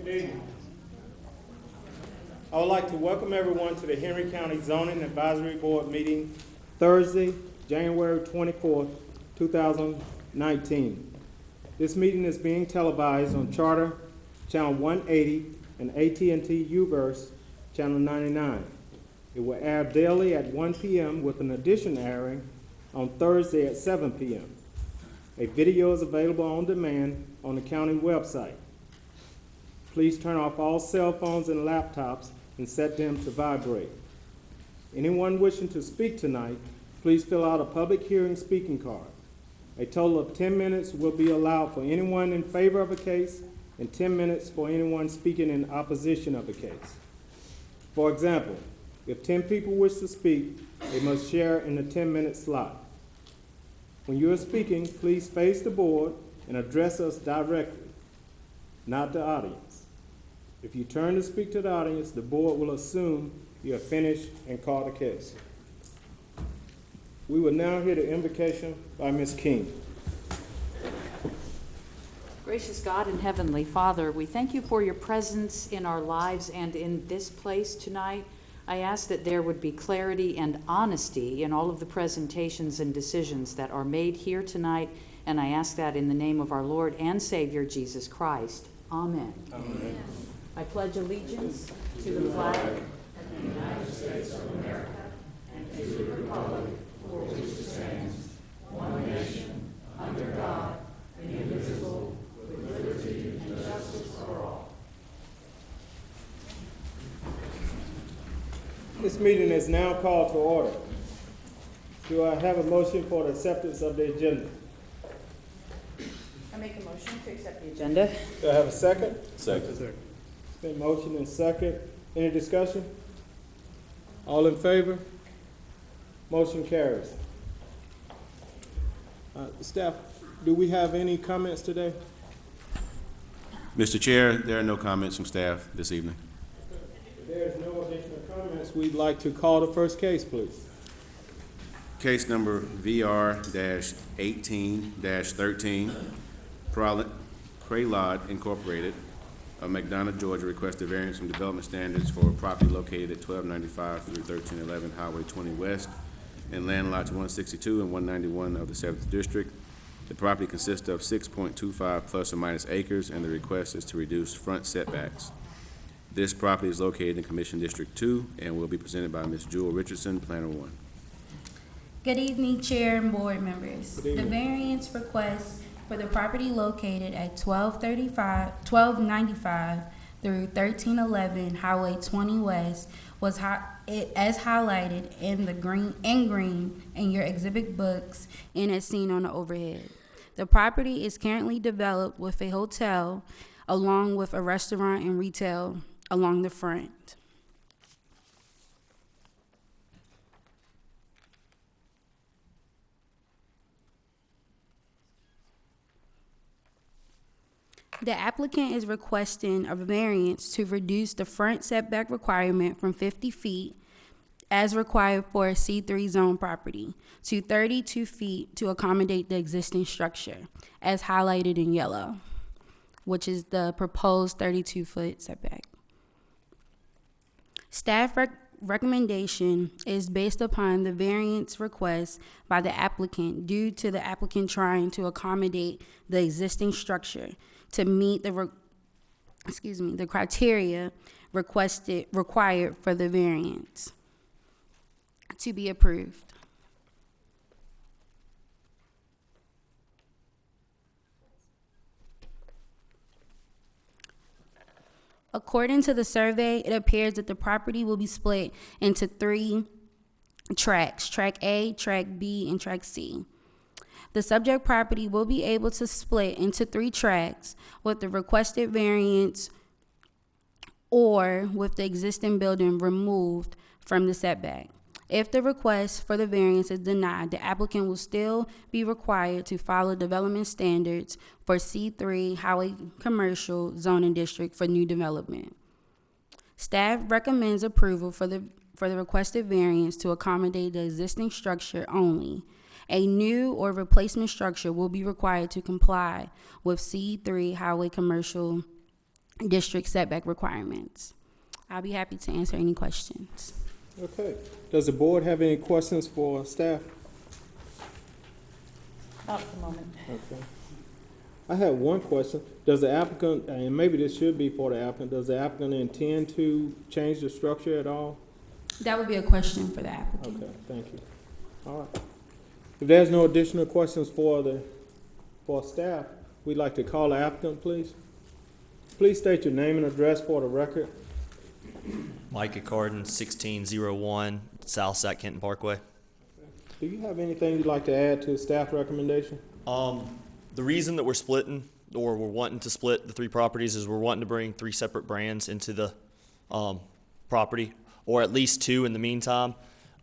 Good evening. I would like to welcome everyone to the Henry County Zoning Advisory Board meeting Thursday, January 24th, 2019. This meeting is being televised on Charter Channel 180 and AT&T Uverse Channel 99. It will air daily at 1 p.m. with an addition airing on Thursday at 7 p.m. A video is available on demand on the county website. Please turn off all cell phones and laptops and set them to vibrate. Anyone wishing to speak tonight, please fill out a public hearing speaking card. A total of 10 minutes will be allowed for anyone in favor of a case and 10 minutes for anyone speaking in opposition of a case. For example, if 10 people wish to speak, they must share in the 10-minute slot. When you are speaking, please face the board and address us directly, not the audience. If you turn to speak to the audience, the board will assume you have finished and call the case. We will now hear the invocation by Ms. King. Gracious God and Heavenly Father, we thank you for your presence in our lives and in this place tonight. I ask that there would be clarity and honesty in all of the presentations and decisions that are made here tonight, and I ask that in the name of our Lord and Savior, Jesus Christ. Amen. Amen. I pledge allegiance to the flag of the United States of America and to the republic for which it stands, one nation, under God, indivisible, with liberty and justice for all. This meeting is now called to order. Do I have a motion for the acceptance of the agenda? I make a motion to accept the agenda. Do I have a second? Second. It's been motion and second. Any discussion? All in favor? Motion carries. Staff, do we have any comments today? Mr. Chair, there are no comments from staff this evening. If there is no additional comments, we'd like to call the first case, please. Case number VR-18-13, Kraylod Incorporated of McDonough, Georgia, requested variance from development standards for a property located at 1295 through 1311 Highway 20 West in land lots 162 and 191 of the 7th District. The property consists of 6.25 plus or minus acres, and the request is to reduce front setbacks. This property is located in Commission District 2 and will be presented by Ms. Jewel Richardson, Planner 1. Good evening, Chair and board members. Good evening. The variance request for the property located at 1295 through 1311 Highway 20 West was as highlighted in green in your exhibit books and as seen on the overhead. The property is currently developed with a hotel along with a restaurant and retail along the front. The applicant is requesting a variance to reduce the front setback requirement from 50 feet as required for a C3 zone property to 32 feet to accommodate the existing structure as highlighted in yellow, which is the proposed 32-foot setback. Staff recommendation is based upon the variance request by the applicant due to the applicant trying to accommodate the existing structure to meet the criteria required for the variance to be approved. According to the survey, it appears that the property will be split into 3 tracks, Track A, Track B, and Track C. The subject property will be able to split into 3 tracks with the requested variance or with the existing building removed from the setback. If the request for the variance is denied, the applicant will still be required to follow development standards for C3 Highway Commercial Zoning District for new development. Staff recommends approval for the requested variance to accommodate the existing structure only. A new or replacement structure will be required to comply with C3 Highway Commercial district setback requirements. I'll be happy to answer any questions. Okay. Does the board have any questions for staff? Not at the moment. Okay. I have one question. Does the applicant, and maybe this should be for the applicant, does the applicant intend to change the structure at all? That would be a question for the applicant. Okay, thank you. All right. If there's no additional questions for staff, we'd like to call the applicant, please. Please state your name and address for the record. Micah Carden, 1601 South Sac Kenton Parkway. Do you have anything you'd like to add to the staff recommendation? The reason that we're splitting, or we're wanting to split the three properties, is we're wanting to bring three separate brands into the property, or at least two in the meantime.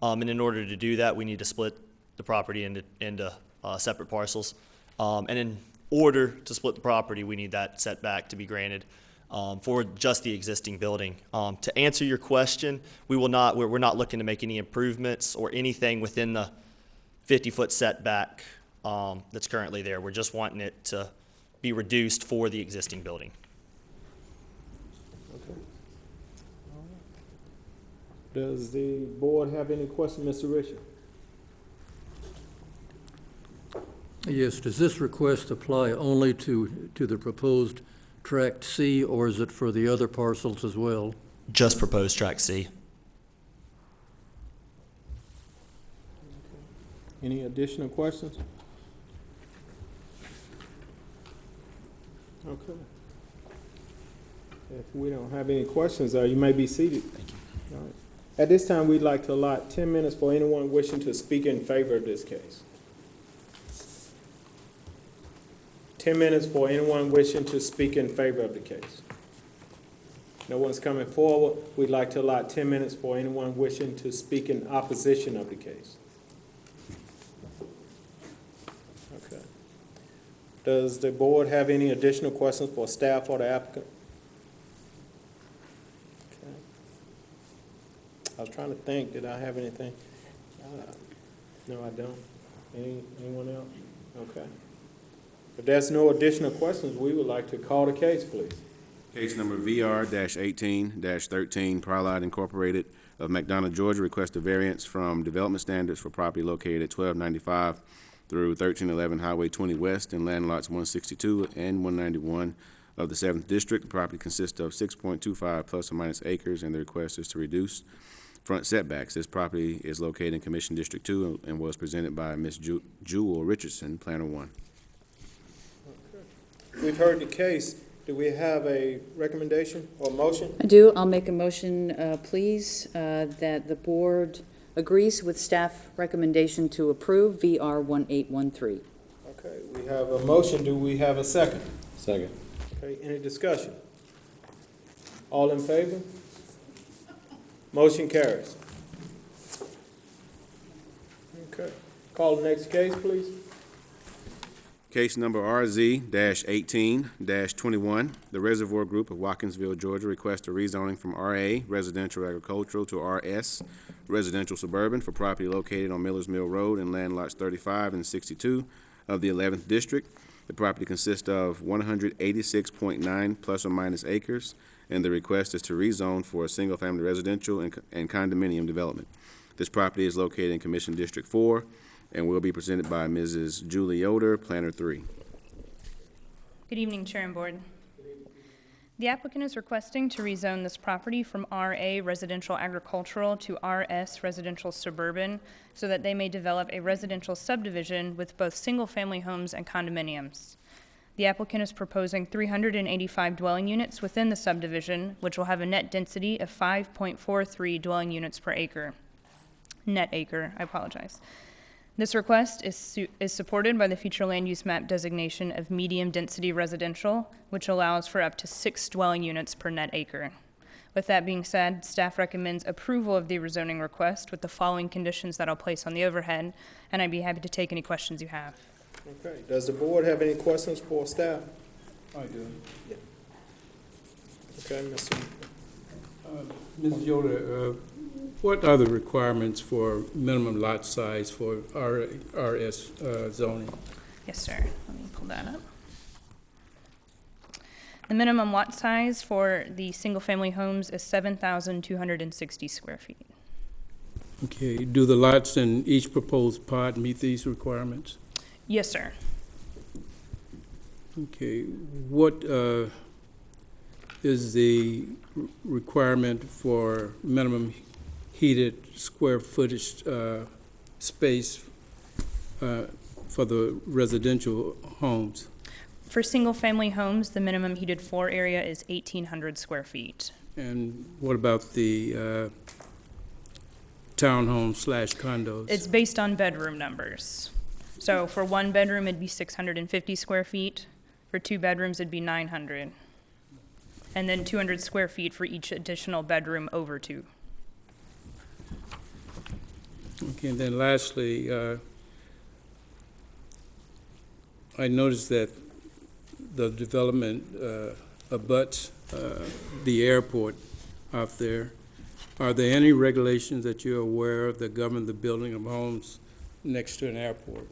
And in order to do that, we need to split the property into separate parcels. And in order to split the property, we need that setback to be granted for just the existing building. To answer your question, we're not looking to make any improvements or anything within the 50-foot setback that's currently there. We're just wanting it to be reduced for the existing building. Okay. Does the board have any questions, Mr. Richard? Yes, does this request apply only to the proposed Tract C, or is it for the other parcels as well? Just proposed Tract C. Any additional questions? Okay. If we don't have any questions, you may be seated. Thank you. All right. At this time, we'd like to allot 10 minutes for anyone wishing to speak in favor of this case. 10 minutes for anyone wishing to speak in favor of the case. No one's coming forward. We'd like to allot 10 minutes for anyone wishing to speak in opposition of the case. Okay. Does the board have any additional questions for staff or the applicant? Okay. I was trying to think, did I have anything? No, I don't. Anyone else? Okay. If there's no additional questions, we would like to call the case, please. Case number VR-18-13, Prolide Incorporated of McDonough, Georgia, request a variance from development standards for property located at 1295 through 1311 Highway 20 West in land lots 162 and 191 of the 7th District. The property consists of 6.25 plus or minus acres, and the request is to reduce front setbacks. This property is located in Commission District 2 and was presented by Ms. Jewel Richardson, Planner 1. We've heard the case. Do we have a recommendation or motion? I do. I'll make a motion, please, that the board agrees with staff recommendation to approve VR 1813. Okay, we have a motion. Do we have a second? Second. Okay, any discussion? All in favor? Motion carries. Okay, call the next case, please. Case number RZ-18-21, the Reservoir Group of Watkinsville, Georgia, requests a rezoning from RA Residential Agricultural to RS Residential Suburban for property located on Millers Mill Road in land lots 35 and 62 of the 11th District. The property consists of 186.9 plus or minus acres, and the request is to rezone for a single-family residential and condominium development. This property is located in Commission District 4, and will be presented by Mrs. Julie Yoder, Planner 3. Good evening, Chair and Board. The applicant is requesting to rezone this property from RA Residential Agricultural to RS Residential Suburban so that they may develop a residential subdivision with both single-family homes and condominiums. The applicant is proposing 385 dwelling units within the subdivision, which will have a net density of 5.43 dwelling units per acre. Net acre, I apologize. This request is supported by the future land use map designation of medium-density residential, which allows for up to 6 dwelling units per net acre. With that being said, staff recommends approval of the rezoning request with the following conditions that I'll place on the overhead, and I'd be happy to take any questions you have. Okay, does the board have any questions for staff? I do. Yeah. Okay, Mr. Ms. Yoder, what are the requirements for minimum lot size for RS zoning? Yes, sir. Let me pull that up. The minimum lot size for the single-family homes is 7,260 square feet. Okay, do the lots in each proposed pod meet these requirements? Yes, sir. Okay, what is the requirement for minimum heated square footage space for the residential homes? For single-family homes, the minimum heated floor area is 1,800 square feet. And what about the townhomes/condos? It's based on bedroom numbers. So for one bedroom, it'd be 650 square feet. For two bedrooms, it'd be 900. And then 200 square feet for each additional bedroom over two. Okay, and then lastly, I noticed that the development abuts the airport out there. Are there any regulations that you're aware of that govern the building of homes next to an airport?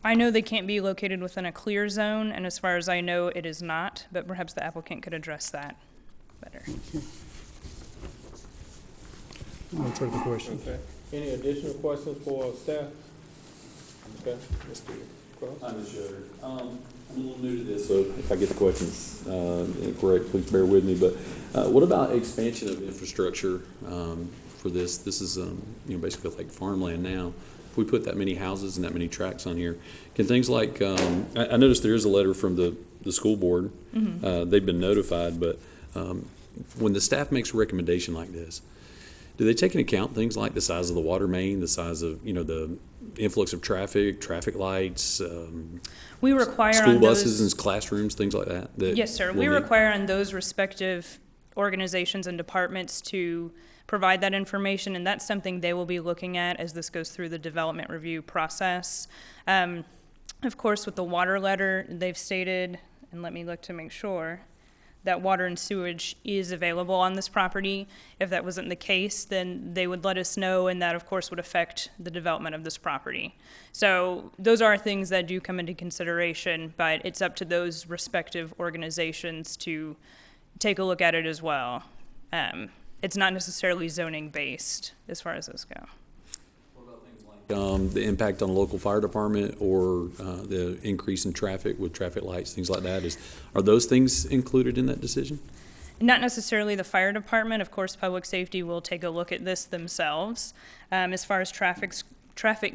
I know they can't be located within a clear zone, and as far as I know, it is not, but perhaps the applicant could address that better. No further questions. Okay. Any additional questions for staff? Okay, Mr. Cross? Hi, Ms. Yoder. I'm a little new to this, so if I get the questions incorrect, please bear with me. But what about expansion of infrastructure for this? This is basically like farmland now. If we put that many houses and that many tracks on here, can things like I noticed there is a letter from the school board. Mm-hmm. They've been notified, but when the staff makes a recommendation like this, do they take into account things like the size of the water main, the size of the influx of traffic lights, We require school on buses those, and classrooms, things like that? yes, sir. We require on those respective organizations and departments to provide that information, and that's something they will be looking at as this goes through the development review process. Of course, with the water letter, they've stated, and let me look to make sure, that water and sewage is available on this property. If that wasn't the case, then they would let us know, and that, of course, would affect the development of this property. So those are things that do come into consideration, but it's up to those respective organizations to take a look at it as well. It's not necessarily zoning-based as far as those go. The impact on the local fire department or the increase in traffic with traffic lights, things like that, are those things included in that decision? Not necessarily the fire department. Of course, public safety will take a look at this themselves. As far as traffic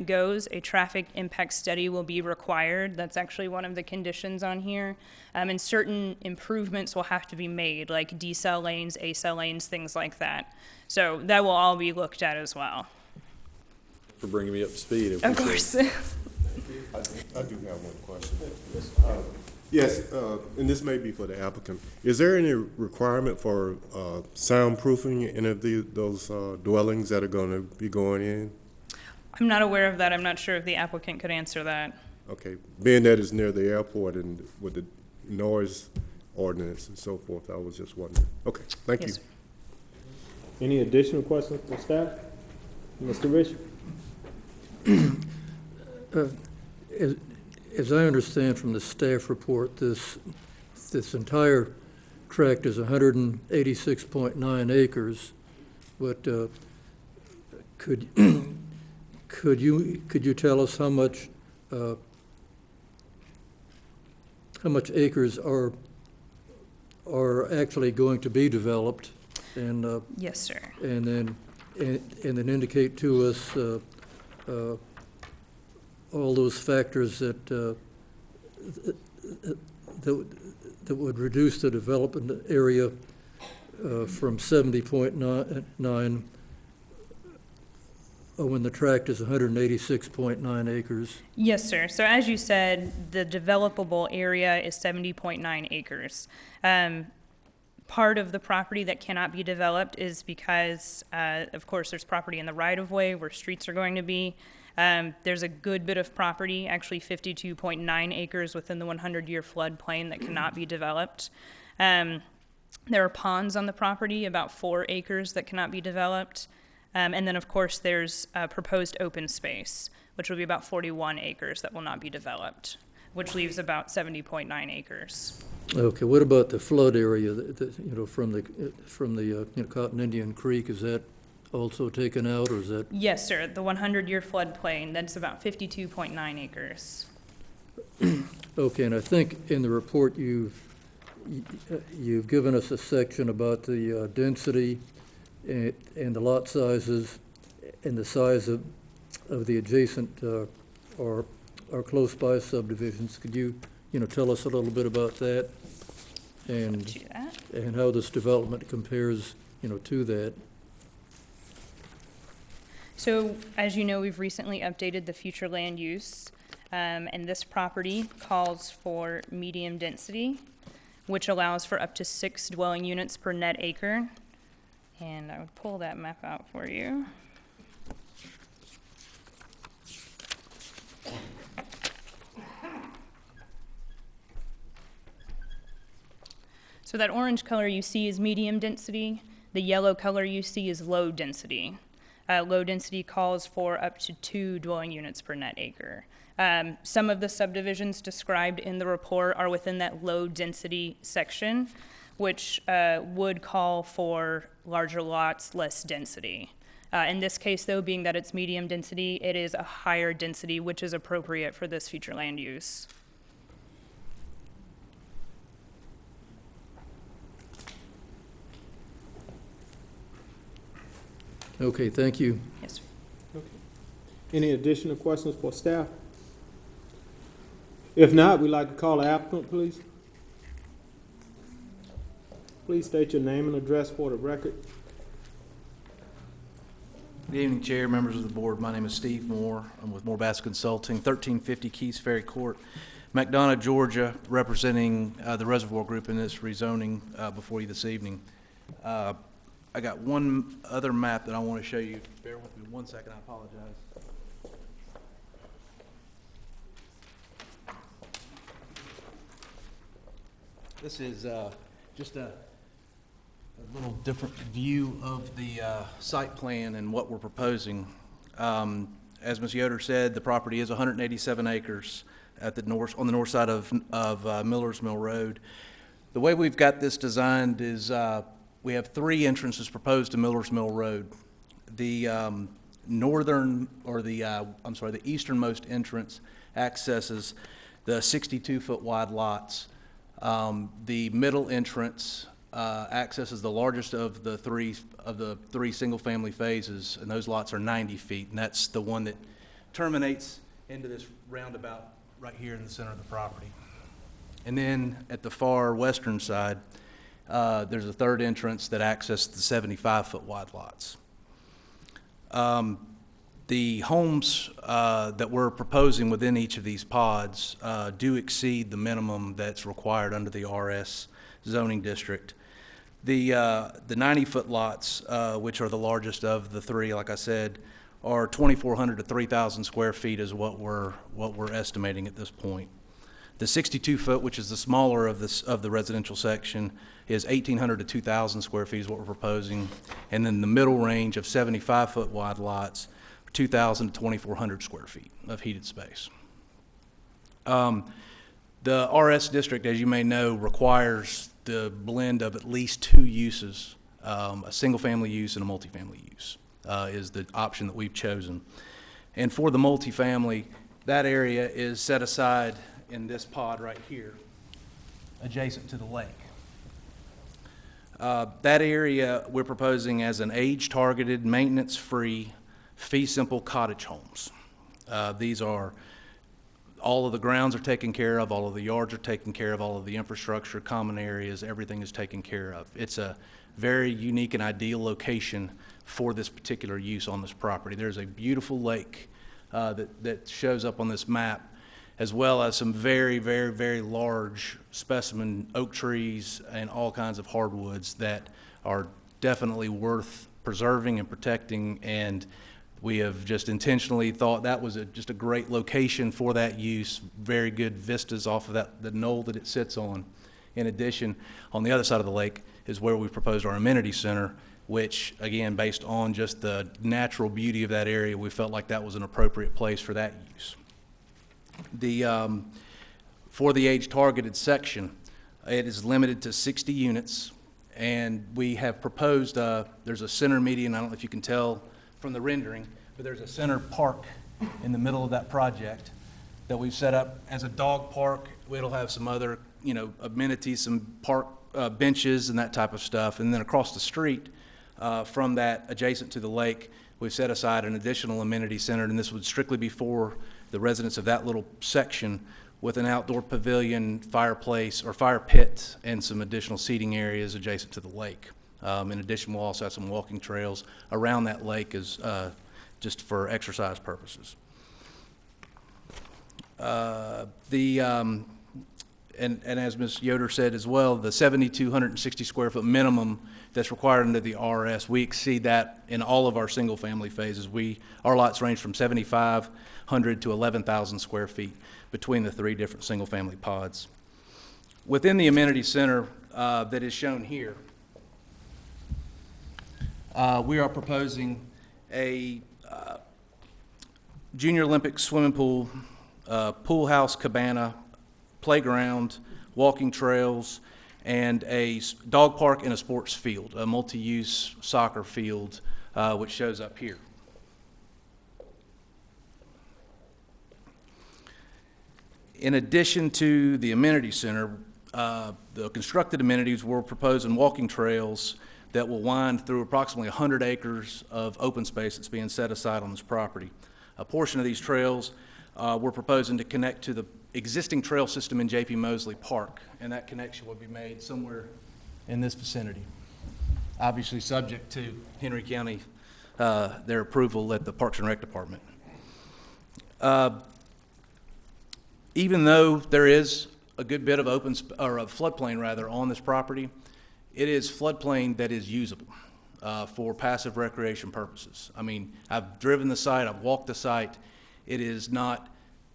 goes, a traffic impact study will be required. That's actually one of the conditions on here. And certain improvements will have to be made, like decel lanes, acel lanes, things like that. So that will all be looked at as well. For bringing me up to speed. Of course. I do have one question. Yes, and this may be for the applicant. Is there any requirement for soundproofing in any of those dwellings that are going to be going in? I'm not aware of that. I'm not sure if the applicant could answer that. Okay, being that it's near the airport and with the noise ordinance and so forth, I was just wondering. Okay, thank you. Yes, sir. Any additional questions for staff? Mr. Rich? As I understand from the staff report, this entire tract is 186.9 acres, but could you tell us how much acres are actually going to be developed, and Yes, sir. and then indicate to us all those factors that would reduce the development area from 70.9 when the tract is 186.9 acres. Yes, sir. So as you said, the developable area is 70.9 acres. Part of the property that cannot be developed is because, of course, there's property in the right-of-way where streets are going to be. There's a good bit of property, actually 52.9 acres within the 100-year floodplain that cannot be developed. There are ponds on the property, about 4 acres that cannot be developed. And then, of course, there's proposed open space, which will be about 41 acres that will not be developed, which leaves about 70.9 acres. Okay, what about the flood area, from the Cotton Indian Creek? Is that also taken out, or is that? Yes, sir, the 100-year floodplain, that's about 52.9 acres. Okay, and I think in the report you've given us a section about the density and the lot sizes and the size of the adjacent or close by subdivisions. Could you tell us a little bit about that and Do that. and how this development compares to that? So, as you know, we've recently updated the future land use, and this property calls for medium density, which allows for up to 6 dwelling units per net acre. And I would pull that map out for you. So that orange color you see is medium density. The yellow color you see is low density. Low density calls for up to 2 dwelling units per net acre. Some of the subdivisions described in the report are within that low density section, which would call for larger lots, less density. In this case, though, being that it's medium density, it is a higher density, which is appropriate for this future land use. Okay, thank you. Yes, sir. Okay. Any additional questions for staff? If not, we'd like to call the applicant, please. Please state your name and address for the record. Good evening, Chair, members of the board. My name is Steve Moore. I'm with Moore Bass Consulting, 1350 Keys Ferry Court, McDonough, Georgia, representing the Reservoir Group in this rezoning before you this evening. I got one other map that I want to show you. Bear with me 1 second, I apologize. This is just a little different view of the site plan and what we're proposing. As Ms. Yoder said, the property is 187 acres at the north, on the north side of Miller's Mill Road. The way we've got this designed is we have 3 entrances proposed to Miller's Mill Road. The the easternmost entrance accesses the 62-foot wide lots. The middle entrance accesses the largest of the three single-family phases, and those lots are 90 feet, and that's the one that terminates into this roundabout right here in the center of the property. And then at the far western side, there's a third entrance that accesses the 75-foot wide lots. The homes that we're proposing within each of these pods do exceed the minimum that's required under the RS zoning district. The 90-foot lots, which are the largest of the 3, like I said, are 2,400 to 3,000 square feet is what we're estimating at this point. The 62-foot, which is the smaller of the residential section, is 1,800 to 2,000 square feet is what we're proposing. And then the middle range of 75-foot wide lots, 2,000 to 2,400 square feet of heated space. The RS district, as you may know, requires the blend of at least 2 uses, a single-family use and a multifamily use is the option that we've chosen. And for the multifamily, that area is set aside in this pod right here, adjacent to the lake. That area we're proposing as an age-targeted, maintenance-free, fee-simple cottage homes. These are, all of the grounds are taken care of, all of the yards are taken care of, all of the infrastructure, common areas, everything is taken care of. It's a very unique and ideal location for this particular use on this property. There's a beautiful lake that shows up on this map, as well as some very, very, very large specimen oak trees and all kinds of hardwoods that are definitely worth preserving and protecting, and we have just intentionally thought that was just a great location for that use, very good vistas off of the knoll that it sits on. In addition, on the other side of the lake is where we proposed our amenity center, which, again, based on just the natural beauty of that area, we felt like that was an appropriate place for that use. For the age-targeted section, It is limited to 60 units, and we have proposed, there's a center median, I don't know if you can tell from the rendering, but there's a center park in the middle of that project that we've set up as a dog park. It'll have some other, amenities, some park benches and that type of stuff. And then across the street from that, adjacent to the lake, we've set aside an additional amenity center, and this would strictly be for the residents of that little section, with an outdoor pavilion, fireplace, or fire pit, and some additional seating areas adjacent to the lake. In addition, we'll also have some walking trails around that lake as just for exercise purposes. And as Ms. Yoder said as well, the 7,260 square foot minimum that's required under the RS, we exceed that in all of our single family phases. Our lots range from 7,500 to 11,000 square feet between the three different single family pods. Within the amenity center that is shown here, we are proposing a Junior Olympic swimming pool, pool house cabana, playground, walking trails, and a dog park and a sports field, a multi-use soccer field, which shows up here. In addition to the amenity center, the constructed amenities we're proposing walking trails that will wind through approximately 100 acres of open space that's being set aside on this property. A portion of these trails we're proposing to connect to the existing trail system in J.P. Mosley Park, and that connection will be made somewhere in this vicinity. Obviously subject to Henry County, their approval at the Parks and Rec Department. Even though there is a good bit of a floodplain rather on this property, it is floodplain that is usable for passive recreation purposes. I mean, I've driven the site, I've walked the site. It is not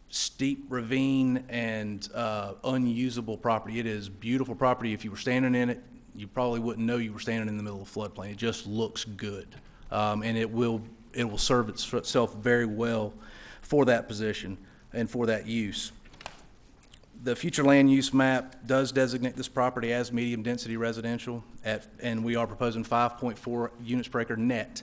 steep ravine and unusable property. It is beautiful property. If you were standing in it, you probably wouldn't know you were standing in the middle of floodplain. It just looks good, and it will serve itself very well for that position and for that use. The future land use map does designate this property as medium density residential, and we are proposing 5.4 units per acre net.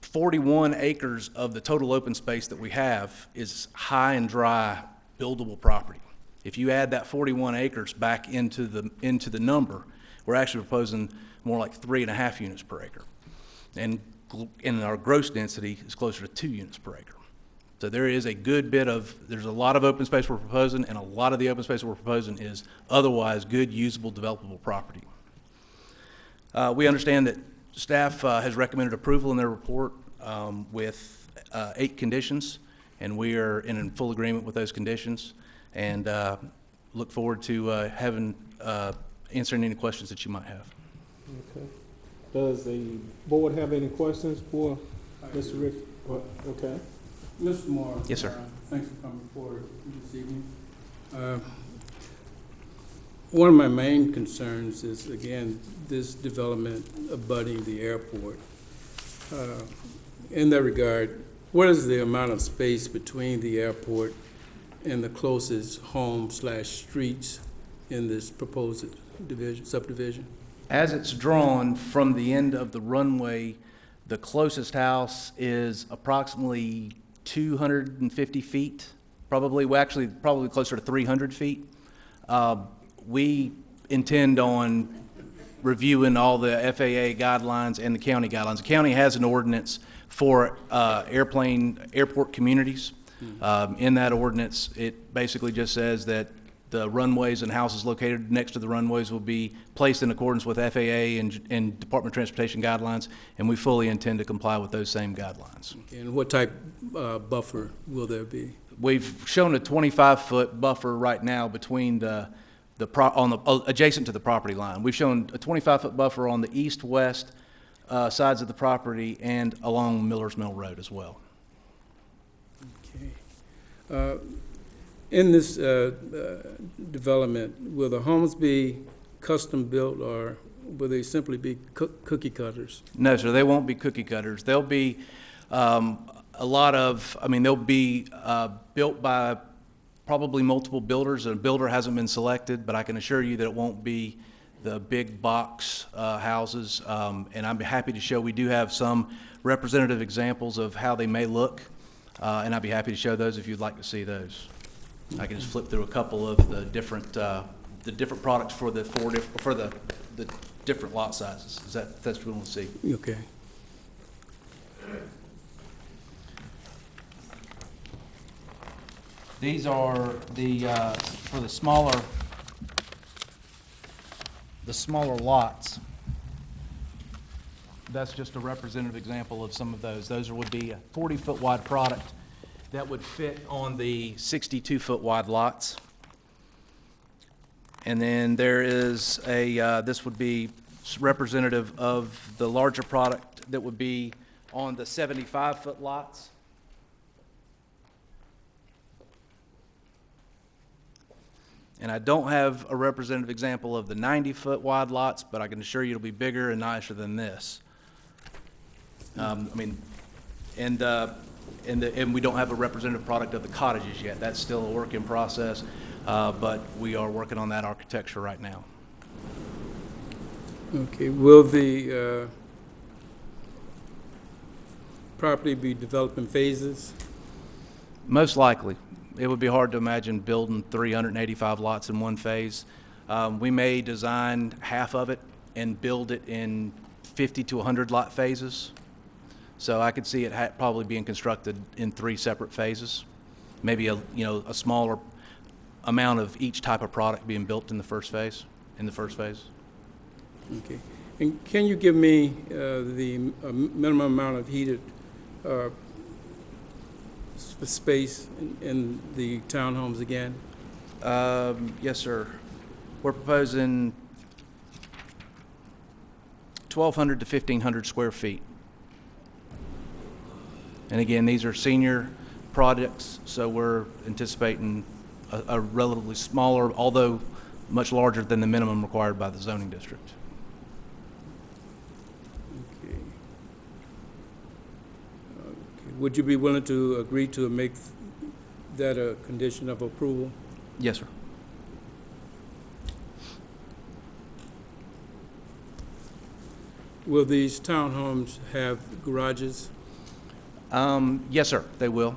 41 acres of the total open space that we have is high and dry buildable property. If you add that 41 acres back into the number, we're actually proposing more like 3.5 units per acre. And our gross density is closer to 2 units per acre. So there is a good bit there's a lot of open space we're proposing, and a lot of the open space we're proposing is otherwise good, usable, developable property. We understand that staff has recommended approval in their report with 8 conditions, and we are in full agreement with those conditions, and look forward to answering any questions that you might have. Okay. Does the board have any questions for Mr. Rick? Okay. Mr. Moore. Yes, sir. Thanks for coming forward this evening. One of my main concerns is, again, this development abutting the airport. In that regard, what is the amount of space between the airport and the closest home/streets in this proposed subdivision? As it's drawn from the end of the runway, the closest house is approximately 250 feet, probably closer to 300 feet. We intend on reviewing all the FAA guidelines and the county guidelines. The county has an ordinance for airport communities. In that ordinance, it basically just says that the runways and houses located next to the runways will be placed in accordance with FAA and Department of Transportation guidelines, and we fully intend to comply with those same guidelines. And what type buffer will there be? We've shown a 25-foot buffer right now between adjacent to the property line. We've shown a 25-foot buffer on the east-west sides of the property and along Miller's Mill Road as well. Okay. In this development, will the homes be custom built, or will they simply be cookie cutters? No, sir, they won't be cookie cutters. They'll be they'll be built by probably multiple builders, and a builder hasn't been selected, but I can assure you that it won't be the big box houses. And I'm happy to show, we do have some representative examples of how they may look, and I'd be happy to show those if you'd like to see those. I can just flip through a couple of the different products for the the different lot sizes. Is that, that's what we want to see? Okay. These are the, for the smaller lots. That's just a representative example of some of those. Those would be a 40-foot wide product that would fit on the 62-foot wide lots. And then there is a, this would be representative of the larger product that would be on the 75-foot lots. And I don't have a representative example of the 90-foot wide lots, but I can assure you it'll be bigger and nicer than this. And we don't have a representative product of the cottages yet. That's still a work in process, but we are working on that architecture right now. Okay, will the property be developed in phases? Most likely. It would be hard to imagine building 385 lots in one phase. We may design half of it and build it in 50 to 100 lot phases. So I could see it probably being constructed in 3 separate phases. Maybe a smaller amount of each type of product being built in the first phase. Okay. And can you give me the minimum amount of heated space in the townhomes again? Yes, sir. We're proposing 1,200 to 1,500 square feet. And again, these are senior projects, so we're anticipating a relatively smaller, although much larger than the minimum required by the zoning district. Okay. Would you be willing to agree to make that a condition of approval? Yes, sir. Will these townhomes have garages? Yes, sir, they will.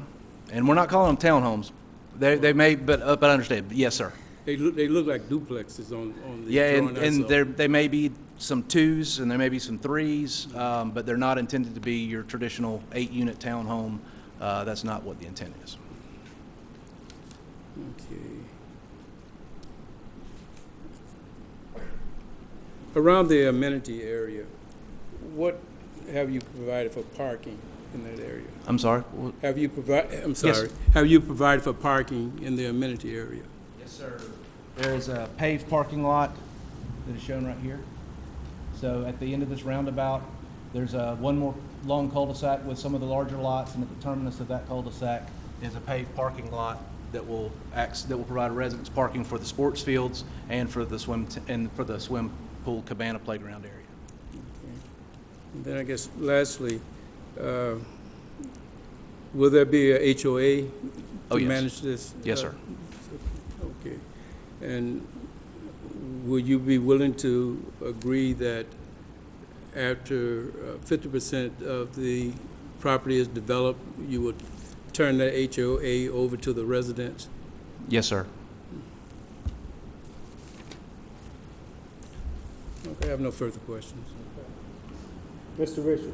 And we're not calling them townhomes. They may, but I understand. But yes, sir. They look like duplexes on the Yeah, drawing I and saw. there may be some 2s and there may be some 3s, but they're not intended to be your traditional 8-unit townhome. That's not what the intent is. Okay. Around the amenity area, what have you provided for parking in that area? I'm sorry? Have you provided, I'm Yes. sorry, have you provided for parking in the amenity area? Yes, sir. There is a paved parking lot that is shown right here. So at the end of this roundabout, there's one more long cul-de-sac with some of the larger lots, and at the terminus of that cul-de-sac is a paved parking lot that will provide residents parking for the sports fields and for the swim pool cabana playground area. And then I guess lastly, will there be a HOA Oh, to yes. manage this? Yes, sir. Okay. And will you be willing to agree that after 50% of the property is developed, you would turn that HOA over to the residents? Yes, sir. Okay, I have no further questions. Mr. Richard?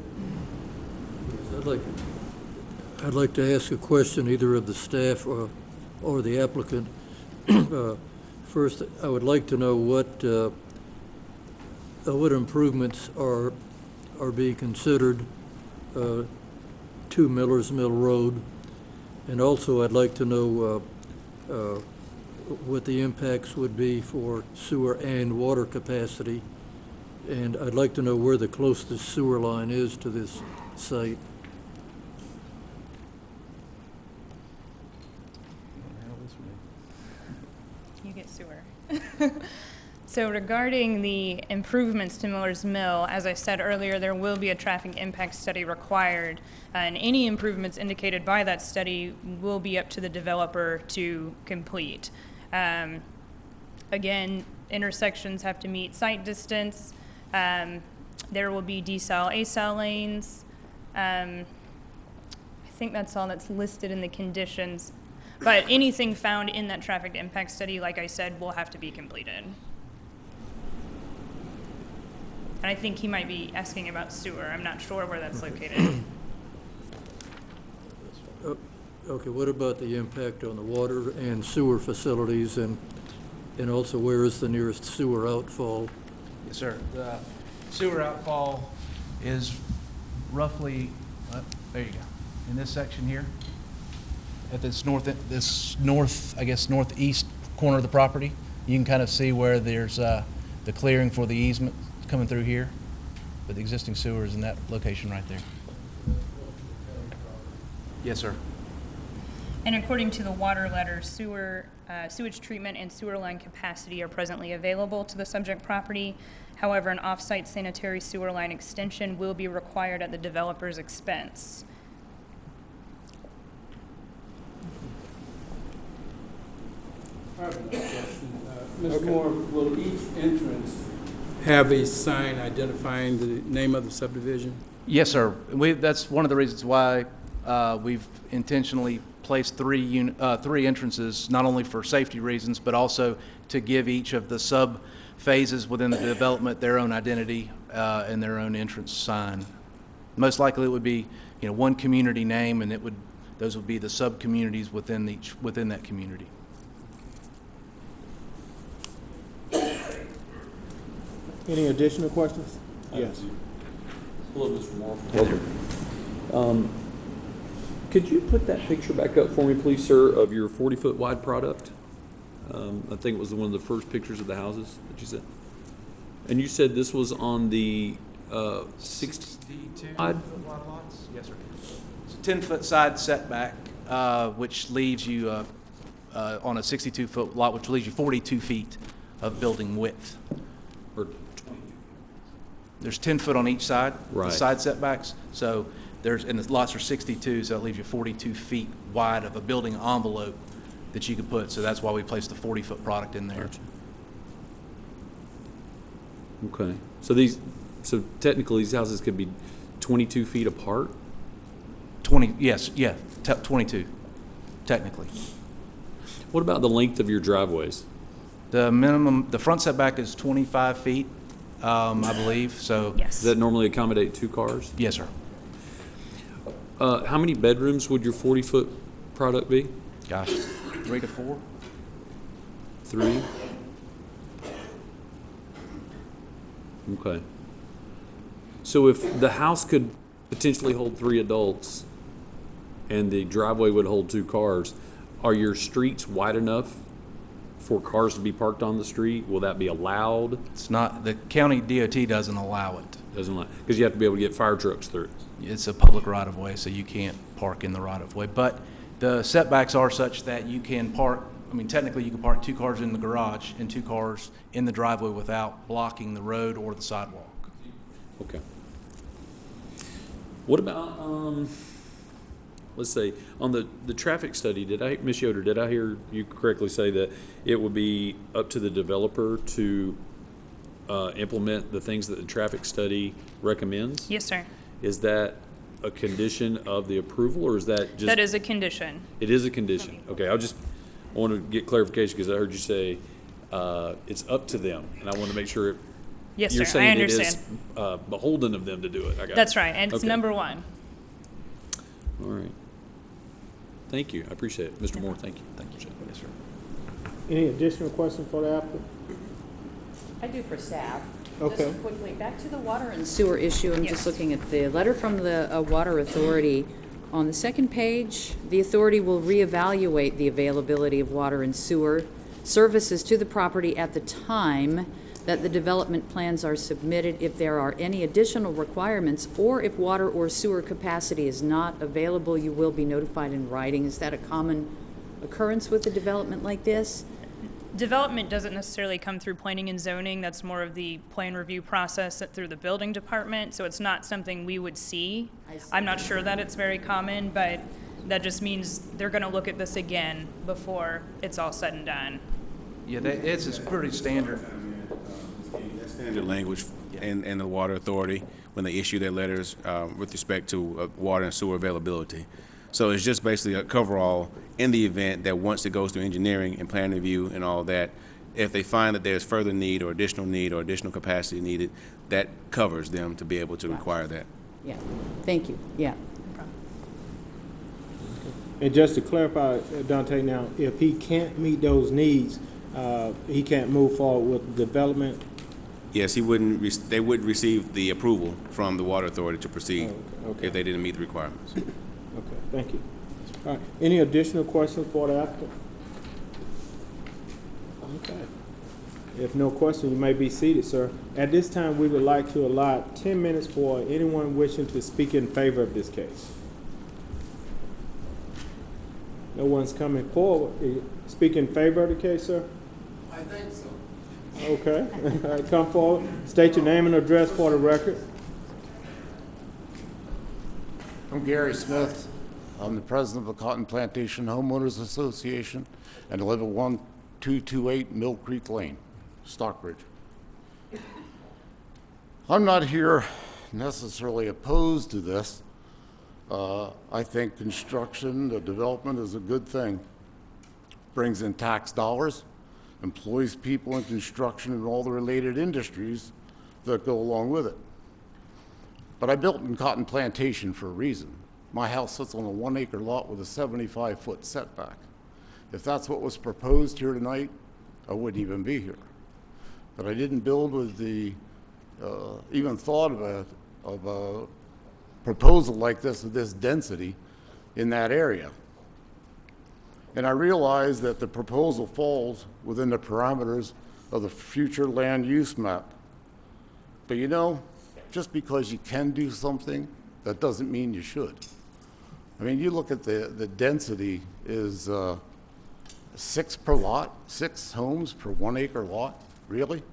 I'd like to ask a question either of the staff or the applicant. First, I would like to know what improvements are being considered to Miller's Mill Road, and also I'd like to know what the impacts would be for sewer and water capacity, and I'd like to know where the closest sewer line is to this site. You get sewer. So regarding the improvements to Miller's Mill, as I said earlier, there will be a traffic impact study required, and any improvements indicated by that study will be up to the developer to complete. Again, intersections have to meet sight distance. There will be decel, acel lanes. I think that's all that's listed in the conditions. But anything found in that traffic impact study, like I said, will have to be completed. And I think he might be asking about sewer. I'm not sure where that's located. Okay, what about the impact on the water and sewer facilities, and also where is the nearest sewer outfall? Yes, sir. The sewer outfall is roughly, there you go, in this section here. At this northeast corner of the property, you can kind of see where there's the clearing for the easement coming through here. But the existing sewer is in that location right there. Yes, sir. And according to the water letter, sewage treatment and sewer line capacity are presently available to the subject property. However, an off-site sanitary sewer line extension will be required at the developer's expense. I have another question. Ms. Moore, will each entrance have a sign identifying the name of the subdivision? Yes, sir. That's one of the reasons why we've intentionally placed three entrances, not only for safety reasons, but also to give each of the sub-phases within the development their own identity and their own entrance sign. Most likely it would be, one community name, and those would be the sub-communities within that community. Any additional questions? Yes. Hello, Mr. Moore. Welcome. Could you put that picture back up for me, please, sir, of your 40-foot wide product? I think it was one of the first pictures of the houses that you said. And you said this was on the 62 wide lots? Yes, sir. It's a 10-foot side setback, which leaves you on a 62-foot lot, which leaves you 42 feet of building width. or There's 10 foot on each side, Right. the side setbacks. So and the lots are 62, so it leaves you 42 feet wide of a building envelope that you could put. So that's why we placed the 40-foot product in there. Gotcha. Okay. So technically these houses could be 22 feet apart? 22, technically. What about the length of your driveways? The front setback is 25 feet, I believe, so. Yes. Does that normally accommodate 2 cars? Yes, sir. How many bedrooms would your 40-foot product be? Gosh, 3 to 4? 3? Okay. So if the house could potentially hold 3 adults and the driveway would hold 2 cars, are your streets wide enough for cars to be parked on the street? Will that be allowed? It's not, the county DOT doesn't allow it. Doesn't allow, because you have to be able to get fire trucks through it. It's a public right-of-way, so you can't park in the right-of-way. But the setbacks are such that you can park, technically you can park 2 cars in the garage and 2 cars in the driveway without blocking the road or the sidewalk. Okay. What about, let's say, on the traffic study, Ms. Yoder, did I hear you correctly say that it would be up to the developer to implement the things that the traffic study recommends? Yes, sir. Is that a condition of the approval, or is that just? That is a condition. It is a condition. Okay, I want to get clarification because I heard you say it's up to them, and I want to make sure. Yes, You're sir. I saying understand. it is beholden of them to do it. I got That's it. right, and it's Okay. number 1. All right. Thank you. I appreciate it. Mr. Moore, thank you. Thank you. Yes, sir. Any additional questions for the applicant? I do for staff. Okay. Just quickly, back to the water and sewer issue. I'm Yes. just looking at the letter from the Water Authority. On the second page, the authority will reevaluate the availability of water and sewer services to the property at the time that the development plans are submitted. If there are any additional requirements, or if water or sewer capacity is not available, you will be notified in writing. Is that a common occurrence with a development like this? Development doesn't necessarily come through planning and zoning. That's more of the plan review process through the building department, so it's not something we would see. I'm not sure that it's very common, but that just means they're gonna look at this again before it's all said and done. Yeah, it's pretty standard. That's standard language in the water authority when they issue their letters with respect to water and sewer availability. So it's just basically a coverall in the event that once it goes through engineering and plan review and all that, if they find that there's further need or additional capacity needed, that covers them to be able to require that. Yeah, thank you, yeah. And just to clarify, Dante, now, if he can't meet those needs, he can't move forward with development? Yes, he wouldn't. They would receive the approval from the water authority to proceed Okay. if they didn't meet the requirements. Okay, thank you. All right, any additional questions for the applicant? Okay. If no question, you may be seated, sir. At this time, we would like to allot 10 minutes for anyone wishing to speak in favor of this case. No one's coming forward. Speak in favor of the case, sir? I think so. Okay. All right, come forward. State your name and address for the record. I'm Gary Smith. I'm the president of the Cotton Plantation Homeowners Association, and I live at 1228 Mill Creek Lane, Stockbridge. I'm not here necessarily opposed to this. I think construction, the development is a good thing. Brings in tax dollars, employs people in construction and all the related industries that go along with it. But I built in Cotton Plantation for a reason. My house sits on a 1 acre lot with a 75-foot setback. If that's what was proposed here tonight, I wouldn't even be here. But I didn't build with the, even thought of a proposal like this with this density in that area. And I realize that the proposal falls within the parameters of the future land use map. But you know, just because you can do something, that doesn't mean you should. I mean, you look at the density is 6 per lot, 6 homes per 1 acre lot, really?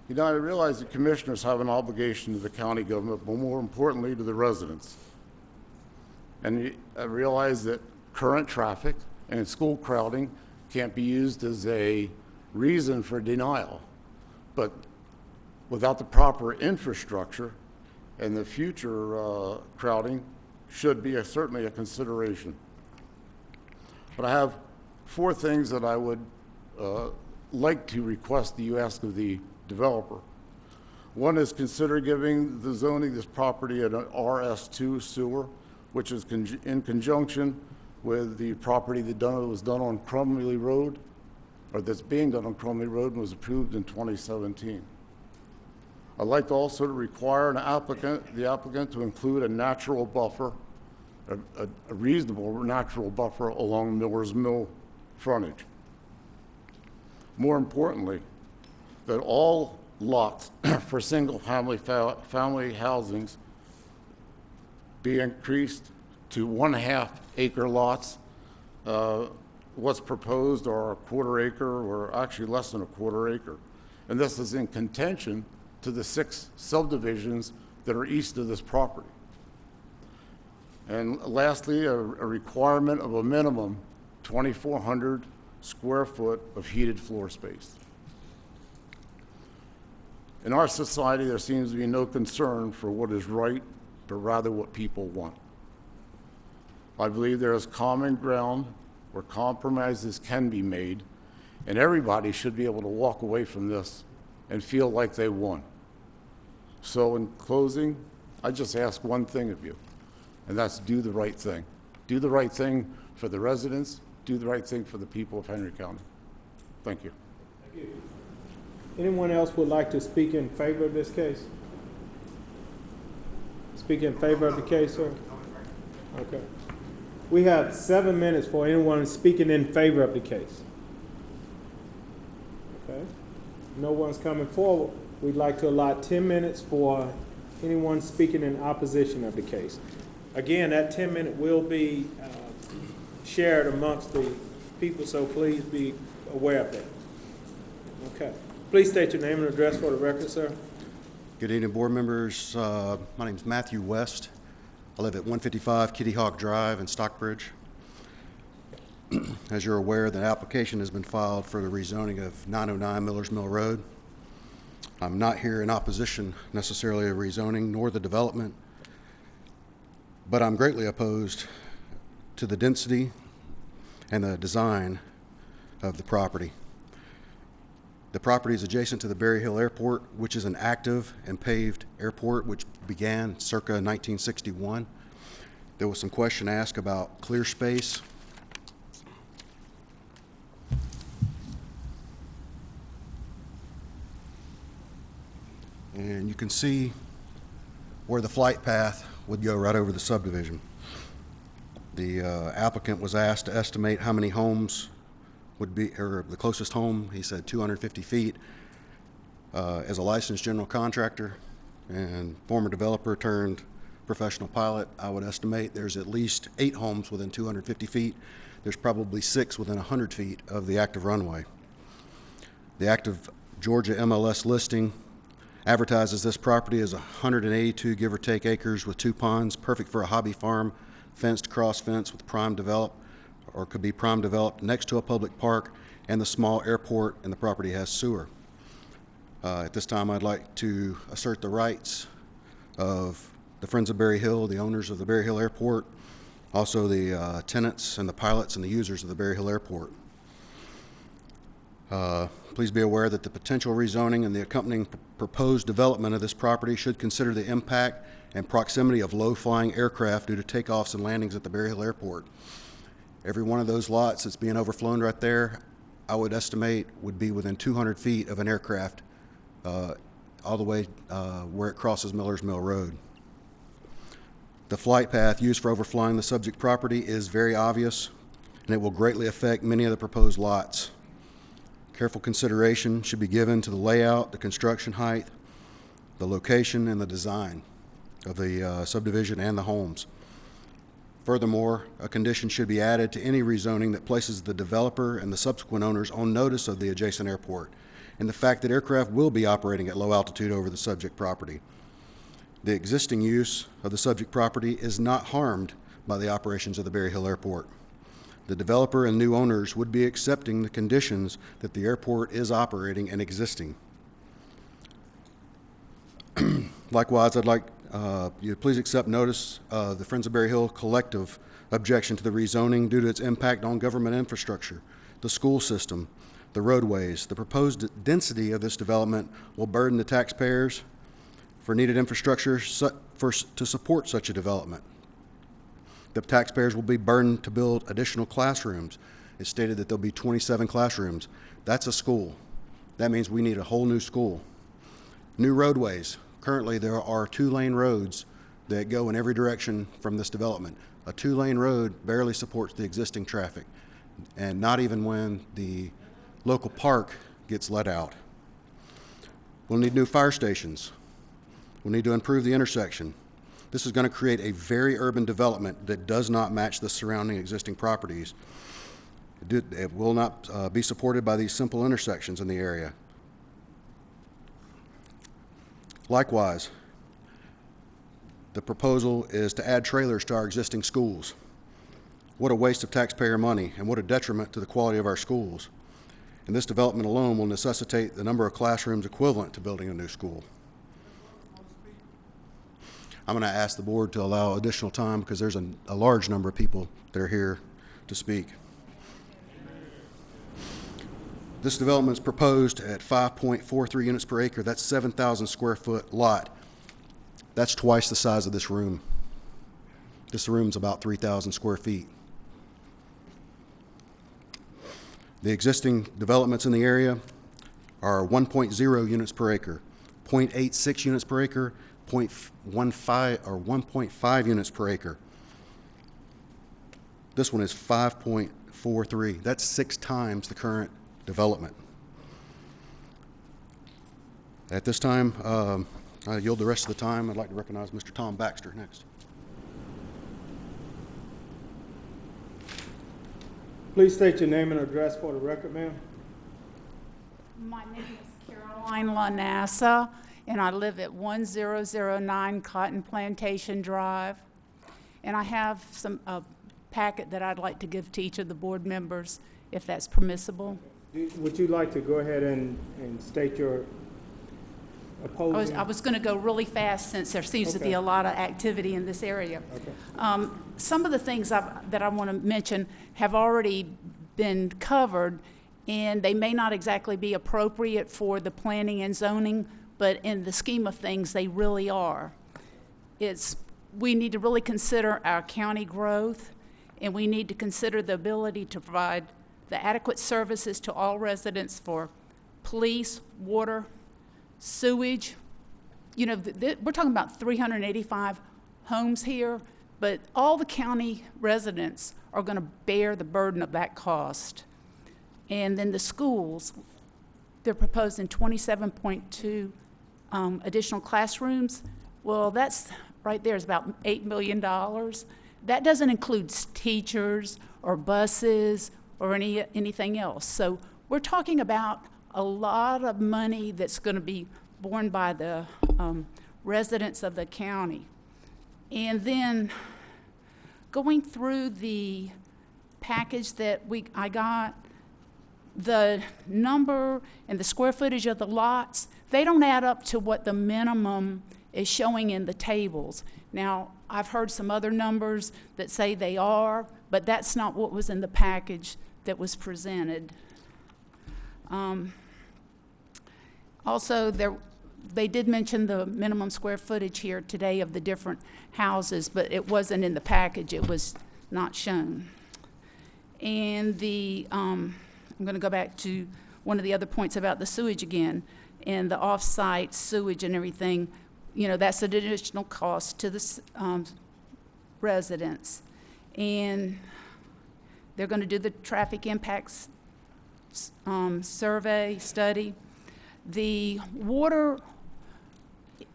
You know, I realize that commissioners have an obligation to the county government, but more importantly to the residents. And I realize that current traffic and school crowding can't be used as a reason for denial. But without the proper infrastructure and the future crowding should be certainly a consideration. But I have 4 things that I would like to request that you ask of the developer. One is consider giving the zoning this property an RS2 sewer, which is in conjunction with the property that was done on Crumley Road, or that's being done on Crumley Road and was approved in 2017. I'd like also to require the applicant to include a natural buffer, a reasonable natural buffer along Miller's Mill frontage. More importantly, that all lots for single-family housings be increased to 1/2 acre lots. What's proposed are a 1/4 acre, or actually less than a 1/4 acre. And this is in contention to the 6 subdivisions that are east of this property. And lastly, a requirement of a minimum 2,400 square foot of heated floor space. In our society, there seems to be no concern for what is right, but rather what people want. I believe there is common ground where compromises can be made, and everybody should be able to walk away from this and feel like they won. So in closing, I just ask one thing of you, and that's do the right thing. Do the right thing for the residents, do the right thing for the people of Henry County. Thank you. Thank you. Anyone else would like to speak in favor of this case? Speak in favor of the case, sir? Okay. We have 7 minutes for anyone speaking in favor of the case. Okay. No one's coming forward. We'd like to allot 10 minutes for anyone speaking in opposition of the case. Again, that 10 minute will be shared amongst the people, so please be aware of that? Okay. Please state your name and address for the record, sir. Good evening, board members. My name is Matthew West. I live at 155 Kitty Hawk Drive in Stockbridge. As you're aware, the application has been filed for the rezoning of 909 Millers Mill Road. I'm not here in opposition necessarily of rezoning nor the development, but I'm greatly opposed to the density and the design of the property. The property is adjacent to the Berry Hill Airport, which is an active and paved airport, which began circa 1961. There was some question asked about clear space. And you can see where the flight path would go right over the subdivision. The applicant was asked to estimate how many homes would be, or the closest home, he said 250 feet. As a licensed general contractor and former developer turned professional pilot, I would estimate there's at least 8 homes within 250 feet. There's probably 6 within 100 feet of the active runway. The active Georgia MLS listing advertises this property as 182 give or take acres with 2 ponds, perfect for a hobby farm, fenced cross fence with prime developed, or could be prime developed next to a public park and the small airport, and the property has sewer. At this time, I'd like to assert the rights of the Friends of Berry Hill, the owners of the Berry Hill Airport, also the tenants and the pilots and the users of the Berry Hill Airport. Please be aware that the potential rezoning and the accompanying proposed development of this property should consider the impact and proximity of low-flying aircraft due to takeoffs and landings at the Berry Hill Airport. Every one of those lots that's being overflown right there, I would estimate would be within 200 feet of an aircraft all the way where it crosses Millers Mill Road. The flight path used for overflying the subject property is very obvious, and it will greatly affect many of the proposed lots. Careful consideration should be given to the layout, the construction height, the location, and the design of the subdivision and the homes. Furthermore, a condition should be added to any rezoning that places the developer and the subsequent owners on notice of the adjacent airport and the fact that aircraft will be operating at low altitude over the subject property. The existing use of the subject property is not harmed by the operations of the Berry Hill Airport. The developer and new owners would be accepting the conditions that the airport is operating and existing. Likewise, I'd like you to please accept notice of the Friends of Berry Hill collective objection to the rezoning due to its impact on government infrastructure, the school system, the roadways. The proposed density of this development will burden the taxpayers for needed infrastructure to support such a development. The taxpayers will be burdened to build additional classrooms. It's stated that there'll be 27 classrooms. That's a school. That means we need a whole new school. New roadways. Currently, there are 2-lane roads that go in every direction from this development. A 2-lane road barely supports the existing traffic, and not even when the local park gets let out. We'll need new fire stations. We'll need to improve the intersection. This is going to create a very urban development that does not match the surrounding existing properties. It will not be supported by these simple intersections in the area. Likewise, the proposal is to add trailers to our existing schools. What a waste of taxpayer money, and what a detriment to the quality of our schools. And this development alone will necessitate the number of classrooms equivalent to building a new school. I'm going to ask the board to allow additional time because there's a large number of people that are here to speak. This development is proposed at 5.43 units per acre. That's 7,000 square foot lot. That's twice the size of this room. This room's about 3,000 square feet. The existing developments in the area are 1.0 units per acre, 0.86 units per acre, 0.15 or 1.5 units per acre. This one is 5.43. That's 6 times the current development. At this time, I yield the rest of the time. I'd like to recognize Mr. Tom Baxter next. Please state your name and address for the record, ma'am. My name is Caroline LaNassa, and I live at 1009 Cotton Plantation Drive. And I have a packet that I'd like to give to each of the board members, if that's permissible. Would you like to go ahead and state your opposing? I was going to go really fast since there seems to be a lot of activity in this area. Okay. Some of the things that I want to mention have already been covered, and they may not exactly be appropriate for the planning and zoning, but in the scheme of things, they really are. We need to really consider our county growth, and we need to consider the ability to provide the adequate services to all residents for police, water, sewage. You know, we're talking about 385 homes here, but all the county residents are going to bear the burden of that cost. And then the schools, they're proposing 27.2 additional classrooms. Well, that's right there is about $8 million. That doesn't include teachers or buses or anything else. So we're talking about a lot of money that's going to be borne by the residents of the county. And then going through the package that I got, the number and the square footage of the lots, they don't add up to what the minimum is showing in the tables. Now, I've heard some other numbers that say they are, but that's not what was in the package that was presented. Also, they did mention the minimum square footage here today of the different houses, but it wasn't in the package. It was not shown. And I'm going to go back to one of the other points about the sewage again, and the off-site sewage and everything. You know, that's an additional cost to the residents. And they're going to do the traffic impacts survey study. The water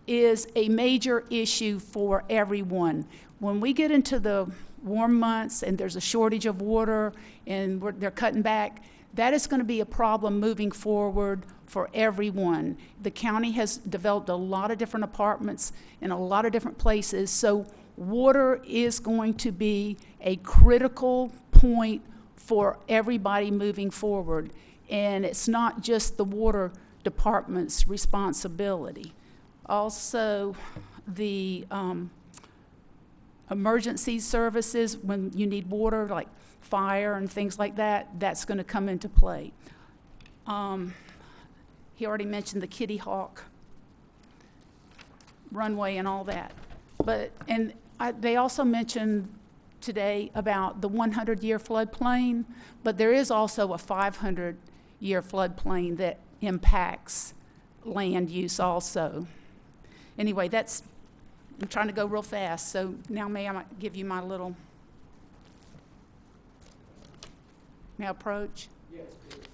is a major issue for everyone. When we get into the warm months and there's a shortage of water and they're cutting back, that is going to be a problem moving forward for everyone. The county has developed a lot of different apartments in a lot of different places, so water is going to be a critical point for everybody moving forward. And it's not just the water department's responsibility. Also, the emergency services, when you need water, like fire and things like that, that's going to come into play. He already mentioned the Kitty Hawk runway and all that. They also mentioned today about the 100-year floodplain, but there is also a 500-year floodplain that impacts land use also. Anyway, I'm trying to go real fast, so now may I give you my little, may I approach? Yes, please.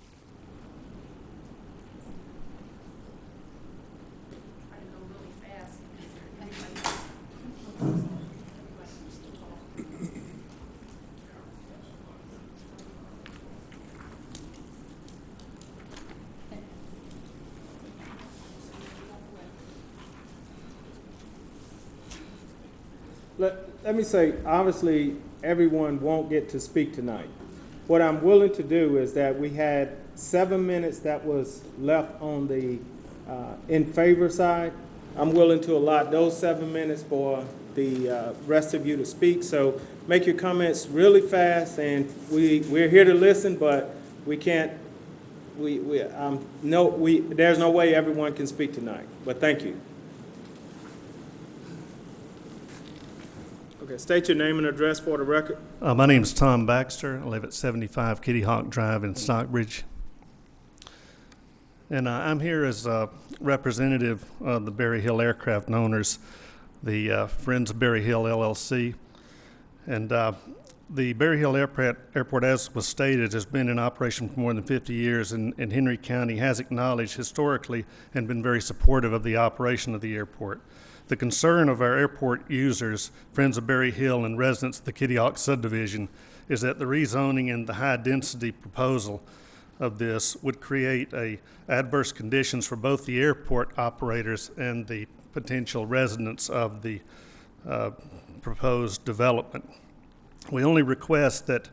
Try to go really fast. Anybody? Let me say, obviously, everyone won't get to speak tonight. What I'm willing to do is that we had 7 minutes that was left on the in favor side. I'm willing to allot those 7 minutes for the rest of you to speak. So make your comments really fast, and we're here to listen, but we can't. There's no way everyone can speak tonight. But thank you. Okay, state your name and address for the record. My name is Tom Baxter. I live at 75 Kitty Hawk Drive in Stockbridge. And I'm here as a representative of the Berry Hill Aircraft Owners, the Friends of Berry Hill LLC. And the Berry Hill Airport, as was stated, has been in operation for more than 50 years, and Henry County has acknowledged historically and been very supportive of the operation of the airport. The concern of our airport users, Friends of Berry Hill, and residents of the Kitty Hawk subdivision is that the rezoning and the high-density proposal of this would create adverse conditions for both the airport operators and the potential residents of the proposed development. We only request that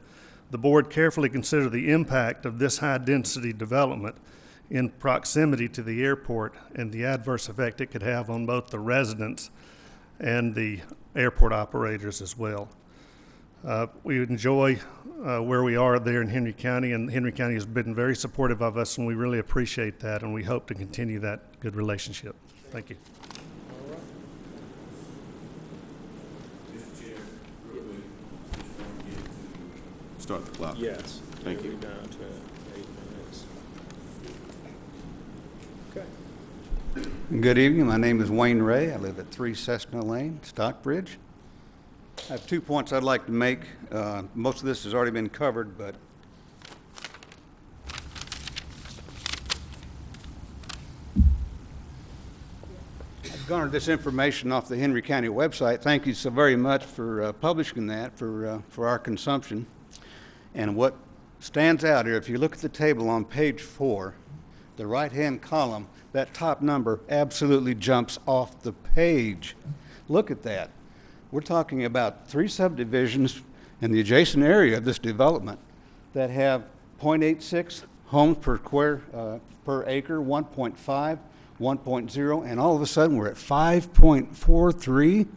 the board carefully consider the impact of this high-density development in proximity to the airport and the adverse effect it could have on both the residents and the airport operators as well. We enjoy where we are there in Henry County, and Henry County has been very supportive of us, and we really appreciate that, and we hope to continue that good relationship. Thank you. Mr. Chair, real quick, just want to get to start the clock. Yes. Thank you. We're down to 8 minutes. Okay. Good evening. My name is Wayne Ray. I live at 3 Cessna Lane, Stockbridge. I have 2 points I'd like to make. Most of this has already been covered, but I've garnered this information off the Henry County website. Thank you so very much for publishing that for our consumption. And what stands out here, if you look at the table on page 4, the right-hand column, that top number absolutely jumps off the page. Look at that. We're talking about 3 subdivisions in the adjacent area of this development that have 0.86 homes per acre, 1.5, 1.0, and all of a sudden we're at 5.43.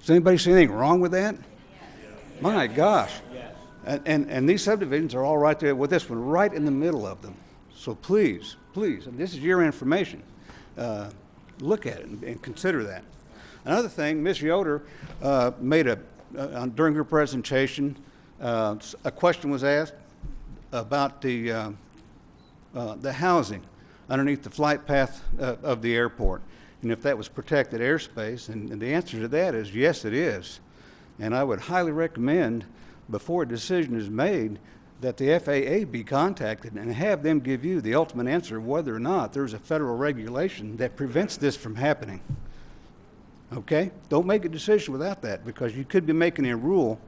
Does anybody see anything wrong with that? Yes. My gosh. Yes. And these subdivisions are all right there with this one right in the middle of them. So please, and this is your information. Look at it and consider that. Another thing, Ms. Yoder made during her presentation, a question was asked about the housing underneath the flight path of the airport, and if that was protected airspace, and the answer to that is yes, it is. And I would highly recommend, before a decision is made, that the FAA be contacted and have them give you the ultimate answer of whether or not there's a federal regulation that prevents this from happening. Okay? Don't make a decision without that, because you could be making a rule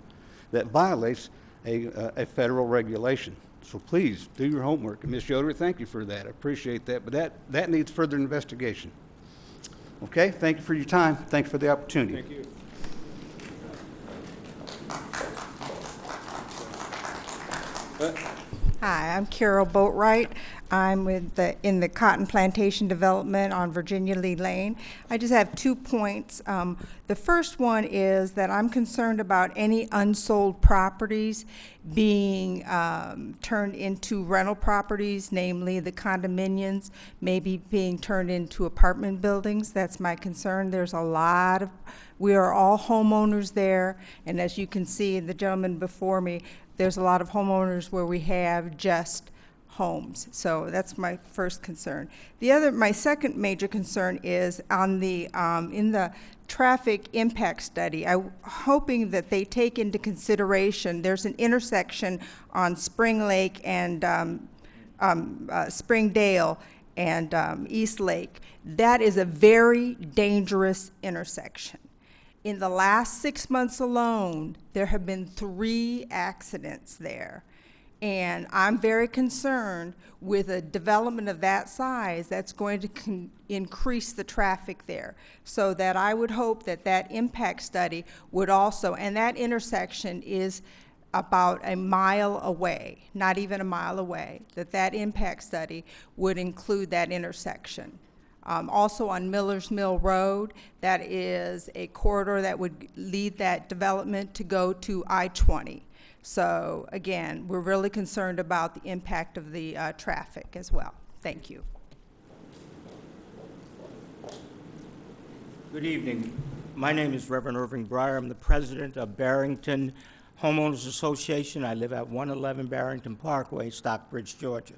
that violates a federal regulation. So please, do your homework. And Ms. Yoder, thank you for that. I appreciate that, but that needs further investigation. Okay? Thank you for your time. Thanks for the opportunity. Thank you. Hi, I'm Carol Boatwright. I'm in the Cotton Plantation Development on Virginia Lee Lane. I just have 2 points. The first one is that I'm concerned about any unsold properties being turned into rental properties, namely the condominiums, maybe being turned into apartment buildings. That's my concern. We are all homeowners there, and as you can see, the gentleman before me, there's a lot of homeowners where we have just homes. So that's my first concern. My second major concern is on in the traffic impact study. I'm hoping that they take into consideration, there's an intersection on Spring Lake and Springdale and East Lake. That is a very dangerous intersection. In the last 6 months alone, there have been 3 accidents there. And I'm very concerned with a development of that size that's going to increase the traffic there. So that I would hope that that impact study would also, and that intersection is about a mile away, not even a mile away, that impact study would include that intersection. Also on Miller's Mill Road, that is a corridor that would lead that development to go to I-20. So again, we're really concerned about the impact of the traffic as well. Thank you. Good evening. My name is Reverend Irving Breyer. I'm the president of Barrington Homeowners Association. I live at 111 Barrington Parkway, Stockbridge, Georgia.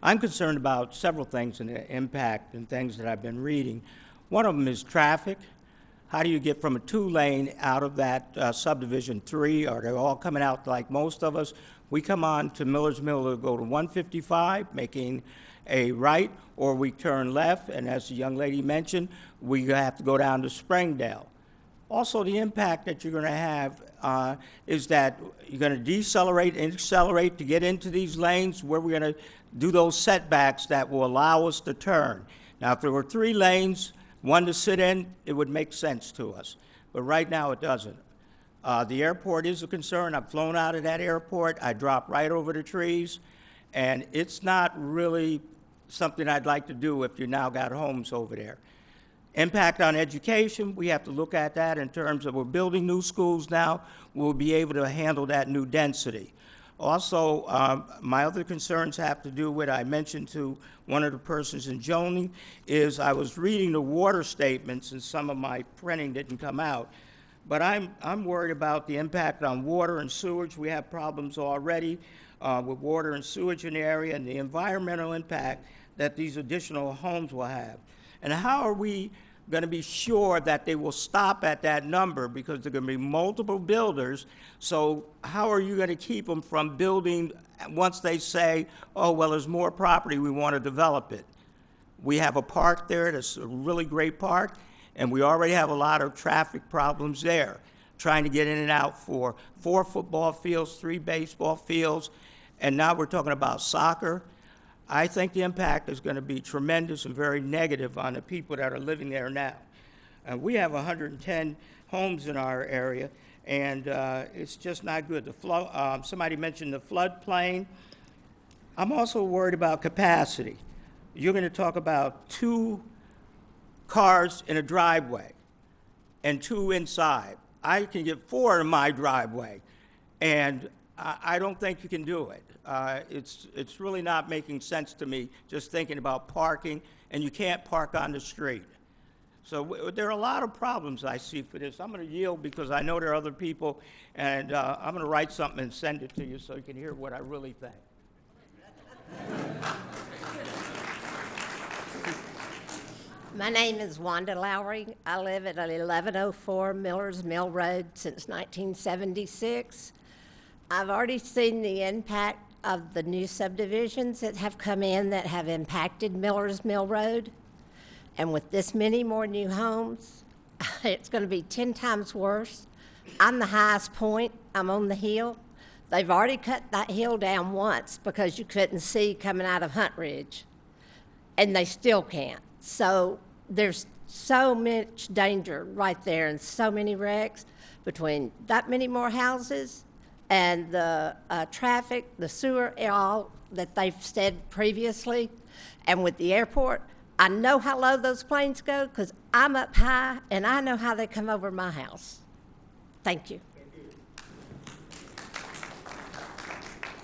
I'm concerned about several things and the impact and things that I've been reading. One of them is traffic. How do you get from a 2-lane out of that subdivision 3? Are they all coming out like most of us? We come on to Miller's Mill to go to 155, making a right, or we turn left, and as the young lady mentioned, we have to go down to Springdale. Also, the impact that you're going to have is that you're going to decelerate and accelerate to get into these lanes where we're going to do those setbacks that will allow us to turn. Now, if there were 3 lanes, one to sit in, it would make sense to us. But right now, it doesn't. The airport is a concern. I've flown out of that airport. I drop right over the trees. And it's not really something I'd like to do if you now got homes over there. Impact on education, we have to look at that in terms of we're building new schools now. We'll be able to handle that new density. Also, my other concerns have to do with, I mentioned to one of the persons in zoning, is I was reading the water statements and some of my printing didn't come out. But I'm worried about the impact on water and sewage. We have problems already with water and sewage in the area and the environmental impact that these additional homes will have. And how are we going to be sure that they will stop at that number, because there are going to be multiple builders? So how are you going to keep them from building once they say, oh, well, there's more property, we want to develop it? We have a park there that's a really great park, and we already have a lot of traffic problems there, trying to get in and out for 4 football fields, 3 baseball fields, and now we're talking about soccer. I think the impact is going to be tremendous and very negative on the people that are living there now. We have 110 homes in our area, and it's just not good. Somebody mentioned the floodplain. I'm also worried about capacity. You're going to talk about 2 cars in a driveway and 2 inside. I can get 4 in my driveway, and I don't think you can do it. It's really not making sense to me, just thinking about parking, and you can't park on the street. So there are a lot of problems I see for this. I'm going to yield because I know there are other people, and I'm going to write something and send it to you so you can hear what I really think. My name is Wanda Lowry. I live at 1104 Millers Mill Road since 1976. I've already seen the impact of the new subdivisions that have come in that have impacted Millers Mill Road. And with this many more new homes, it's going to be 10 times worse. I'm the highest point. I'm on the hill. They've already cut that hill down once because you couldn't see coming out of Hunt Ridge, and they still can't. So there's so much danger right there and so many wrecks between that many more houses and the traffic, the sewer, all that they've said previously. And with the airport, I know how low those planes go because I'm up high and I know how they come over my house. Thank you.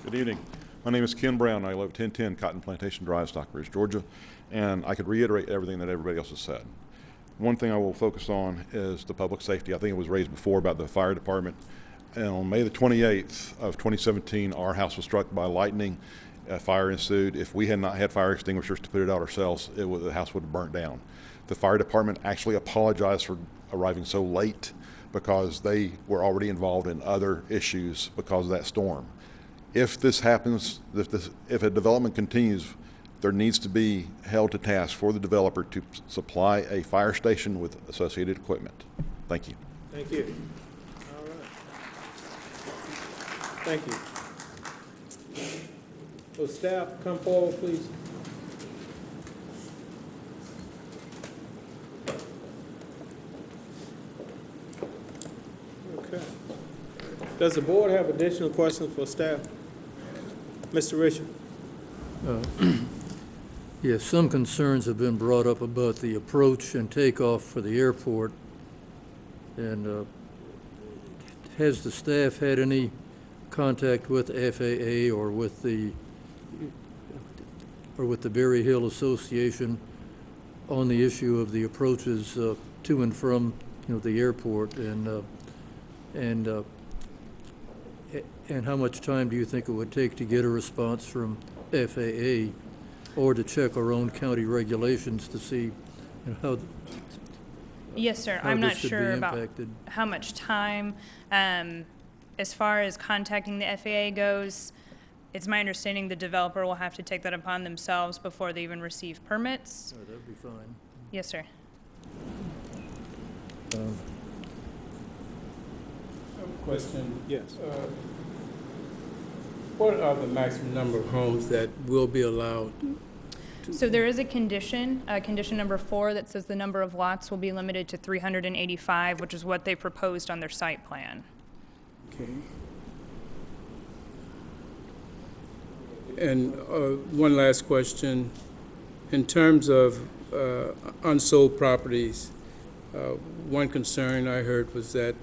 Good evening. My name is Ken Brown. I live at 1010 Cotton Plantation Drive, Stockbridge, Georgia, and I could reiterate everything that everybody else has said. One thing I will focus on is the public safety. I think it was raised before about the fire department. And on May the 28th of 2017, our house was struck by lightning. A fire ensued. If we had not had fire extinguishers to put it out ourselves, the house would have burnt down. The fire department actually apologized for arriving so late because they were already involved in other issues because of that storm. If this happens, if a development continues, there needs to be held to task for the developer to supply a fire station with associated equipment. Thank you. Thank you. All right. Thank you. Will staff come forward, please? Okay. Does the board have additional questions for staff? Mr. Richard? Yes, some concerns have been brought up about the approach and takeoff for the airport. And has the staff had any contact with FAA or with the Berry Hill Association on the issue of the approaches to and from the airport, and how much time do you think it would take to get a response from FAA or to check our own county regulations to see how? Yes, sir. How I'm not this could sure be about impacted. how much time. As far as contacting the FAA goes, it's my understanding the developer will have to take that upon themselves before they even receive permits. Oh, that'd be fine. Yes, sir. Question. Yes. What are the maximum number of homes that will be allowed? So there is a condition number 4, that says the number of lots will be limited to 385, which is what they proposed on their site plan. Okay. And one last question. In terms of unsold properties, one concern I heard was that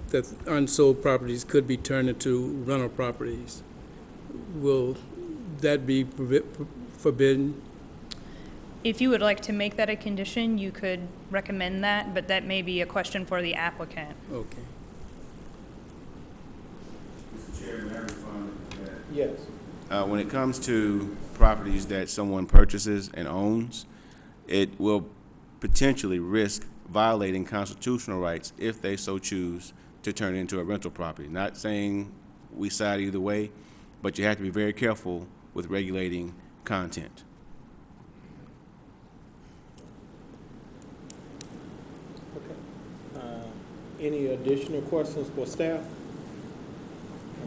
that unsold properties could be turned into rental properties. Will that be forbidden? If you would like to make that a condition, you could recommend that, but that may be a question for the applicant. Okay. Mr. Chair, may I respond to that? Yes. When it comes to properties that someone purchases and owns, it will potentially risk violating constitutional rights if they so choose to turn it into a rental property. Not saying we side either way, but you have to be very careful with regulating content. Okay. Any additional questions for staff?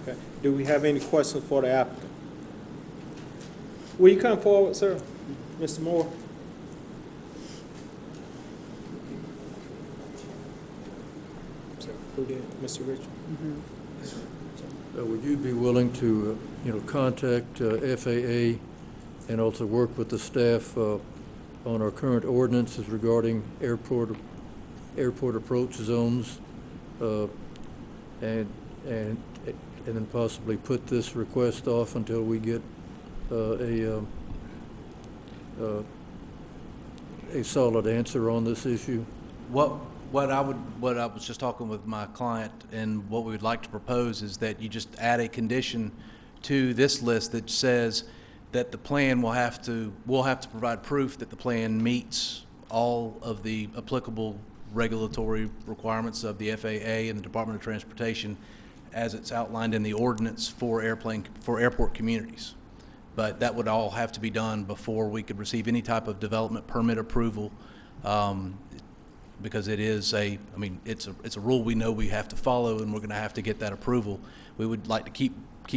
Okay. Do we have any questions for the applicant? Will you come forward, sir? Mr. Moore? Sir, who did? Mr. Richard? Would you be willing to, contact FAA and also work with the staff on our current ordinances regarding airport approach zones, and then possibly put this request off until we get a solid answer on this issue? What I was just talking with my client, and what we would like to propose is that you just add a condition to this list that says that the plan we'll have to provide proof that the plan meets all of the applicable regulatory requirements of the FAA and the Department of Transportation as it's outlined in the ordinance for airport communities. But that would all have to be done before we could receive any type of development permit approval, because it is it's a rule we know we have to follow, and we're going to have to get that approval. We would like to keep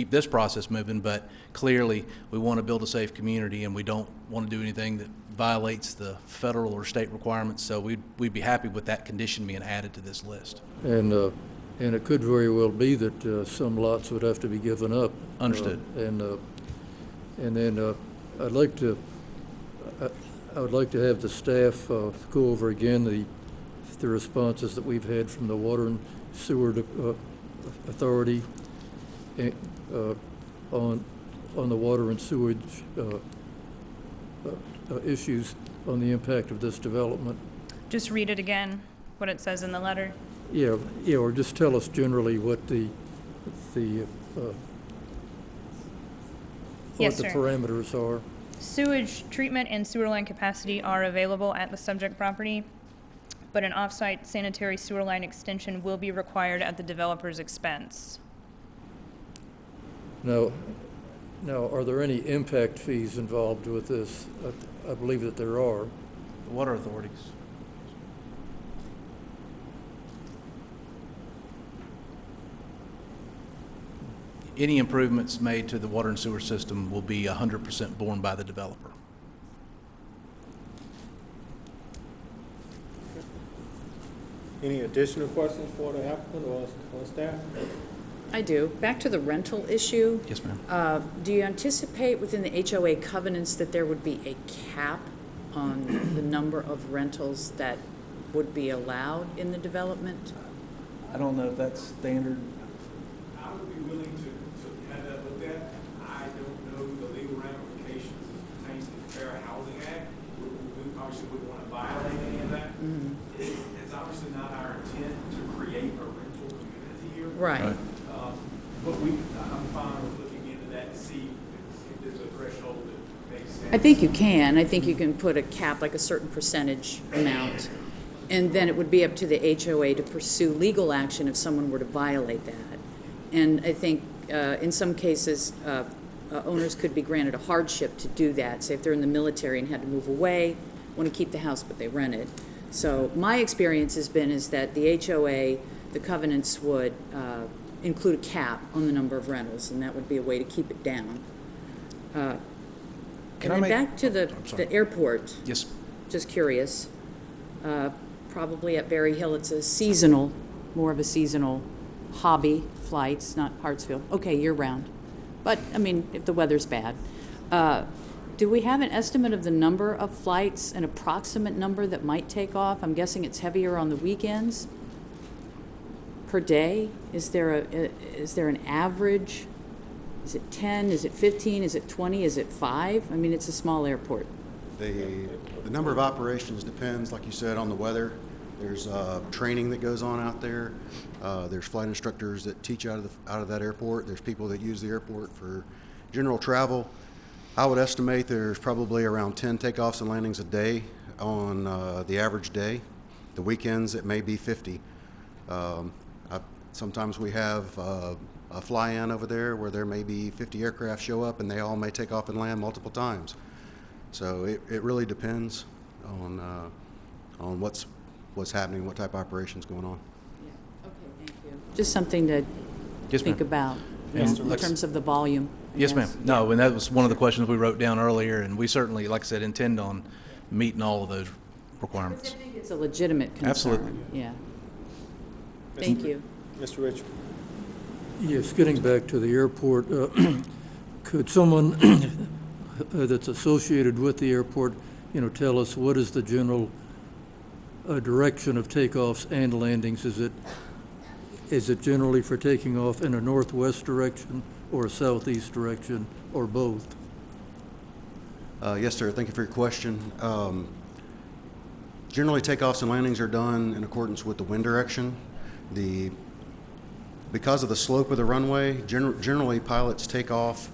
this process moving, but clearly we want to build a safe community, and we don't want to do anything that violates the federal or state requirements. So we'd be happy with that condition being added to this list. And it could very well be that some lots would have to be given up. Understood. And then I would like to have the staff go over again the responses that we've had from the Water and Sewer Authority on the water and sewage issues on the impact of this development. Just read it again, what it says in the letter. Yeah, or just tell us generally what the Yes, sir. parameters are. Sewage treatment and sewer line capacity are available at the subject property, but an off-site sanitary sewer line extension will be required at the developer's expense. Now, are there any impact fees involved with this? I believe that there are. The water authorities. Any improvements made to the water and sewer system will be 100% borne by the developer. Any additional questions for the applicant or staff? I do. Back to the rental issue. Yes, ma'am. Do you anticipate within the HOA covenants that there would be a cap on the number of rentals that would be allowed in the development? I don't know if that's standard. I would be willing to have that looked at. I don't know the legal ramifications as it pertains to the Fair Housing Act. We obviously wouldn't want to violate any of that. It's obviously not our intent to create a rental community here. Right. But I'm fine with looking into that to see if there's a threshold that makes sense. I think you can. I think you can put a cap, like a certain percentage amount, and then it would be up to the HOA to pursue legal action if someone were to violate that. And I think in some cases, owners could be granted a hardship to do that. Say if they're in the military and had to move away, want to keep the house but they rent it. So my experience has been is that the HOA the covenants would include a cap on the number of rentals, and that would be a way to keep it down. And then back to the airport. Yes. Just curious. Probably at Berry Hill, it's a seasonal, more of a seasonal hobby, flights, not Hartsfield. Okay, year-round. But, I mean, if the weather's bad. Do we have an estimate of the number of flights, an approximate number that might take off? I'm guessing it's heavier on the weekends per day. Is there an average? Is it 10? Is it 15? Is it 20? Is it 5? I mean, it's a small airport. The number of operations depends, like you said, on the weather. There's training that goes on out there. There's flight instructors that teach out of that airport. There's people that use the airport for general travel. I would estimate there's probably around 10 takeoffs and landings a day on the average day. The weekends it may be 50. Sometimes we have a fly-in over there where there may be 50 aircraft show up and they all may take off and land multiple times. So it really depends on what's happening, what type of operations going on. Yeah. Okay, thank you. Just something to Yes, think ma'am. about And in let's- terms of the volume. I Yes, ma'am. guess. No, and that was one of the questions we wrote down earlier, and we certainly, like I said, intend on meeting all of those requirements. I think it's a legitimate concern. Absolutely. Yeah. Thank you. Mr. Rich? Yes, getting back to the airport, could someone that's associated with the airport, tell us what is the general direction of takeoffs and landings? Is it generally for taking off in a northwest direction or a southeast direction, or both? Yes, sir. Thank you for your question. Generally, takeoffs and landings are done in accordance with the wind direction. Because of the slope of the runway, generally pilots take off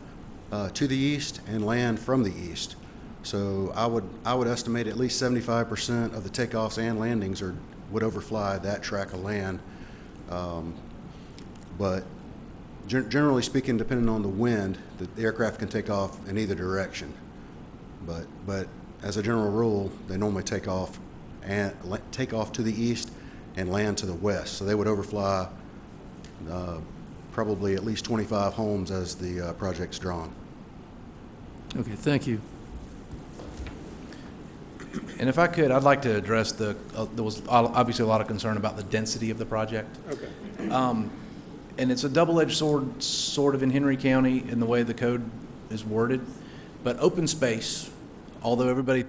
to the east and land from the east. So I would estimate at least 75% of the takeoffs and landings would overfly that track of land. But generally speaking, depending on the wind, the aircraft can take off in either direction. But as a general rule, they normally take off to the east and land to the west. So they would overfly probably at least 25 homes as the project's drawn. Okay, thank you. And if I could, I'd like to address there was obviously a lot of concern about the density of the project. Okay. And it's a double-edged sword sort of in Henry County in the way the code is worded. But open space, although everybody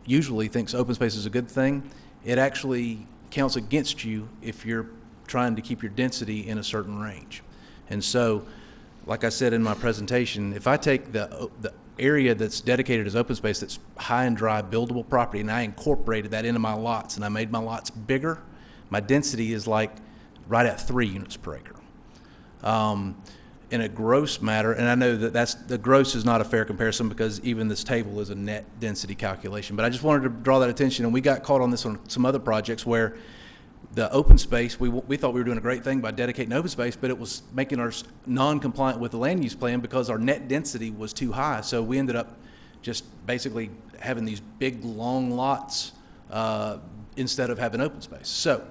usually thinks open space is a good thing, it actually counts against you if you're trying to keep your density in a certain range. And so, like I said in my presentation, if I take the area that's dedicated as open space that's high and dry buildable property and I incorporated that into my lots and I made my lots bigger, my density is like right at 3 units per acre. In a gross matter, and I know that the gross is not a fair comparison because even this table is a net density calculation, but I just wanted to draw that attention, and we got caught on this on some other projects where the open space, we thought we were doing a great thing by dedicating open space, but it was making us non-compliant with the land use plan because our net density was too high. So we ended up just basically having these big, long lots instead of having open space. So,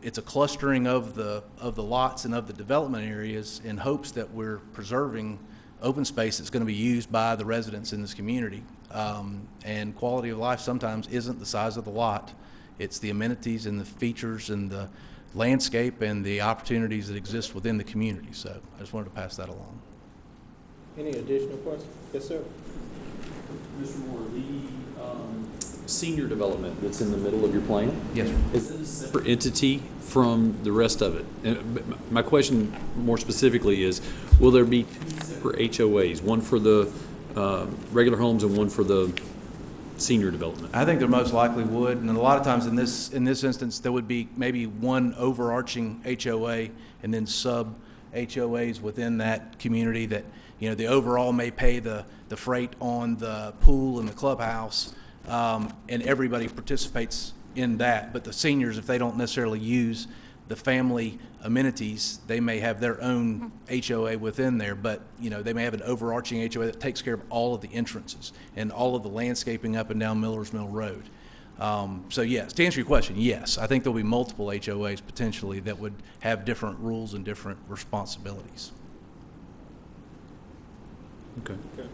it's a clustering of the lots and of the development areas in hopes that we're preserving open space that's going to be used by the residents in this community. And quality of life sometimes isn't the size of the lot. It's the amenities and the features and the landscape and the opportunities that exist within the community. So I just wanted to pass that along. Any additional questions? Yes, sir. Mr. Moore, the senior development that's in the middle of your plan? Yes, sir. Is it a separate entity from the rest of it? And my question more specifically is, will there be 2 separate HOAs, one for the regular homes and one for the senior development? I think there most likely would, and a lot of times in this instance, there would be maybe one overarching HOA and then sub HOAs within that community that, the overall may pay the freight on the pool and the clubhouse, and everybody participates in that. But the seniors, if they don't necessarily use the family amenities, they may have their own HOA within there, but they may have an overarching HOA that takes care of all of the entrances and all of the landscaping up and down Miller's Mill Road. So yes, to answer your question, yes, I think there'll be multiple HOAs potentially that would have different rules and different responsibilities. Okay. Okay.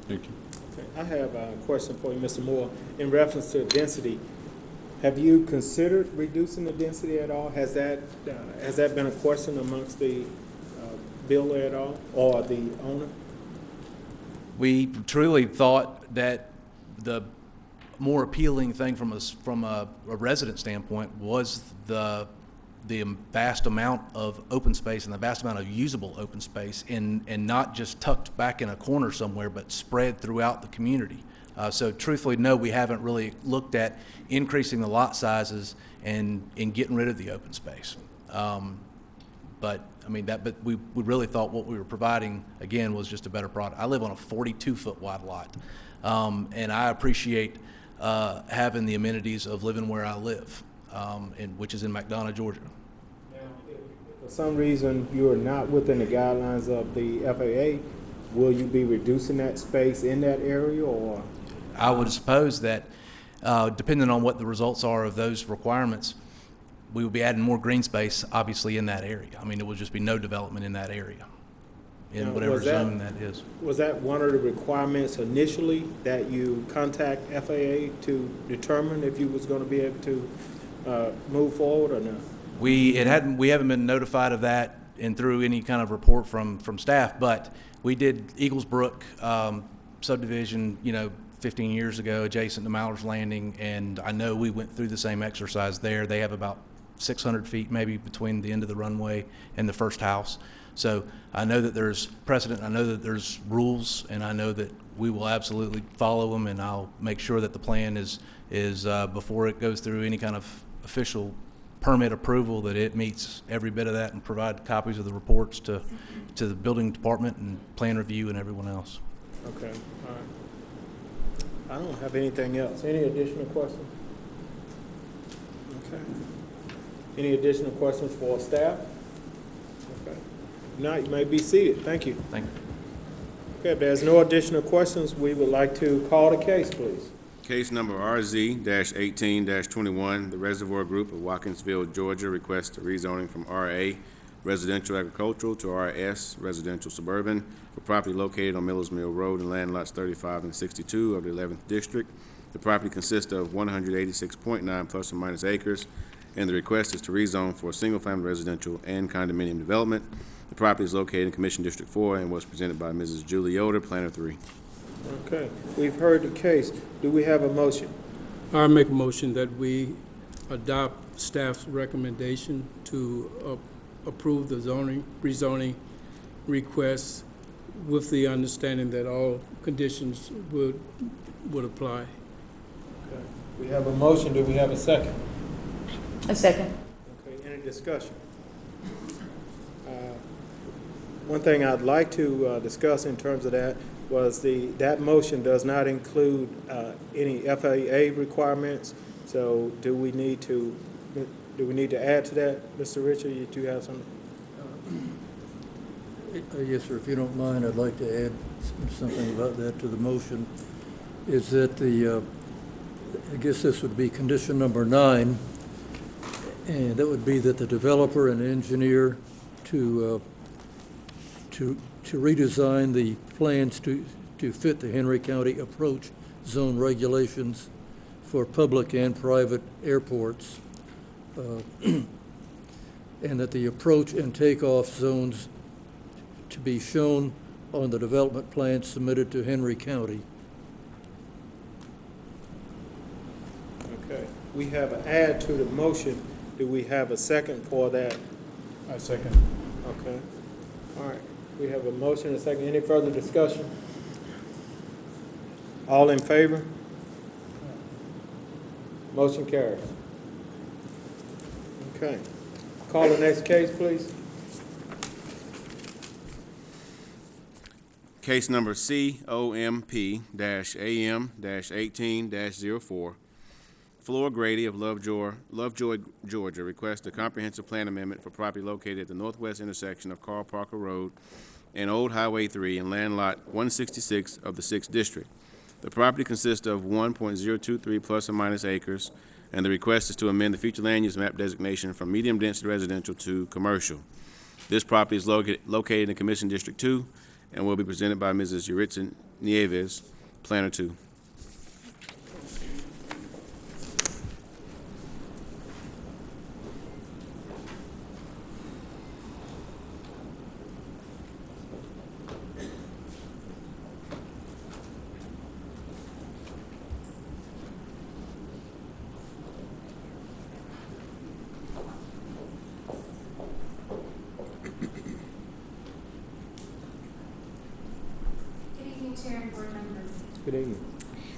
Thank you. Okay, I have a question for you, Mr. Moore. In reference to density, have you considered reducing the density at all? Has that been a question amongst the builder at all, or the owner? We truly thought that the more appealing thing from a resident standpoint was the vast amount of open space and the vast amount of usable open space, and not just tucked back in a corner somewhere, but spread throughout the community. So truthfully, no, we haven't really looked at increasing the lot sizes and getting rid of the open space. But I mean, but we really thought what we were providing, again, was just a better product. I live on a 42-foot wide lot, and I appreciate having the amenities of living where I live, which is in McDonough, Georgia. Now, if for some reason you are not within the guidelines of the FAA, will you be reducing that space in that area, or? I would suppose that, depending on what the results are of those requirements, we would be adding more green space, obviously, in that area. I mean, it would just be no development in that area, in whatever zone that is. Was that one of the requirements initially, that you contact FAA to determine if you was going to be able to move forward or not? We haven't been notified of that and through any kind of report from staff, but we did Eagles Brook subdivision, 15 years ago, adjacent to Mallard's Landing, and I know we went through the same exercise there. They have about 600 feet maybe between the end of the runway and the first house. So I know that there's precedent, I know that there's rules, and I know that we will absolutely follow them, and I'll make sure that the plan is before it goes through any kind of official permit approval, that it meets every bit of that, and provide copies of the reports to the building department and plan review and everyone else. Okay, all right. I don't have anything else. Any additional questions? Okay. Any additional questions for staff? Okay. If not, you may be seated. Thank you. Thank you. Okay, if there's no additional questions, we would like to call the case, please. Case number RZ-18-21, the Reservoir Group of Watkinsville, Georgia, requests a rezoning from RA Residential Agricultural to RS Residential Suburban for property located on Millers Mill Road and land lots 35 and 62 of the 11th District. The property consists of 186.9 plus or minus acres, and the request is to rezone for single-family residential and condominium development. The property is located in Commission District 4 and was presented by Mrs. Julie Yoder, Planner 3. Okay, we've heard the case. Do we have a motion? I make a motion that we adopt staff's recommendation to approve the rezoning request with the understanding that all conditions would apply. Okay, we have a motion. Do we have a second? A second. Okay, any discussion? One thing I'd like to discuss in terms of that was that motion does not include any FAA requirements. So do we need to add to that, Mr. Richard? Do you have something? Yes, sir. If you don't mind, I'd like to add something about that to the motion. Is that I guess this would be condition number 9, and that would be that the developer and engineer to redesign the plans to fit the Henry County approach zone regulations for public and private airports, and that the approach and takeoff zones to be shown on the development plan submitted to Henry County. Okay, we have an add to the motion. Do we have a second for that? I second. Okay, all right. We have a motion and a second. Any further discussion? All in favor? Motion carries. Okay. Call the next case, please. Case number COMP-AM-18-04. Flora Grady of Lovejoy, Georgia, requests a comprehensive plan amendment for property located at the northwest intersection of Carl Parker Road and Old Highway 3 in land lot 166 of the 6th District. The property consists of 1.023 plus or minus acres, and the request is to amend the future land use map designation from medium-density residential to commercial. This property is located in Commission District 2 and will be presented by Mrs. Yuritsa Nieves, Planner 2. Chair and board members. Good evening.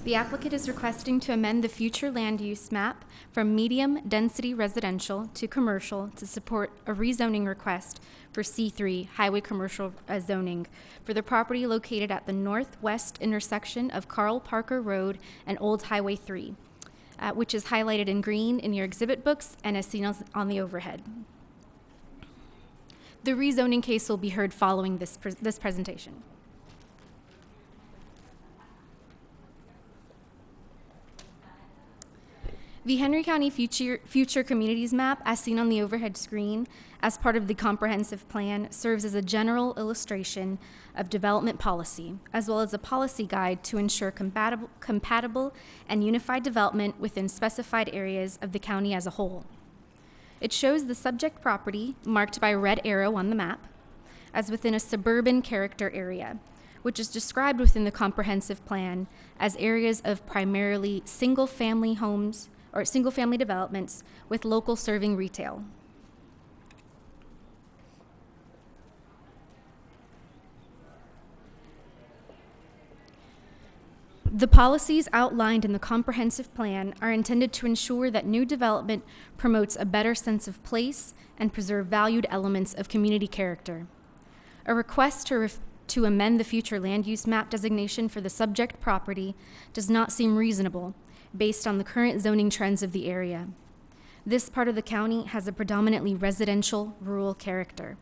The applicant is requesting to amend the future land use map from medium-density residential to commercial to support a rezoning request for C3 highway commercial zoning for the property located at the northwest intersection of Carl Parker Road and Old Highway 3, which is highlighted in green in your exhibit books and as seen on the overhead. The rezoning case will be heard following this presentation. The Henry County Future Communities Map, as seen on the overhead screen, as part of the comprehensive plan, serves as a general illustration of development policy, as well as a policy guide to ensure compatible and unified development within specified areas of the county as a whole. It shows the subject property, marked by a red arrow on the map, as within a suburban character area, which is described within the comprehensive plan as areas of primarily single-family homes or single-family developments with local serving retail. The policies outlined in the comprehensive plan are intended to ensure that new development promotes a better sense of place and preserve valued elements of community character. A request to amend the future land use map designation for the subject property does not seem reasonable based on the current zoning trends of the area. This part of the county has a predominantly residential, rural character.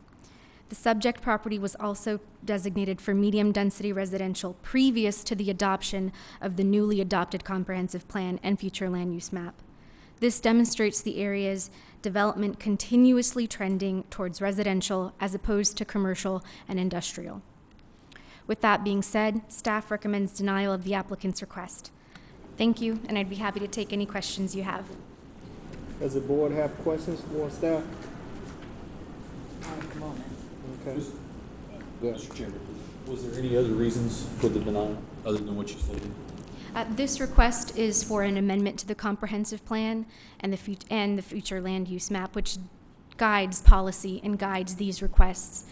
The subject property was also designated for medium-density residential previous to the adoption of the newly adopted comprehensive plan and future land use map. This demonstrates the area's development continuously trending towards residential as opposed to commercial and industrial. With that being said, staff recommends denial of the applicant's request. Thank you, and I'd be happy to take any questions you have. Does the board have questions for staff? Come on. Okay. Mr. Chairman, was there any other reasons for the denial other than what you stated? This request is for an amendment to the comprehensive plan and the future land use map, which guides policy and guides these requests.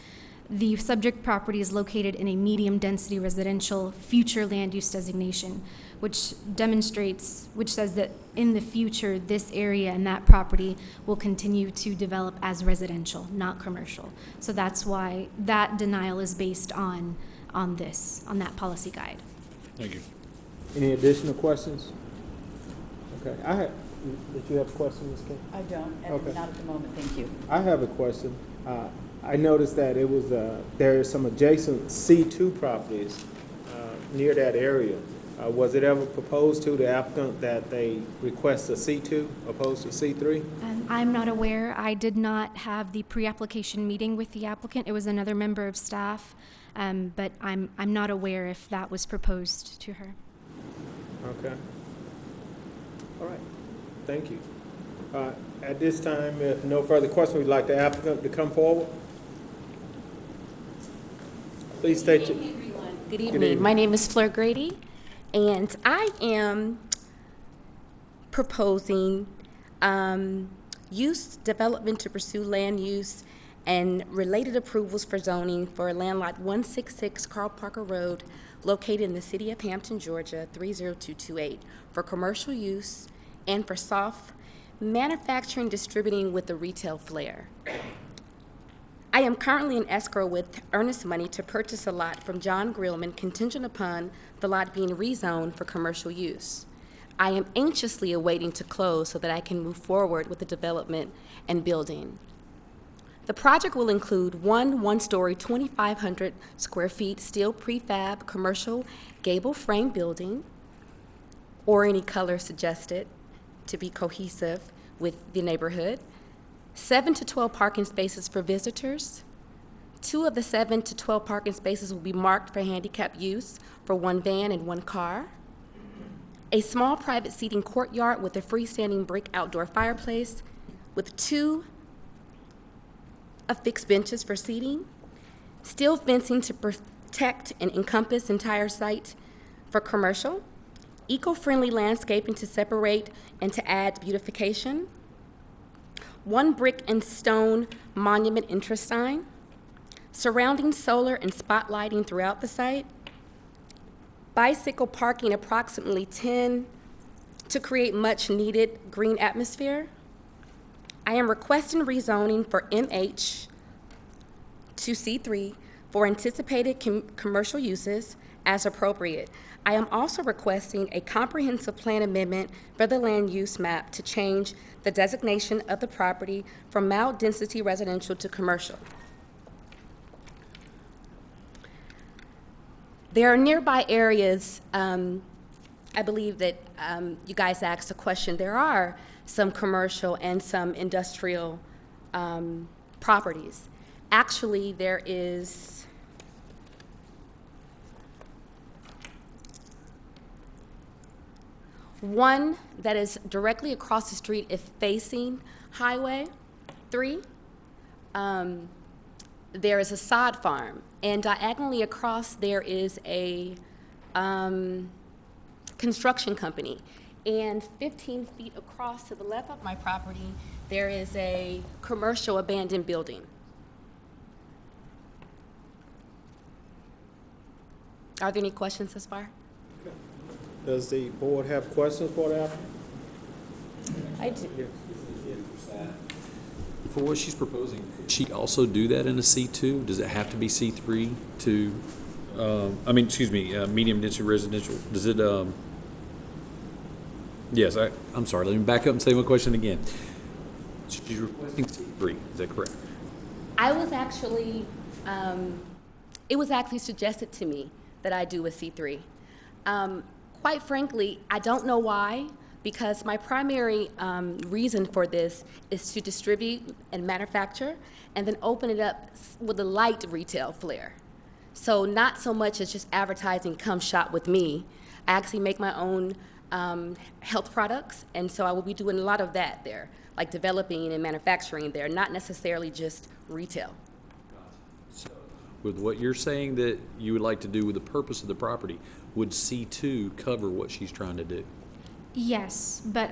The subject property is located in a medium-density residential future land use designation, which says that in the future, this area and that property will continue to develop as residential, not commercial. So that's why that denial is based on that policy guide. Thank you. Any additional questions? Okay, did you have a question, Ms. King? I don't, Okay. not at the moment, thank you. I have a question. I noticed that there is some adjacent C2 properties near that area. Was it ever proposed to the applicant that they request a C2 opposed to C3? I'm not aware. I did not have the pre-application meeting with the applicant. It was another member of staff, but I'm not aware if that was proposed to her. Okay. All right. Thank you. At this time, if no further questions, we'd like the applicant to come forward. Please state your... Good evening. My name is Fleur Grady, and I am proposing use development to pursue land use and related approvals for zoning for land lot 166 Carl Parker Road, located in the city of Hampton, Georgia, 30228, for commercial use and for soft manufacturing distributing with a retail flair. I am currently in escrow with earnest money to purchase a lot from John Grillman contingent upon the lot being rezoned for commercial use. I am anxiously awaiting to close so that I can move forward with the development and building. The project will include one-story, 2,500 square feet steel prefab commercial gable frame building, or any color suggested to be cohesive with the neighborhood. 7 to 12 parking spaces for visitors. 2 of the 7 to 12 parking spaces will be marked for handicap use for 1 van and 1 car. A small private seating courtyard with a freestanding brick outdoor fireplace with 2 affixed benches for seating. Steel fencing to protect and encompass entire site for commercial. Eco-friendly landscaping to separate and to add beautification. 1 brick and stone monument interest sign. Surrounding solar and spotlighting throughout the site. Bicycle parking approximately 10 to create much needed green atmosphere. I am requesting rezoning for MH to C3 for anticipated commercial uses as appropriate. I am also requesting a comprehensive plan amendment for the land use map to change the designation of the property from mild density residential to commercial. There are nearby areas, I believe that you guys asked a question. There are some commercial and some industrial properties. Actually, there is one that is directly across the street if facing Highway 3. There is a sod farm, and diagonally across there is a construction company. And 15 feet across to the left of my property, there is a commercial abandoned building. Are there any questions thus far? Does the board have questions for the applicant? I do. For what she's proposing, could she also do that in a C2? Does it have to be C3 to, medium density residential? Does it, yes, I'm sorry, let me back up and say my question again. She's requesting C3, is that correct? I was actually, it was actually suggested to me that I do a C3. Quite frankly, I don't know why, because my primary reason for this is to distribute and manufacture and then open it up with a light retail flair. So not so much as just advertising, come shop with me. I actually make my own health products, and so I will be doing a lot of that there, like developing and manufacturing there, not necessarily just retail. So, with what you're saying that you would like to do with the purpose of the property, would C2 cover what she's trying to do? Yes, but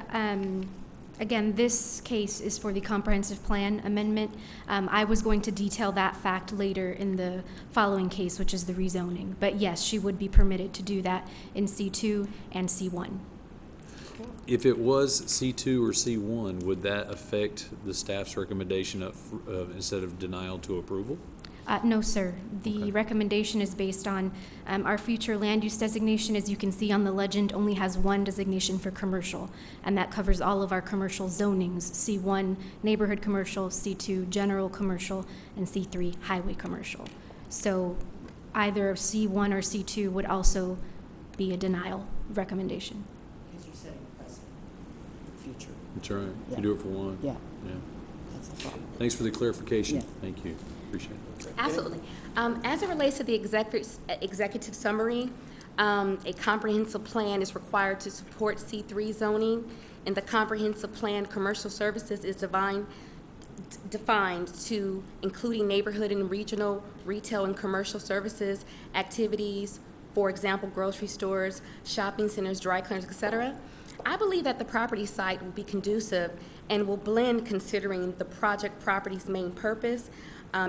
again, this case is for the comprehensive plan amendment. I was going to detail that fact later in the following case, which is the rezoning. But yes, she would be permitted to do that in C2 and C1. If it was C2 or C1, would that affect the staff's recommendation of instead of denial to approval? No, sir. The recommendation is based on our future land use designation. As you can see on the legend, only has 1 designation for commercial, and that covers all of our commercial zonings: C1, neighborhood commercial; C2, general commercial; and C3, highway commercial. So either C1 or C2 would also be a denial recommendation. Because you're setting a precedent for future. That's right. Yeah. You do it for one. Yeah. Yeah. That's the problem. Thanks for the clarification. Yeah. Thank you. Appreciate it. Absolutely. As it relates to the executive summary, a comprehensive plan is required to support C3 zoning. In the comprehensive plan, commercial services is defined to including neighborhood and regional retail and commercial services, activities, for example, grocery stores, shopping centers, dry cleaners, etc. I believe that the property site will be conducive and will blend, considering the project property's main purpose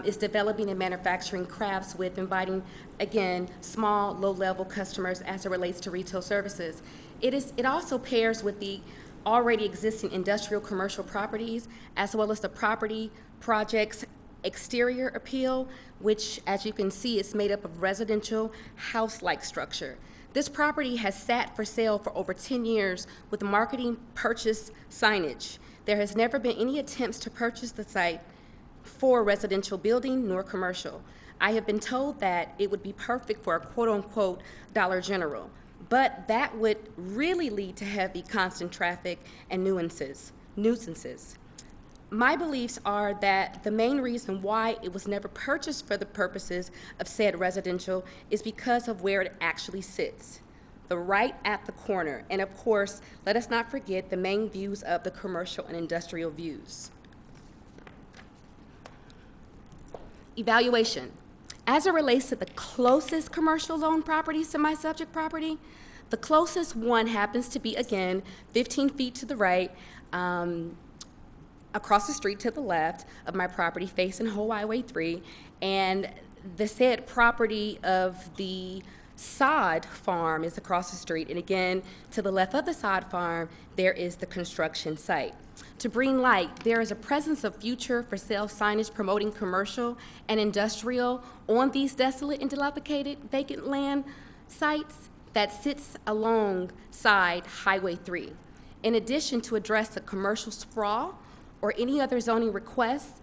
is developing and manufacturing crafts with inviting, again, small, low-level customers as it relates to retail services. It also pairs with the already existing industrial commercial properties, as well as the property project's exterior appeal, which, as you can see, is made up of residential house-like structure. This property has sat for sale for over 10 years with marketing purchase signage. There has never been any attempts to purchase the site for residential building nor commercial. I have been told that it would be perfect for a quote-unquote Dollar General, but that would really lead to heavy, constant traffic and nuisances. My beliefs are that the main reason why it was never purchased for the purposes of said residential is because of where it actually sits, the right at the corner. And of course, let us not forget the main views of the commercial and industrial views. Evaluation. As it relates to the closest commercial zone properties to my subject property, the closest one happens to be, again, 15 feet to the right, across the street to the left of my property facing Highway 3, and the said property of the sod farm is across the street, and again, to the left of the sod farm, there is the construction site. To bring light, there is a presence of future for sale signage promoting commercial and industrial on these desolate and dilapidated vacant land sites that sits alongside Highway 3. In addition, to address the commercial sprawl or any other zoning requests,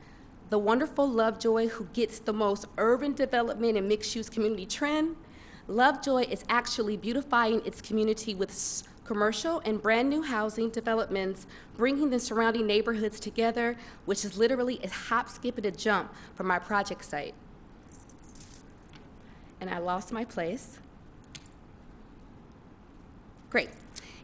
the wonderful Lovejoy, who gets the most urban development and mixed-use community trend, Lovejoy is actually beautifying its community with commercial and brand new housing developments, bringing the surrounding neighborhoods together, which is literally a hop, skip, and a jump from my project site. And I lost my place. Great.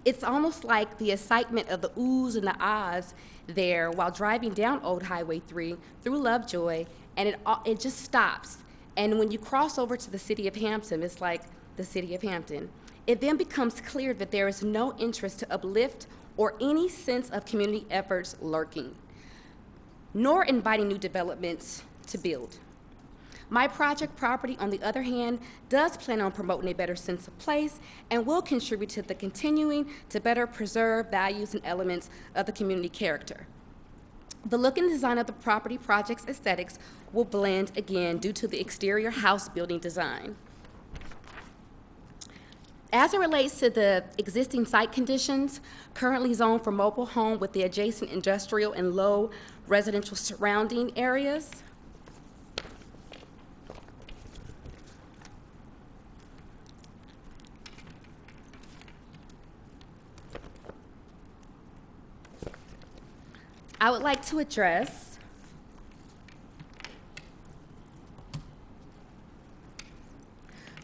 It's almost like the excitement of the oohs and the ahs there while driving down Old Highway 3 through Lovejoy, and it just stops. And when you cross over to the city of Hampton, it's like the city of Hampton. It then becomes clear that there is no interest to uplift or any sense of community efforts lurking, nor inviting new developments to build. My project property, on the other hand, does plan on promoting a better sense of place and will contribute to the continuing to better preserve values and elements of the community character. The look and design of the property project's aesthetics will blend again due to the exterior house building design. As it relates to the existing site conditions, currently zoned for mobile home with the adjacent industrial and low residential surrounding areas, I would like to address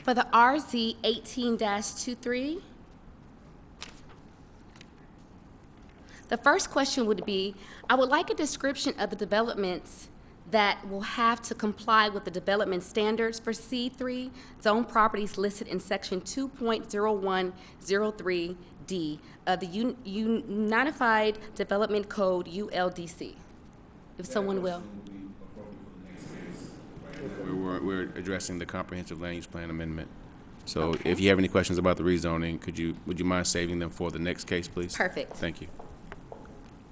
for the RZ 18-23. The first question would be, I would like a description of the developments that will have to comply with the development standards for C3 zone properties listed in section 2.0103D of the Unified Development Code, ULDC. If someone will. We're addressing the comprehensive land use plan amendment. So if you have any questions about the rezoning, would you mind saving them for the next case, please? Perfect. Thank you.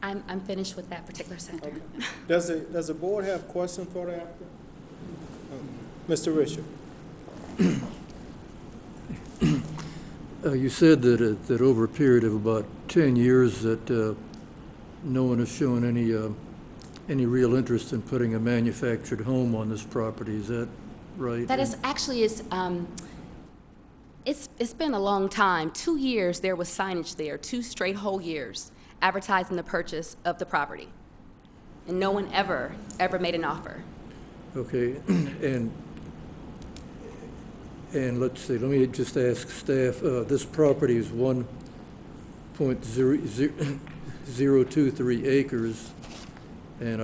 I'm finished with that particular center. Does the board have questions for the applicant? Mr. Richard? You said that over a period of about 10 years that no one has shown any real interest in putting a manufactured home on this property. Is that right? That is actually it's been a long time. 2 years there was signage there, 2 straight whole years, advertising the purchase of the property. And no one ever made an offer. Okay, and let's see, let me just ask staff, this property is 1.023 acres, and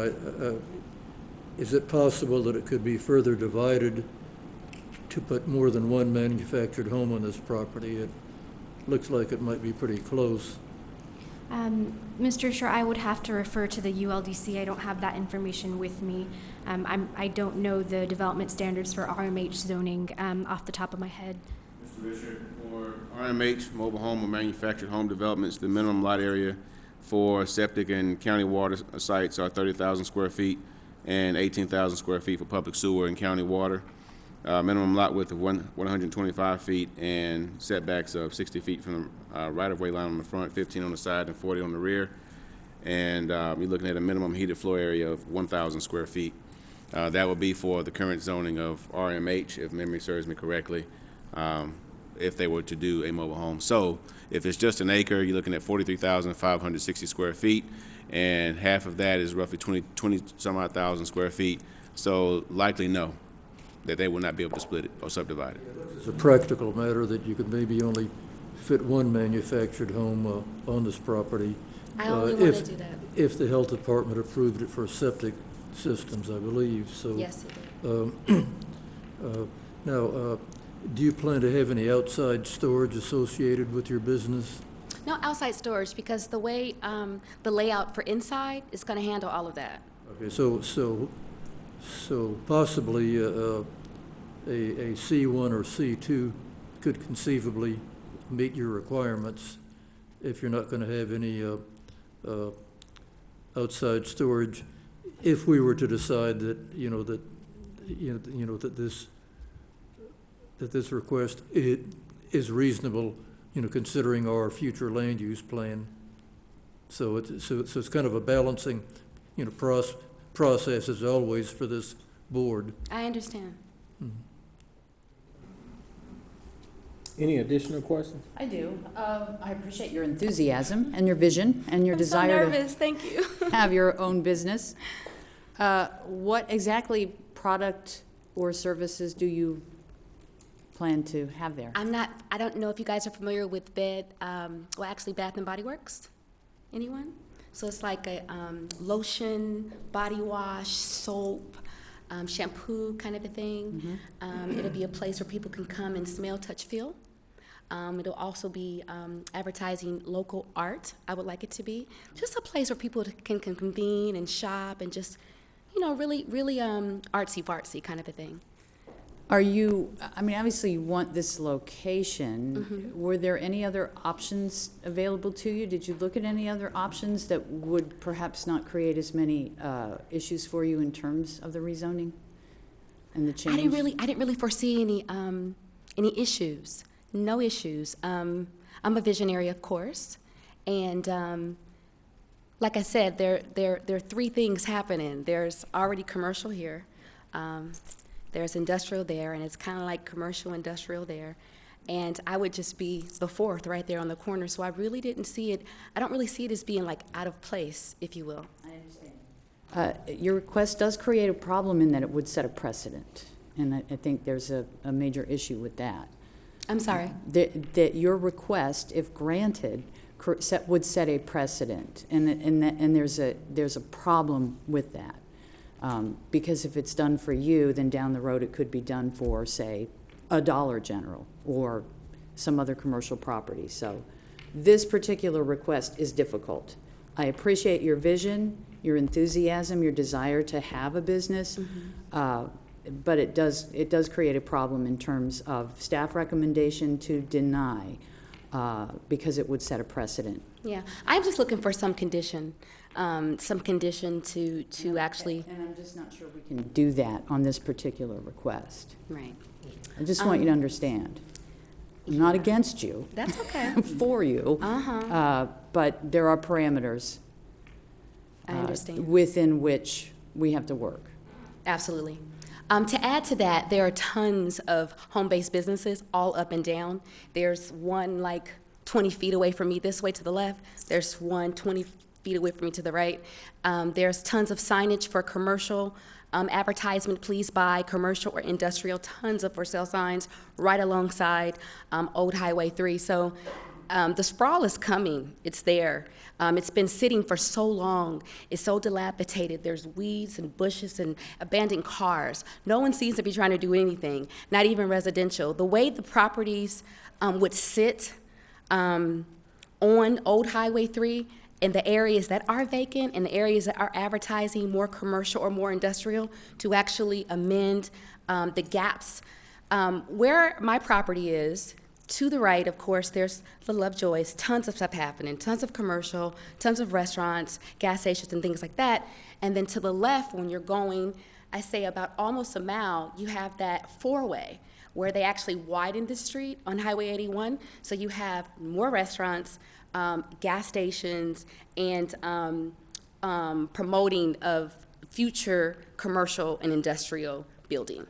is it possible that it could be further divided to put more than one manufactured home on this property? It looks like it might be pretty close. Mr. Chair, I would have to refer to the ULDC. I don't have that information with me. I don't know the development standards for RMH zoning off the top of my head. Mr. Richard, for RMH, mobile home or manufactured home developments, the minimum lot area for septic and county water sites are 30,000 square feet and 18,000 square feet for public sewer and county water. Minimum lot width of 125 feet and setbacks of 60 feet from the right-of-way line on the front, 15 on the side, and 40 on the rear. And you're looking at a minimum heated floor area of 1,000 square feet. That would be for the current zoning of RMH, if memory serves me correctly. if they were to do a mobile home. So if it's just an acre, you're looking at 43,560 square feet, and half of that is roughly 20 some odd thousand square feet. So likely no, that they will not be able to split it or subdivide it. It's a practical matter that you could maybe only fit one manufactured home on this property. I only want to do that. If the health department approved it for septic systems, I believe, so. Yes, it did. Now, do you plan to have any outside storage associated with your business? No outside storage, because the way the layout for inside is going to handle all of that. Okay, so possibly a C1 or C2 could conceivably meet your requirements if you're not going to have any outside storage. If we were to decide that that this request is reasonable, considering our future land use plan. So it's kind of a balancing, process as always for this board. I understand. Any additional questions? I do. I appreciate your enthusiasm and your vision and your I'm desire so nervous. Thank you. to have your own business. What exactly product or services do you plan to have there? I don't know if you guys are familiar with Bath and Body Works. Anyone? So it's like a lotion, body wash, soap, shampoo kind of a thing. It'll be a place where people can come and smell, touch, feel. It'll also be advertising local art. I would like it to be just a place where people can convene and shop and just, really artsy-fartsy kind of a thing. Obviously you want this location. Were there any other options available to you? Did you look at any other options that would perhaps not create as many issues for you in terms of the rezoning and the change? I didn't really foresee any issues. No issues. I'm a visionary, of course, and like I said, there are three things happening. There's already commercial here. There's industrial there, and it's kind of like commercial industrial there. And I would just be the fourth right there on the corner. So I really didn't see it. I don't really see it as being like out of place, if you will. I understand. Your request does create a problem in that it would set a precedent. And I think there's a major issue with that. I'm sorry? That your request, if granted, would set a precedent. And there's a problem with that. Because if it's done for you, then down the road it could be done for, say, a Dollar General or some other commercial property. So this particular request is difficult. I appreciate your vision, your enthusiasm, your desire to have a business, but it does create a problem in terms of staff recommendation to deny because it would set a precedent. Yeah, I'm just looking for some condition. To actually. And I'm just not sure we can do that on this particular request. Right. I just want you to understand. I'm not against you. That's okay. I'm for you. But there are parameters. I understand. Within which we have to work. Absolutely. To add to that, there are tons of home-based businesses all up and down. There's one like 20 feet away from me this way to the left. There's one 20 feet away from me to the right. There's tons of signage for commercial advertisement, please buy commercial or industrial, tons of for sale signs right alongside Old Highway 3. So the sprawl is coming, it's there. It's been sitting for so long, it's so dilapidated. There's weeds and bushes and abandoned cars. No one seems to be trying to do anything, not even residential. The way the properties would sit on Old Highway 3, in the areas that are vacant and the areas that are advertising more commercial or more industrial to actually amend the gaps. Where my property is, to the right, of course, there's the Lovejoys, tons of stuff happening, tons of commercial, tons of restaurants, gas stations, and things like that. And then to the left, when you're going, I say about almost a mile, you have that four-way where they actually widened the street on Highway 81. So you have more restaurants, gas stations, and promoting of future commercial and industrial building.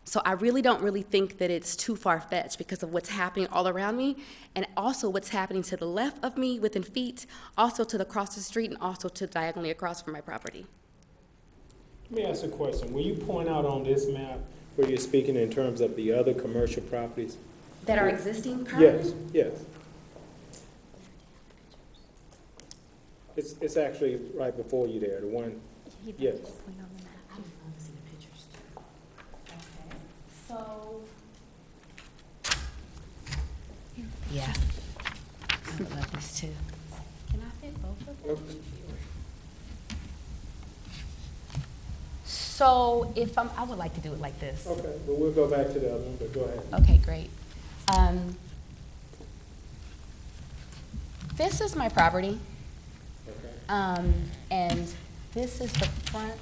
So I really don't think that it's too far-fetched because of what's happening all around me, and also what's happening to the left of me within feet, also to the across the street, and also to diagonally across from my property. Let me ask a question. Will you point out on this map where you're speaking in terms of the other commercial properties? That are existing currently? Yes, yes. It's actually right before you there, the one, yes. So, yeah, I love this too. Can I fit both of them? So if I would like to do it like this. Okay, well, we'll go back to the other one, but go ahead. Okay, great. This is my property. Okay. And this is the front.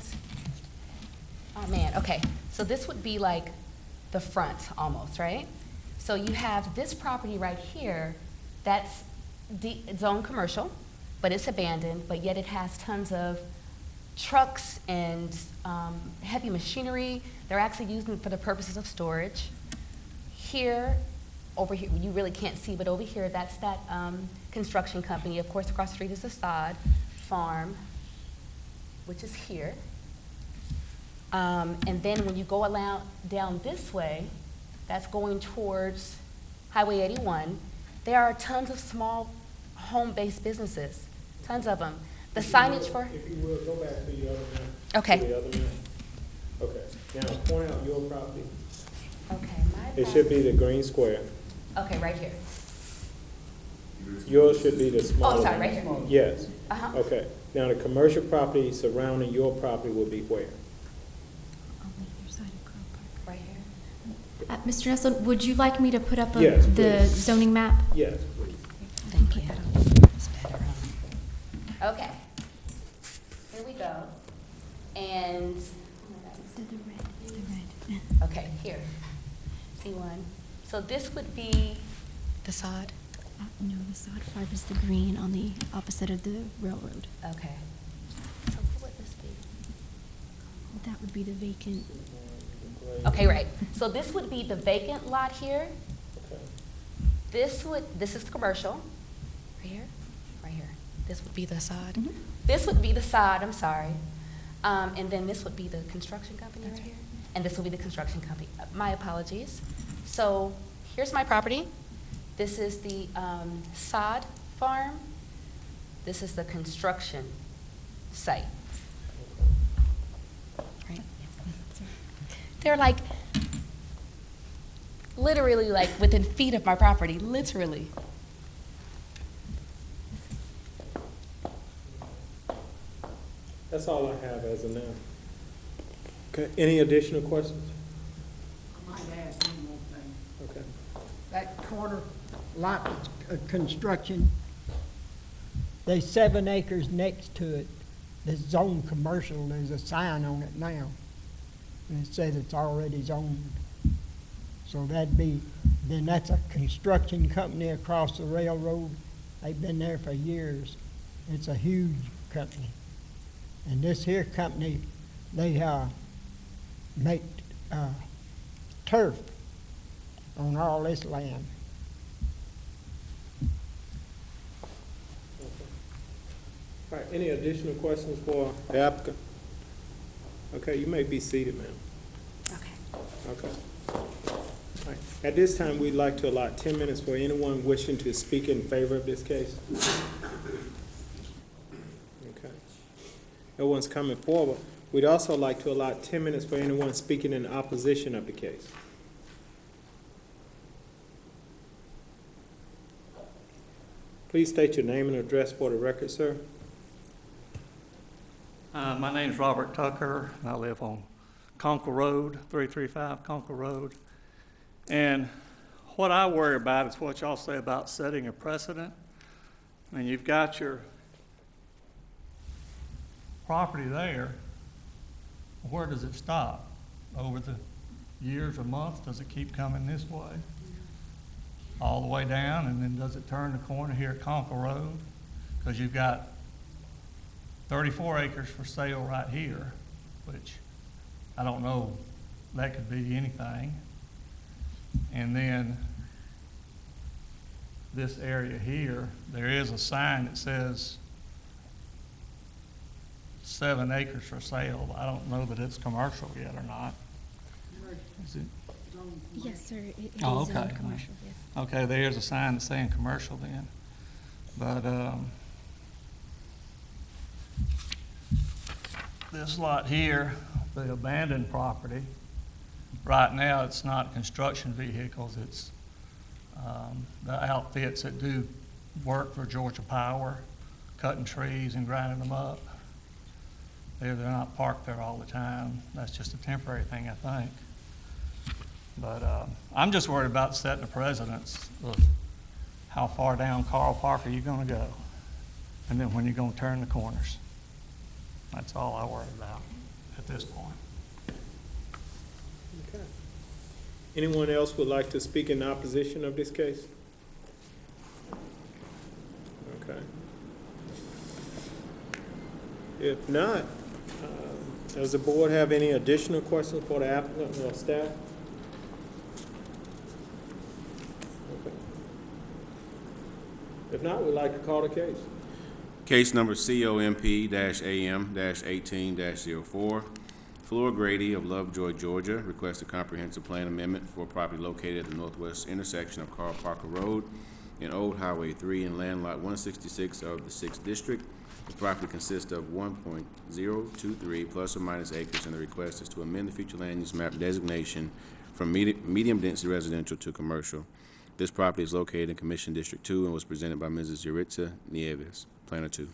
Oh man, okay. So this would be like the front almost, right? So you have this property right here that's zone commercial, but it's abandoned, but yet it has tons of trucks and heavy machinery. They're actually using it for the purposes of storage. Here, over here, you really can't see, but over here, that's that construction company. Of course, across the street is the sod farm, which is here. And then when you go down this way, that's going towards Highway 81, there are tons of small home-based businesses, tons of them. The signage for... If you will, go back to your other map. Okay. To the other map. Okay, now point out your property. Okay, It should be the green square. Okay, right here. Yours should be the smaller. Oh, sorry, right here. Yes. Uh-huh. Okay, now the commercial property surrounding your property will be where? Right here. Mr. Nestle, would you like me to put up Yes, the please. zoning map? Yes, please. Thank you. Okay. Here we go. And, okay, here. C1. So this would be the sod? No, the sod farm is the green on the opposite of the railroad. Okay. So what would this be? That would be the vacant. Okay, right. So this would be the vacant lot here. Okay. This is commercial. Right here? Right here. This would be the sod. Mhm. This would be the sod, I'm sorry. And then this would be the construction company right here. And this will be the construction company. My apologies. So here's my property. This is the sod farm. This is the construction site. Right? They're like, literally like within feet of my property, literally. That's all I have as of now. Okay, any additional questions? I might add one more thing. Okay. That corner lot of construction, there's 7 acres next to it. The zone commercial, there's a sign on it now. And it says it's already zoned. So then that's a construction company across the railroad. They've been there for years. It's a huge company. And this here company, they make turf on all this land. All right, any additional questions for the applicant? Okay, you may be seated, ma'am. Okay. All right. At this time, we'd like to allot 10 minutes for anyone wishing to speak in favor of this case. Okay. No one's coming forward. We'd also like to allot 10 minutes for anyone speaking in opposition of the case. Please state your name and address for the record, sir. My name's Robert Tucker, and I live on Conkle Road, 335 Conkle Road. And what I worry about is what y'all say about setting a precedent. I mean, you've got your property there. Where does it stop? Over the years or months, does it keep coming this way? All the way down, and then does it turn the corner here at Conkle Road? Because you've got 34 acres for sale right here, which I don't know that could be anything. And then this area here, there is a sign that says 7 acres for sale. I don't know that it's commercial yet or not. Is it? Yes, sir. It is Oh, zoned okay. commercial, yes. Okay, there's a sign that's saying commercial then. But, this lot here, the abandoned property, right now it's not construction vehicles, it's, the outfits that do work for Georgia Power, cutting trees and grinding them up. They're not parked there all the time. That's just a temporary thing, I think. But I'm just worried about setting a precedence of how far down Carl Parker you're gonna go, and then when you're gonna turn the corners. That's all I worry about at this point. Okay. Anyone else would like to speak in opposition of this case? Okay. If not, does the board have any additional questions for the applicant or staff? Okay. If not, we'd like to call the case. Case number COMP-AM-18-04. Flora Grady of Lovejoy, Georgia, requests a comprehensive plan amendment for a property located at the northwest intersection of Carl Parker Road and Old Highway 3 in land lot 166 of the 6th District. The property consists of 1.023 plus or minus acres, and the request is to amend the future land use map designation from medium-density residential to commercial. This property is located in Commission District 2 and was presented by Mrs. Yuritsa Nieves, Planner 2.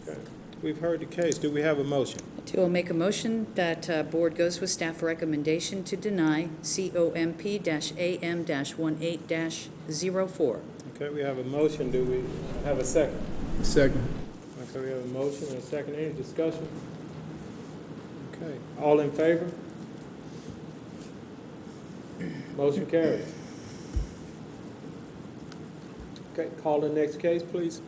Okay. We've heard the case. Do we have a motion? I'll make a motion that board goes with staff recommendation to deny COMP-AM-18-04. Okay, we have a motion. Do we have a second? Second. Okay, we have a motion and a second. Any discussion? Okay, all in favor? Motion carries. Okay, call the next case, please.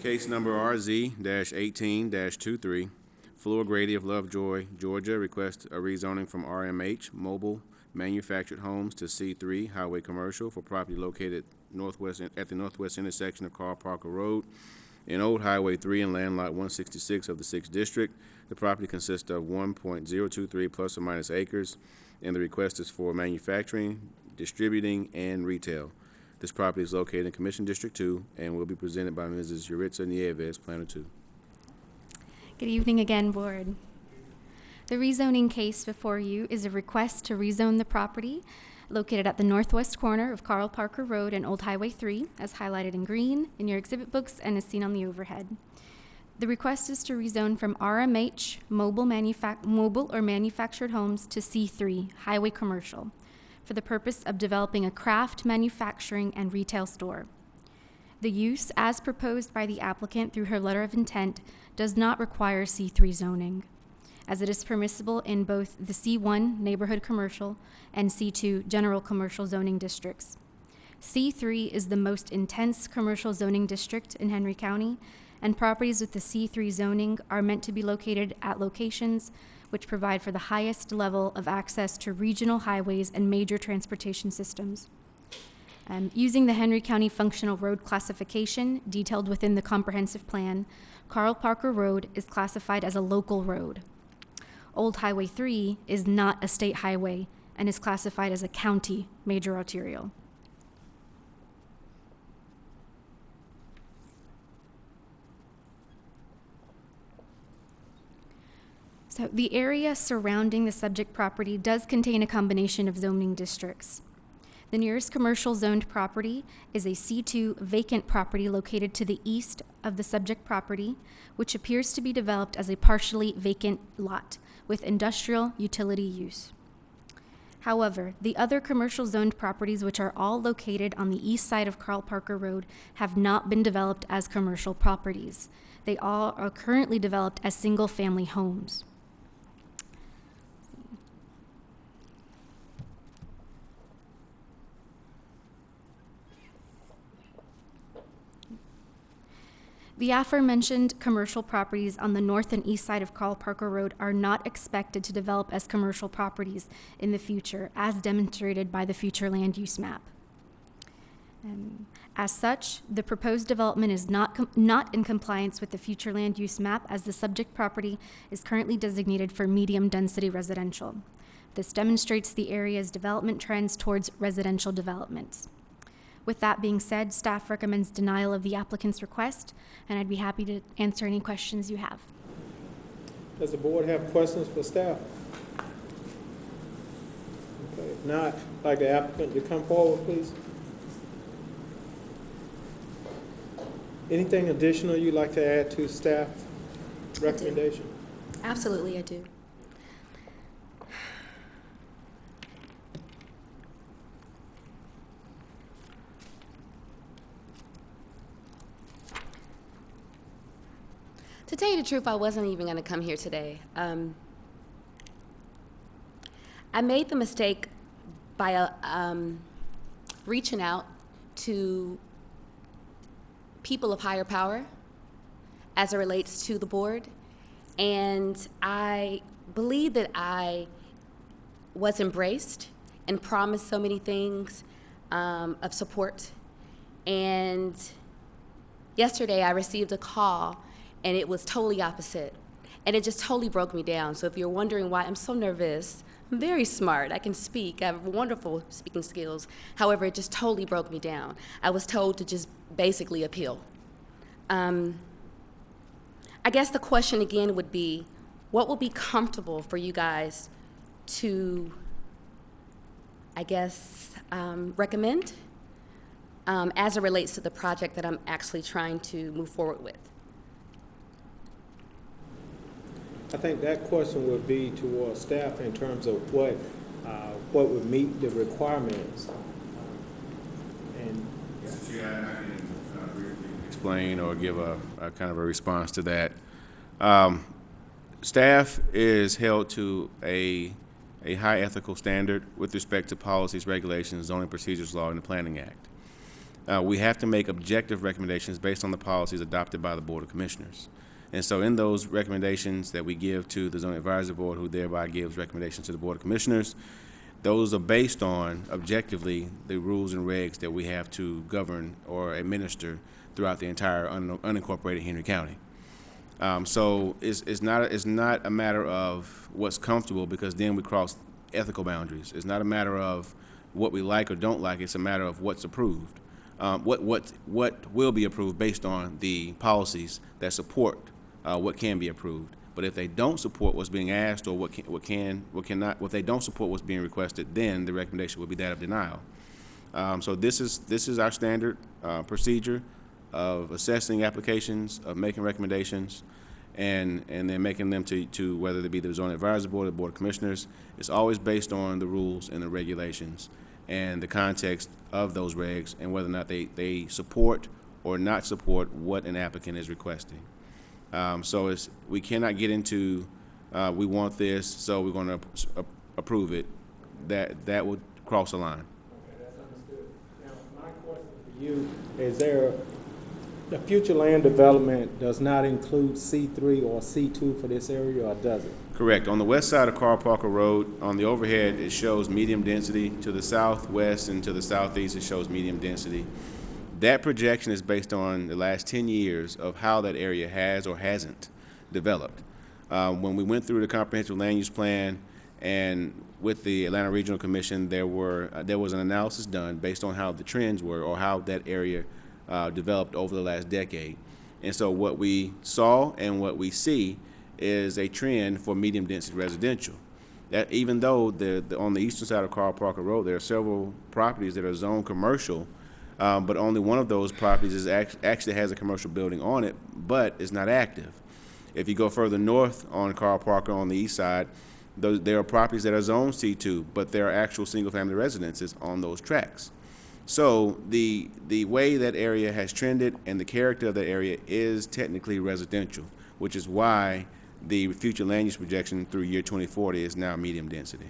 Case number RZ-18-23. Flora Grady of Lovejoy, Georgia, requests a rezoning from RMH, Mobile Manufactured Homes, to C3, Highway Commercial, for property located at the northwest intersection of Carl Parker Road and Old Highway 3 and land lot 166 of the 6th District. The property consists of 1.023 plus or minus acres, and the request is for manufacturing, distributing, and retail. This property is located in Commission District 2 and will be presented by Mrs. Yuritsa Nieves, Planner 2. Good evening again, Board. The rezoning case before you is a request to rezone the property located at the northwest corner of Carl Parker Road and Old Highway 3, as highlighted in green in your exhibit books and as seen on the overhead. The request is to rezone from RMH, mobile or manufactured homes, to C3, Highway Commercial, for the purpose of developing a craft manufacturing and retail store. The use, as proposed by the applicant through her letter of intent, does not require C3 zoning, as it is permissible in both the C1 neighborhood commercial and C2 general commercial zoning districts. C3 is the most intense commercial zoning district in Henry County, and properties with the C3 zoning are meant to be located at locations which provide for the highest level of access to regional highways and major transportation systems. Using the Henry County Functional Road Classification detailed within the comprehensive plan, Carl Parker Road is classified as a local road. Old Highway 3 is not a state highway and is classified as a county major arterial. So the area surrounding the subject property does contain a combination of zoning districts. The nearest commercial zoned property is a C2 vacant property located to the east of the subject property, which appears to be developed as a partially vacant lot with industrial utility use. However, the other commercial zoned properties, which are all located on the east side of Carl Parker Road, have not been developed as commercial properties. They all are currently developed as single-family homes. The aforementioned commercial properties on the north and east side of Carl Parker Road are not expected to develop as commercial properties in the future, as demonstrated by the future land use map. As such, the proposed development is not in compliance with the future land use map, as the subject property is currently designated for medium-density residential. This demonstrates the area's development trends towards residential developments. With that being said, staff recommends denial of the applicant's request, and I'd be happy to answer any questions you have. Does the board have questions for staff? Okay, if not, I'd like the applicant to come forward, please. Anything additional you'd like to add to staff recommendation? Absolutely, I do. To tell you the truth, I wasn't even going to come here today. I made the mistake by reaching out to people of higher power as it relates to the board, and I believe that I was embraced and promised so many things of support. And yesterday I received a call, and it was totally opposite. And it just totally broke me down. So if you're wondering why I'm so nervous, I'm very smart. I can speak. I have wonderful speaking skills. However, it just totally broke me down. I was told to just basically appeal. I guess the question again would be, what will be comfortable for you guys to, I guess, recommend as it relates to the project that I'm actually trying to move forward with? I think that question would be towards staff in terms of what would meet the requirements. And I can briefly explain or give a kind of a response to that. Staff is held to a high ethical standard with respect to policies, regulations, zoning procedures law, and the Planning Act. We have to make objective recommendations based on the policies adopted by the Board of Commissioners. And so in those recommendations that we give to the Zoning Advisory Board, who thereby gives recommendations to the Board of Commissioners, those are based on, objectively, the rules and regs that we have to govern or administer throughout the entire unincorporated Henry County. So it's not a matter of what's comfortable, because then we cross ethical boundaries. It's not a matter of what we like or don't like. It's a matter of what's approved. What will be approved based on the policies that support what can be approved. But if they don't support what's being asked, or what cannot, if they don't support what's being requested, then the recommendation would be that of denial. So this is our standard procedure of assessing applications, of making recommendations, and then making them to whether it be the Zoning Advisory Board or the Board of Commissioners. It's always based on the rules and the regulations and the context of those regs, and whether or not they support or not support what an applicant is requesting. So we cannot get into we want this, so we're going to approve it. That would cross a line. Okay, that's understood. Now, my question for you is: the future land development does not include C3 or C2 for this area, or does it? Correct. On the west side of Carl Parker Road, on the overhead, it shows medium density. To the southwest and to the southeast, it shows medium density. That projection is based on the last 10 years of how that area has or hasn't developed. When we went through the comprehensive land use plan and with the Atlanta Regional Commission, there was an analysis done based on how the trends were, or how that area developed over the last decade. And so what we saw and what we see is a trend for medium density residential. That even though on the eastern side of Carl Parker Road, there are several properties that are zoned commercial, but only one of those properties actually has a commercial building on it, but is not active. If you go further north on Carl Parker on the east side, there are properties that are zoned C2, but there are actual single-family residences on those tracts. So the way that area has trended and the character of that area is technically residential, which is why the future land use projection through year 2040 is now medium density.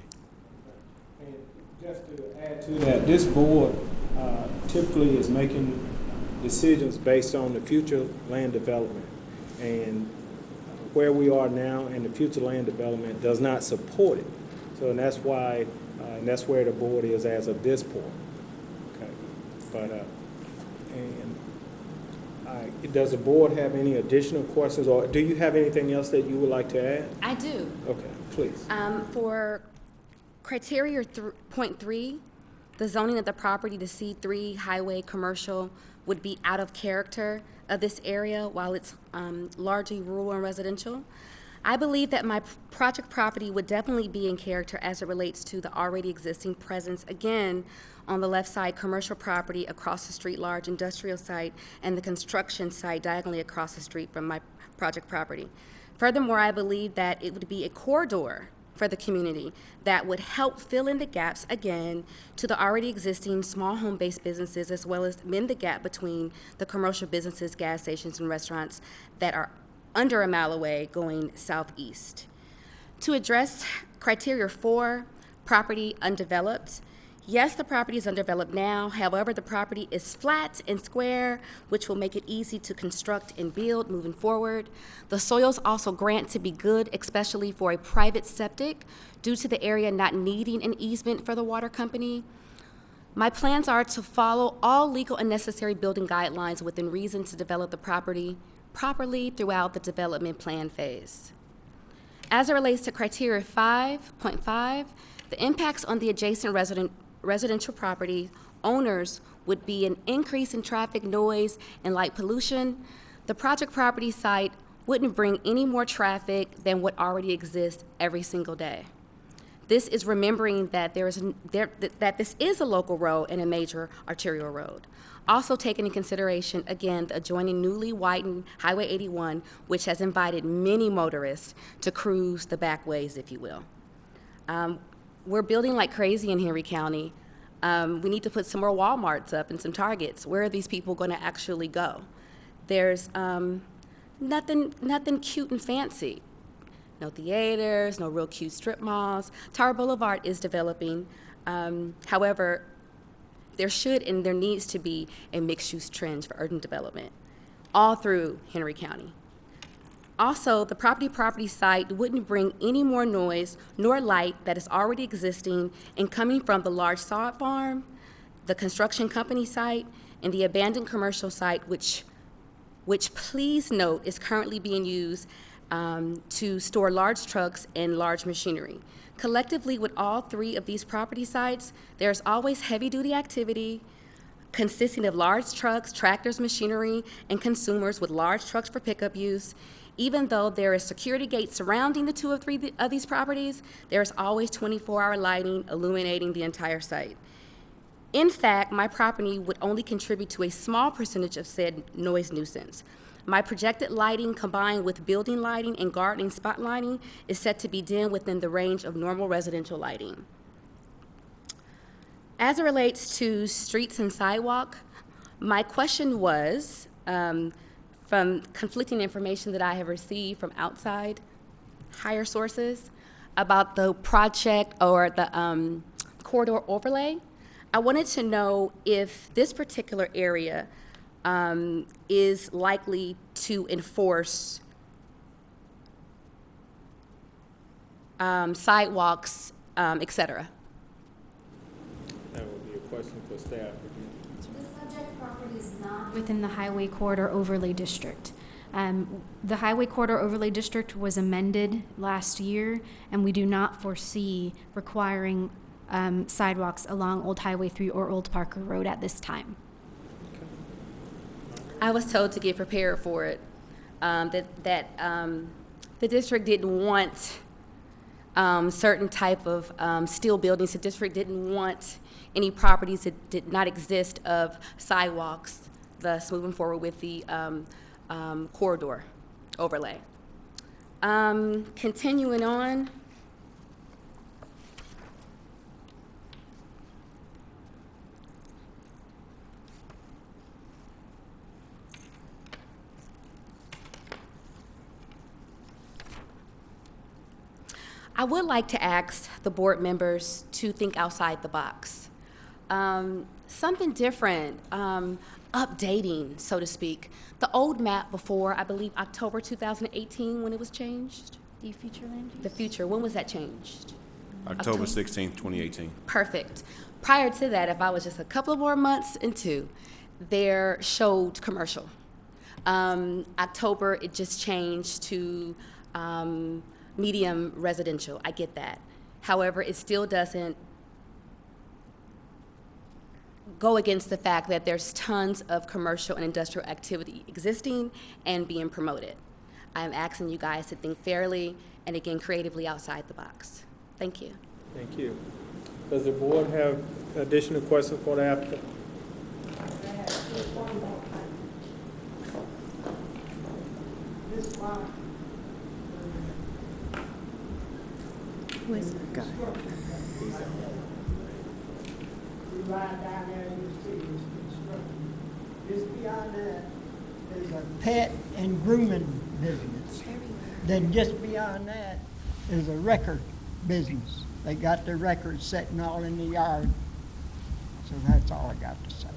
And just to add to that, this board typically is making decisions based on the future land development. And where we are now and the future land development does not support it. So, and that's why, and that's where the board is as of this point. Okay, but, does the board have any additional questions, or do you have anything else that you would like to add? I do. Okay, please. For criteria point 3, the zoning of the property to C3 highway commercial would be out of character of this area while it's largely rural and residential. I believe that my project property would definitely be in character as it relates to the already existing presence, again, on the left side, commercial property across the street, large industrial site, and the construction site diagonally across the street from my project property. Furthermore, I believe that it would be a corridor for the community that would help fill in the gaps, again, to the already existing small home-based businesses, as well as mend the gap between the commercial businesses, gas stations, and restaurants that are under a mile away going southeast. To address criteria 4, property undeveloped, yes, the property is undeveloped now. However, the property is flat and square, which will make it easy to construct and build moving forward. The soils also grant to be good, especially for a private septic, due to the area not needing an easement for the water company. My plans are to follow all legal and necessary building guidelines within reason to develop the property properly throughout the development plan phase. As it relates to criteria 5.5, the impacts on the adjacent residential property owners would be an increase in traffic, noise, and light pollution. The project property site wouldn't bring any more traffic than what already exists every single day. This is remembering that that this is a local road and a major arterial road. Also taking into consideration, again, the adjoining newly widened Highway 81, which has invited many motorists to cruise the back ways, if you will. We're building like crazy in Henry County. We need to put some more Walmarts up and some Targets. Where are these people going to actually go? There's nothing cute and fancy. No theaters, no real cute strip malls. Tower Boulevard is developing. However, there should and there needs to be a mixed-use trend for urban development all through Henry County. Also, the property site wouldn't bring any more noise nor light that is already existing and coming from the large sod farm, the construction company site, and the abandoned commercial site, which please note is currently being used to store large trucks and large machinery. Collectively, with all 3 of these property sites, there's always heavy-duty activity consisting of large trucks, tractors, machinery, and consumers with large trucks for pickup use. Even though there is security gates surrounding the 2 or 3 of these properties, there's always 24-hour lighting illuminating the entire site. In fact, my property would only contribute to a small percentage of said noise nuisance. My projected lighting combined with building lighting and gardening spot lighting is set to be dim within the range of normal residential lighting. As it relates to streets and sidewalk, my question was, from conflicting information that I have received from outside higher sources about the project or the corridor overlay, I wanted to know if this particular area is likely to enforce sidewalks, et cetera. That would be a question for staff. The subject property is not within the Highway Corridor Overlay District. The Highway Corridor Overlay District was amended last year, and we do not foresee requiring sidewalks along Old Highway 3 or Old Parker Road at this time. I was told to get prepared for it, that the district didn't want certain type of steel buildings. The district didn't want any properties that did not exist of sidewalks, thus moving forward with the corridor overlay. Continuing on. I would like to ask the board members to think outside the box. Something different. updating, so to speak. The old map before, I believe, October 2018 when it was changed. The future land use? The future, when was that changed? October 16th, 2018. Perfect. Prior to that, if I was just a couple of more months into, there showed commercial. October, it just changed to medium residential. I get that. However, it still doesn't go against the fact that there's tons of commercial and industrial activity existing and being promoted. I'm asking you guys to think fairly and again creatively outside the box. Thank you. Thank you. Does the board have additional questions for the applicant? Who is that guy? You ride down there and you see this construction. Just beyond that, there's a pet and grooming business. Then just beyond that is a record business. They got the records sitting all in the yard. So that's all I got to say.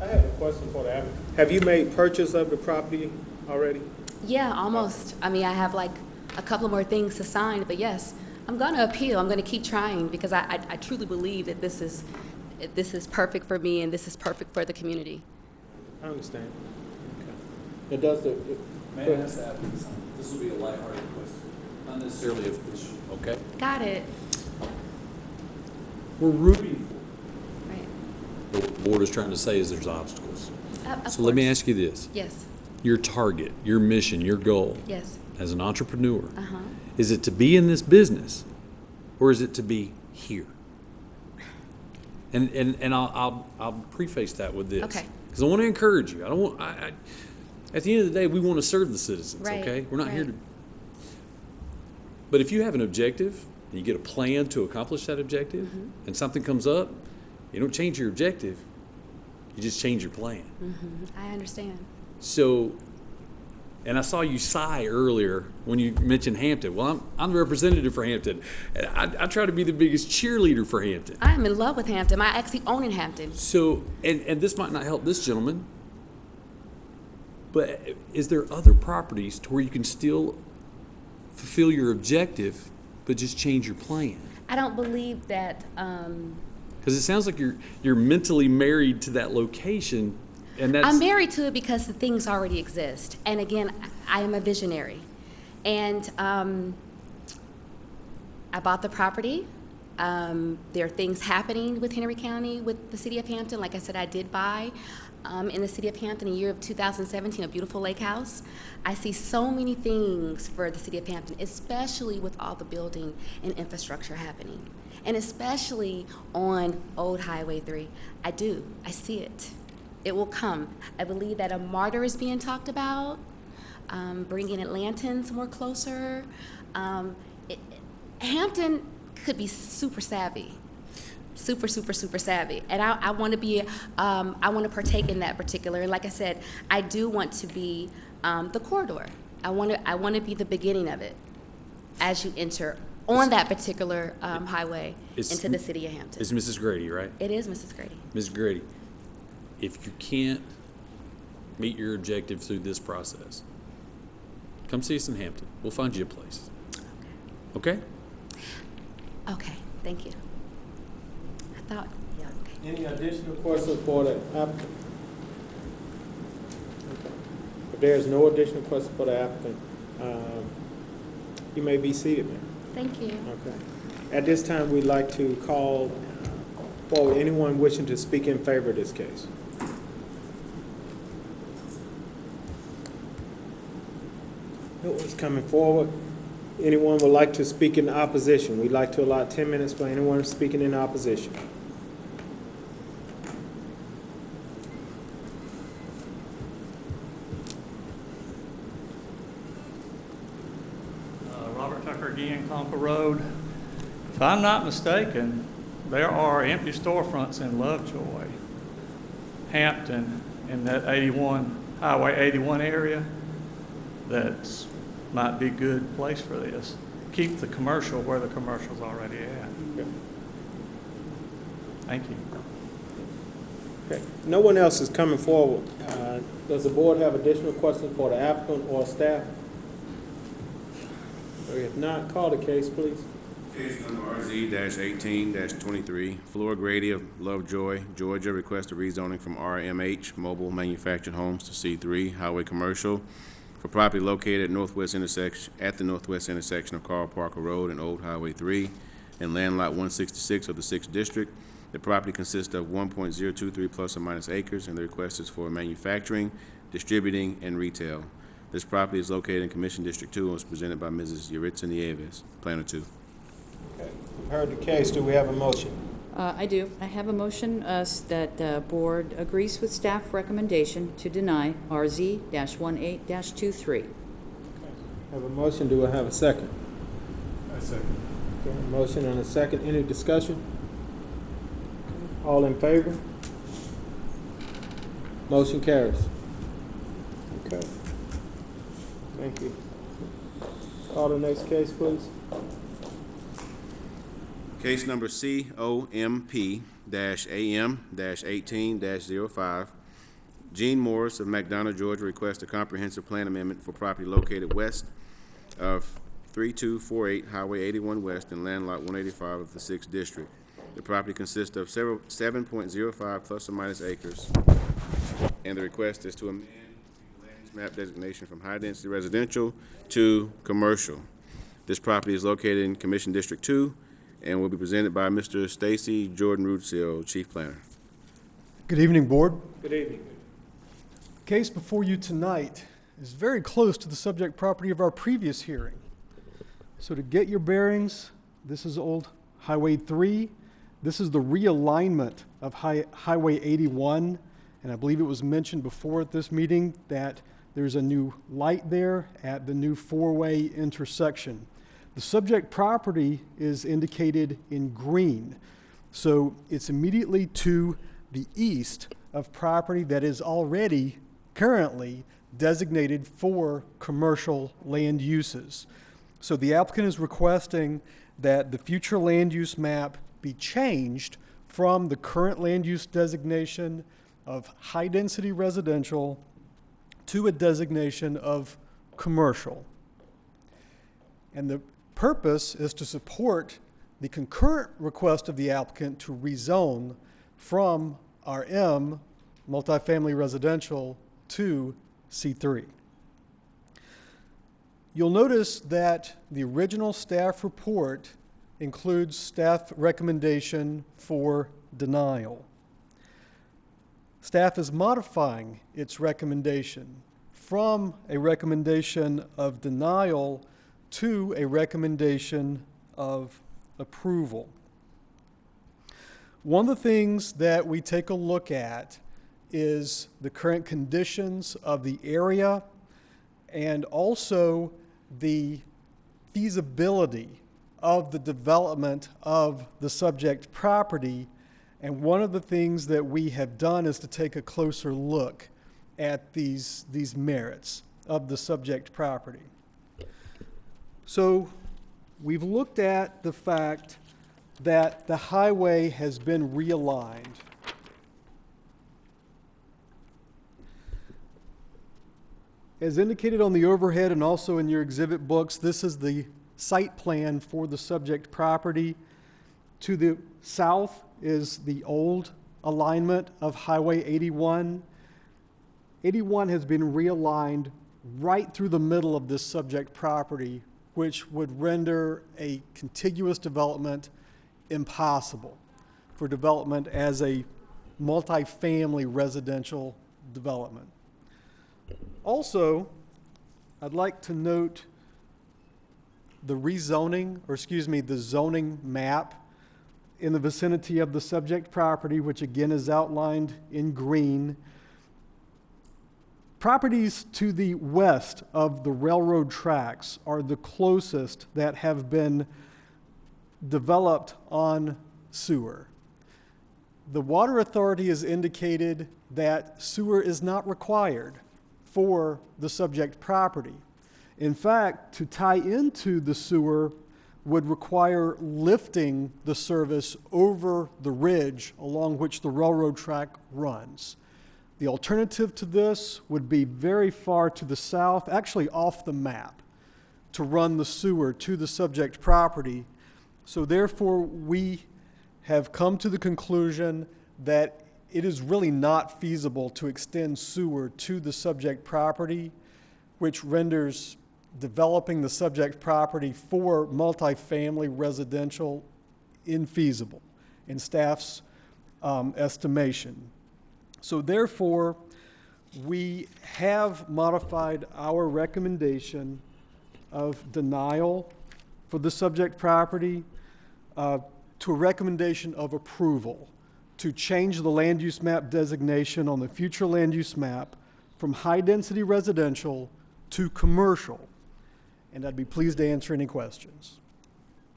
I have a question for the applicant. Have you made purchase of the property already? Yeah, almost. I mean, I have like a couple more things to sign, but yes, I'm going to appeal. I'm going to keep trying because I truly believe that this is perfect for me and this is perfect for the community. I understand. Okay. It does the. May I ask the applicant something? This will be a lighthearted question, not necessarily official, okay? Got it. We're rooting for Right. it. What the board is trying to say is there's obstacles. Of So let me course. ask you this. Yes. Your target, your mission, your goal Yes. as an entrepreneur, Uh-huh. is it to be in this business or is it to be here? And I'll preface that with this. Okay. Because I want to encourage you. I don't want, at the end of the day, we want to serve the citizens, Right, okay? We're not here right. to. But if you have an objective and you get a plan to accomplish that objective and something comes up, you don't change your objective, you just change your plan. I understand. So, and I saw you sigh earlier when you mentioned Hampton. Well, I'm the representative for Hampton. And I try to be the biggest cheerleader for Hampton. I am in love with Hampton. I actually own in Hampton. So, and this might not help this gentleman, but is there other properties to where you can still fulfill your objective, but just change your plan? I don't believe that. Because it sounds like you're mentally married to that location, and that's. I'm married to it because the things already exist. And again, I am a visionary. And I bought the property. There are things happening with Henry County, with the city of Hampton. Like I said, I did buy in the city of Hampton in the year of 2017, a beautiful lake house. I see so many things for the city of Hampton, especially with all the building and infrastructure happening. And especially on Old Highway 3. I see it. It will come. I believe that a martyr is being talked about, bringing Atlantans more closer. Hampton could be super savvy, super savvy. And I want to be, I want to partake in that particular. And like I said, I do want to be the corridor. I want to be the beginning of it as you enter on that particular highway into the city of Hampton. It's Mrs. Grady, right? It is Mrs. Grady. Mrs. Grady, if you can't meet your objective through this process, come see us in Hampton. We'll find you a place. Okay? Okay, thank you. I thought, yeah, okay. Any additional questions for the applicant? Okay. If there's no additional questions for the applicant, you may be seated, ma'am. Thank you. Okay. At this time, we'd like to call forward anyone wishing to speak in favor of this case. No one's coming forward. Anyone would like to speak in opposition? We'd like to allot 10 minutes for anyone speaking in opposition. Robert Tucker again, Concord Road. If I'm not mistaken, there are empty storefronts in Lovejoy, Hampton, in that Highway 81 area. That's might be a good place for this. Keep the commercial where the commercial's already at. Okay. Thank you. Okay, no one else is coming forward. Does the board have additional questions for the applicant or staff? Or if not, call the case, please. Case number RZ-18-23, Flora Grady of Lovejoy, Georgia, requests a rezoning from RMH, Mobile Manufactured Homes, to C3, Highway Commercial, for property located at the northwest intersection of Carl Parker Road and Old Highway 3 and Land Lot 166 of the 6th District. The property consists of 1.023 plus or minus acres, and the request is for manufacturing, distributing, and retail. This property is located in Commission District 2 and was presented by Mrs. Yuritsa Nieves, Planner 2. Okay, we've heard the case. Do we have a motion? I do. I have a motion that the board agrees with staff recommendation to deny RZ-18-23. Have a motion. Do I have a second? A second. Okay, a motion and a second. Any discussion? All in favor? Motion carries. Okay. Thank you. Call the next case, please. Case number COMP-AM-18-05. Gene Morris of McDonough, Georgia, requests a comprehensive plan amendment for property located west of 3248 Highway 81 West and Land Lot 185 of the 6th District. The property consists of 7.05 plus or minus acres, and the request is to amend the land use map designation from high-density residential to commercial. This property is located in Commission District 2 and will be presented by Mr. Stacy Jordan Rudisill, Chief Planner. Good evening, Board. Good evening. The case before you tonight is very close to the subject property of our previous hearing. So to get your bearings, this is Old Highway 3. This is the realignment of Highway 81, and I believe it was mentioned before at this meeting that there's a new light there at the new four-way intersection. The subject property is indicated in green, so it's immediately to the east of property that is already currently designated for commercial land uses. So the applicant is requesting that the future land use map be changed from the current land use designation of high-density residential to a designation of commercial. And the purpose is to support the concurrent request of the applicant to rezone from RM, multifamily residential, to C3. You'll notice that the original staff report includes staff recommendation for denial. Staff is modifying its recommendation from a recommendation of denial to a recommendation of approval. One of the things that we take a look at is the current conditions of the area and also the feasibility of the development of the subject property. And one of the things that we have done is to take a closer look at these merits of the subject property. So we've looked at the fact that the highway has been realigned. As indicated on the overhead and also in your exhibit books, this is the site plan for the subject property. To the south is the old alignment of Highway 81. 81 has been realigned right through the middle of this subject property, which would render a contiguous development impossible for development as a multifamily residential development. Also, I'd like to note the the zoning map in the vicinity of the subject property, which again is outlined in green. Properties to the west of the railroad tracks are the closest that have been developed on sewer. The Water Authority has indicated that sewer is not required for the subject property. In fact, to tie into the sewer would require lifting the service over the ridge along which the railroad track runs. The alternative to this would be very far to the south, actually off the map, to run the sewer to the subject property. So therefore, we have come to the conclusion that it is really not feasible to extend sewer to the subject property, which renders developing the subject property for multifamily residential infeasible in staff's estimation. So therefore, we have modified our recommendation of denial for the subject property to a recommendation of approval to change the land use map designation on the future land use map from high-density residential to commercial. And I'd be pleased to answer any questions.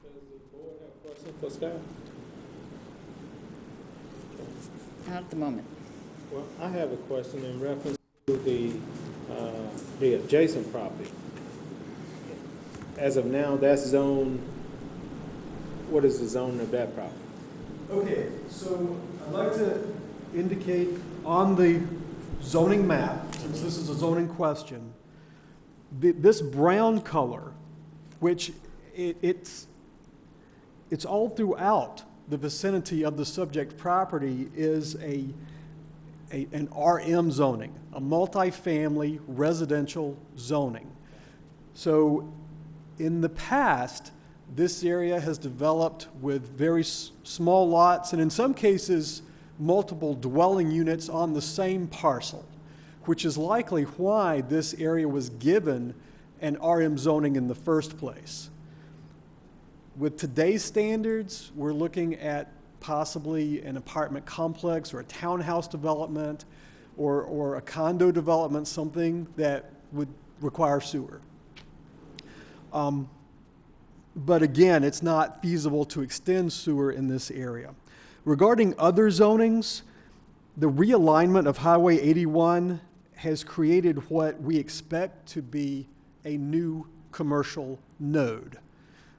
Does the board have a question for staff? Not at the moment. Well, I have a question in reference to the adjacent property. As of now, that's zoned, what is the zone of that property? Okay, so I'd like to indicate on the zoning map, since this is a zoning question, this brown color, which it's all throughout the vicinity of the subject property, is an RM zoning, a multifamily residential zoning. So in the past, this area has developed with very small lots and in some cases multiple dwelling units on the same parcel, which is likely why this area was given an RM zoning in the first place. With today's standards, we're looking at possibly an apartment complex or a townhouse development or a condo development, something that would require sewer. But again, it's not feasible to extend sewer in this area. Regarding other zonings, the realignment of Highway 81 has created what we expect to be a new commercial node.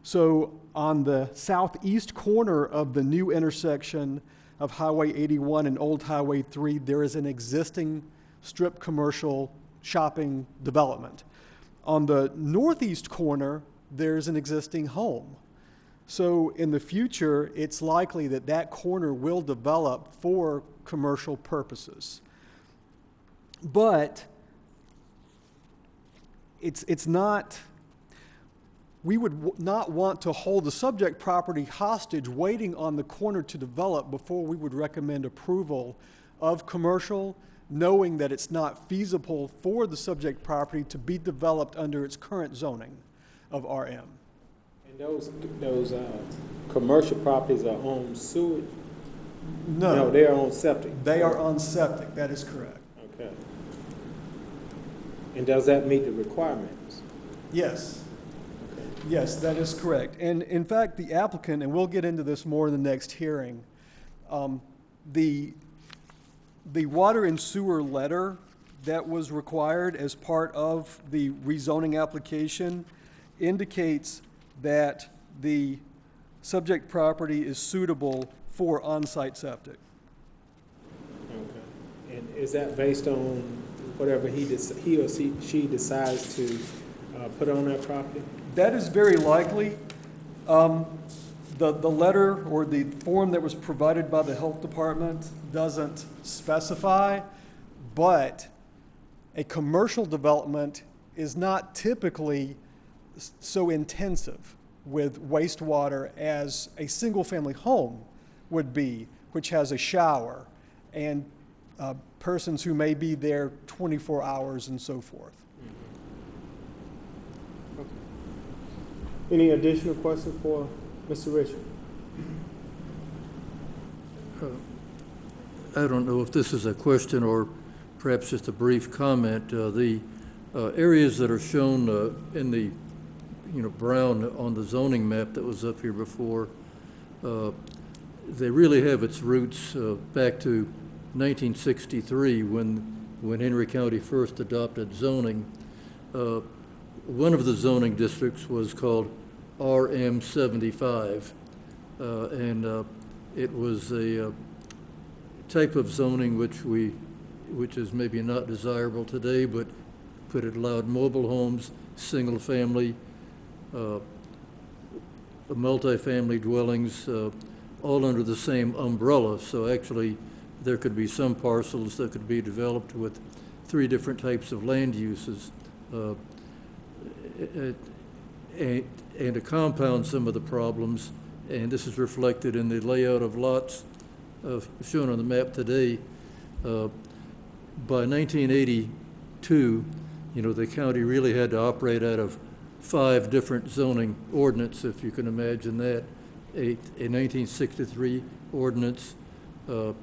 So on the southeast corner of the new intersection of Highway 81 and Old Highway 3, there is an existing strip commercial shopping development. On the northeast corner, there's an existing home. So in the future, it's likely that that corner will develop for commercial purposes. But it's not, we would not want to hold the subject property hostage waiting on the corner to develop before we would recommend approval of commercial, knowing that it's not feasible for the subject property to be developed under its current zoning of RM. And those commercial properties are on sewage? No, they are on septic. They are on septic, that is correct. Okay. And does that meet the requirements? Yes. Yes, that is correct. And in fact, the applicant, and we'll get into this more in the next hearing, the water and sewer letter that was required as part of the rezoning application indicates that the subject property is suitable for on-site septic. Okay. And is that based on whatever he or she decides to put on that property? That is very likely. The letter or the form that was provided by the health department doesn't specify, but a commercial development is not typically so intensive with wastewater as a single-family home would be, which has a shower and persons who may be there 24 hours and so forth. Okay. Any additional questions for Mr. Richard? I don't know if this is a question or perhaps just a brief comment. The areas that are shown in the brown on the zoning map that was up here before, they really have its roots back to 1963 when Henry County first adopted zoning. One of the zoning districts was called RM 75. And it was a type of zoning which is maybe not desirable today, but it allowed mobile homes, single family, multifamily dwellings, all under the same umbrella. So actually, there could be some parcels that could be developed with 3 different types of land uses. And to compound some of the problems, and this is reflected in the layout of lots shown on the map today, by 1982, the county really had to operate out of 5 different zoning ordinance, if you can imagine that. A 1963 ordinance, a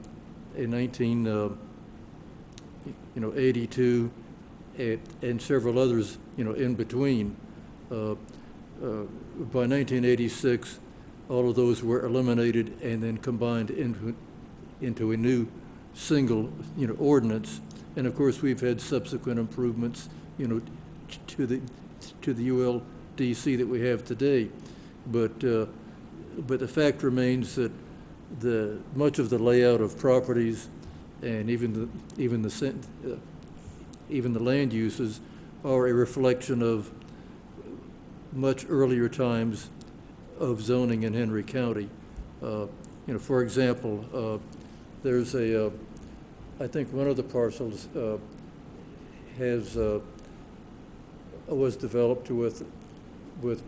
1982, and several others, in between. By 1986, all of those were eliminated and then combined into a new single, ordinance. And of course, we've had subsequent improvements, to the ULDC that we have today. But the fact remains that much of the layout of properties and even the land uses are a reflection of much earlier times of zoning in Henry County. For example, there's I think one of the parcels was developed with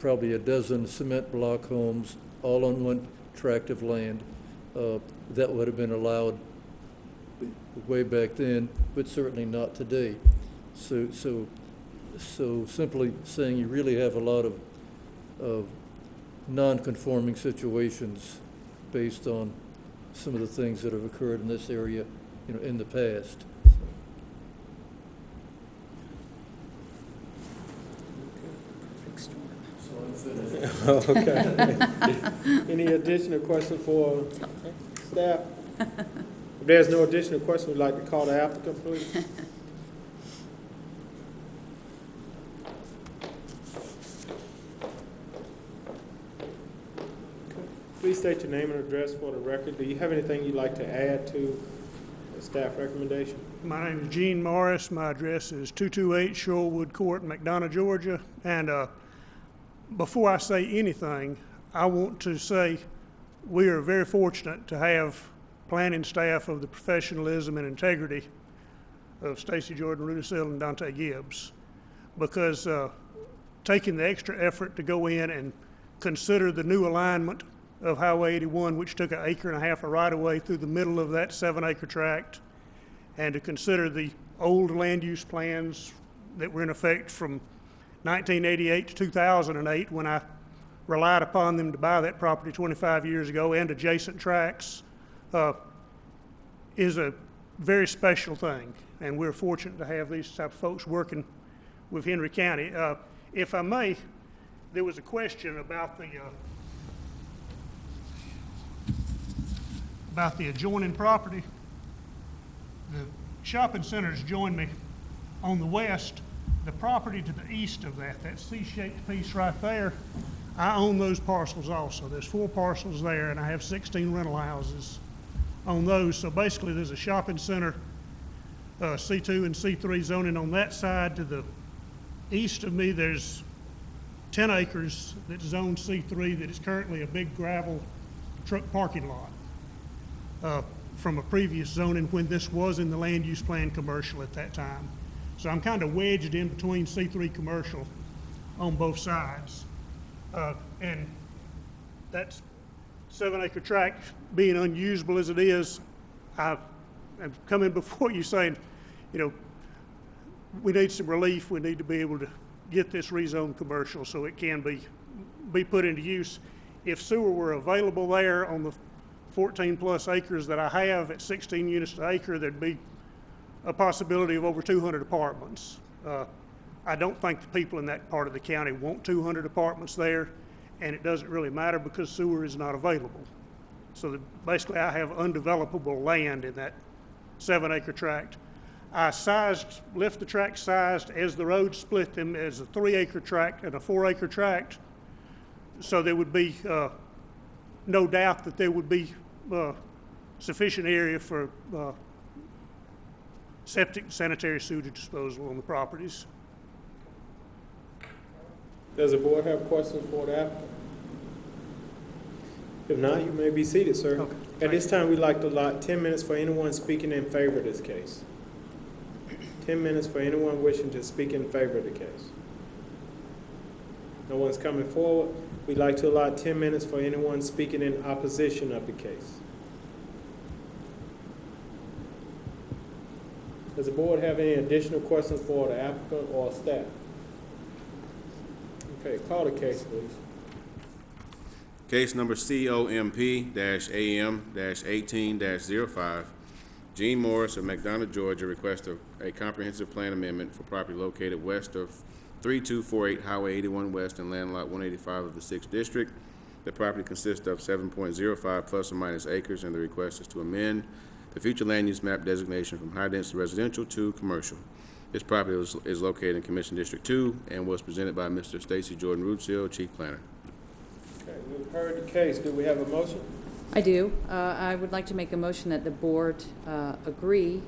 probably a dozen cement block homes all on one tract of land. That would have been allowed way back then, but certainly not today. So simply saying you really have a lot of non-conforming situations based on some of the things that have occurred in this area, in the past. Okay. Any additional questions for staff? If there's no additional question, we'd like to call the applicant, please. Please state your name and address for the record. Do you have anything you'd like to add to the staff recommendation? My name is Gene Morris. My address is 228 Shorewood Court, McDonough, Georgia. And before I say anything, I want to say we are very fortunate to have planning staff of the professionalism and integrity of Stacy Jordan, Rudy Sill, and Dante Gibbs, because taking the extra effort to go in and consider the new alignment of Highway 81, which took 1.5 acres of right-of-way through the middle of that 7-acre tract, and to consider the old land use plans that were in effect from 1988 to 2008, when I relied upon them to buy that property 25 years ago, and adjacent tracts, is a very special thing. And we're fortunate to have these type of folks working with Henry County. If I may, there was a question about the adjoining property. The shopping centers join me on the west. The property to the east of that C-shaped piece right there, I own those parcels also. There's 4 parcels there, and I have 16 rental houses on those. So basically, there's a shopping center, C2 and C3 zoning on that side. To the east of me, there's 10 acres that's zoned C3 that is currently a big gravel truck parking lot from a previous zoning when this was in the land use plan commercial at that time. So I'm kind of wedged in between C3 commercial on both sides. And that 7-acre tract being unusable as it is, I'm coming before you saying, we need some relief. We need to be able to get this rezoned commercial so it can be put into use. If sewer were available there on the 14 plus acres that I have at 16 units an acre, there'd be a possibility of over 200 apartments. I don't think the people in that part of the county want 200 apartments there, and it doesn't really matter because sewer is not available. So basically I have undevelopable land in that 7-acre tract. I left the tract sized as the road split them as a 3-acre tract and a 4-acre tract so there would be no doubt that there would be sufficient area for septic and sanitary sewage disposal on the properties. Does the board have questions for the applicant? If not, you may be seated, sir. Okay. At this time, we'd like to allot 10 minutes for anyone speaking in favor of this case. 10 minutes for anyone wishing to speak in favor of the case. No one's coming forward. We'd like to allot 10 minutes for anyone speaking in opposition of the case. Does the board have any additional questions for the applicant or staff? Okay, call the case, please. Case number COMP-AM-18-05. Gene Morris of McDonough, Georgia, requests a comprehensive plan amendment for property located west of 3248 Highway 81 West and land lot 185 of the 6th District. The property consists of 7.05 plus or minus acres, and the request is to amend the future land use map designation from high-density residential to commercial. This property is located in Commission District 2 and was presented by Mr. Stacy Jordan Rootsil, Chief Planner. Okay, we've heard the case. Do we have a motion? I do. I would like to make a motion that the board agree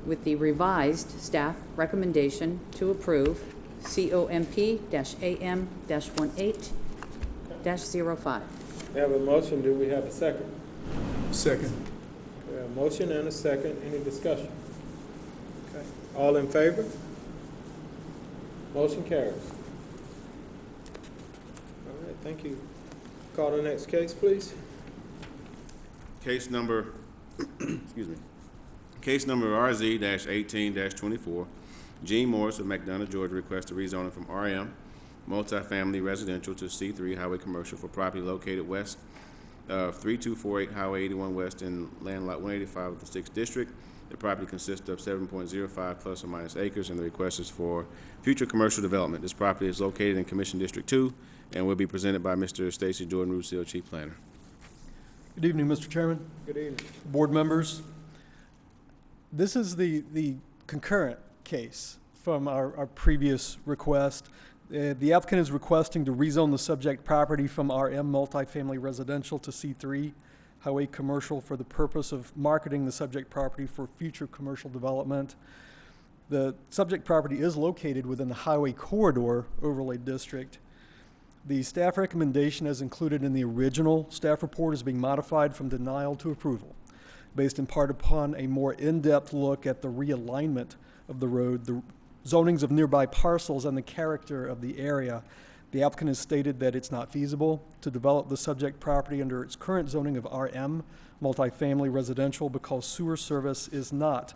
with the revised staff recommendation to approve COMP-AM-18-05. We have a motion. Do we have a second? Second. We have a motion and a second. Any discussion? Okay. All in favor? Motion carries. All right, thank you. Call the next case, please. Case number, excuse me. Case number RZ-18-24. Gene Morris of McDonough, Georgia, requests a rezoning from RM, multifamily residential, to C3 highway commercial for property located west of 3248 Highway 81 West and land lot 185 of the 6th District. The property consists of 7.05 plus or minus acres, and the request is for future commercial development. This property is located in Commission District 2 and will be presented by Mr. Stacy Jordan Rootsil, Chief Planner. Good evening, Mr. Chairman. Good evening. Board members. This is the concurrent case from our previous request. The applicant is requesting to rezone the subject property from RM multifamily residential to C3 highway commercial for the purpose of marketing the subject property for future commercial development. The subject property is located within the highway corridor overlay district. The staff recommendation as included in the original staff report is being modified from denial to approval, based in part upon a more in-depth look at the realignment of the road, the zonings of nearby parcels, and the character of the area. The applicant has stated that it's not feasible to develop the subject property under its current zoning of RM, multifamily residential, because sewer service is not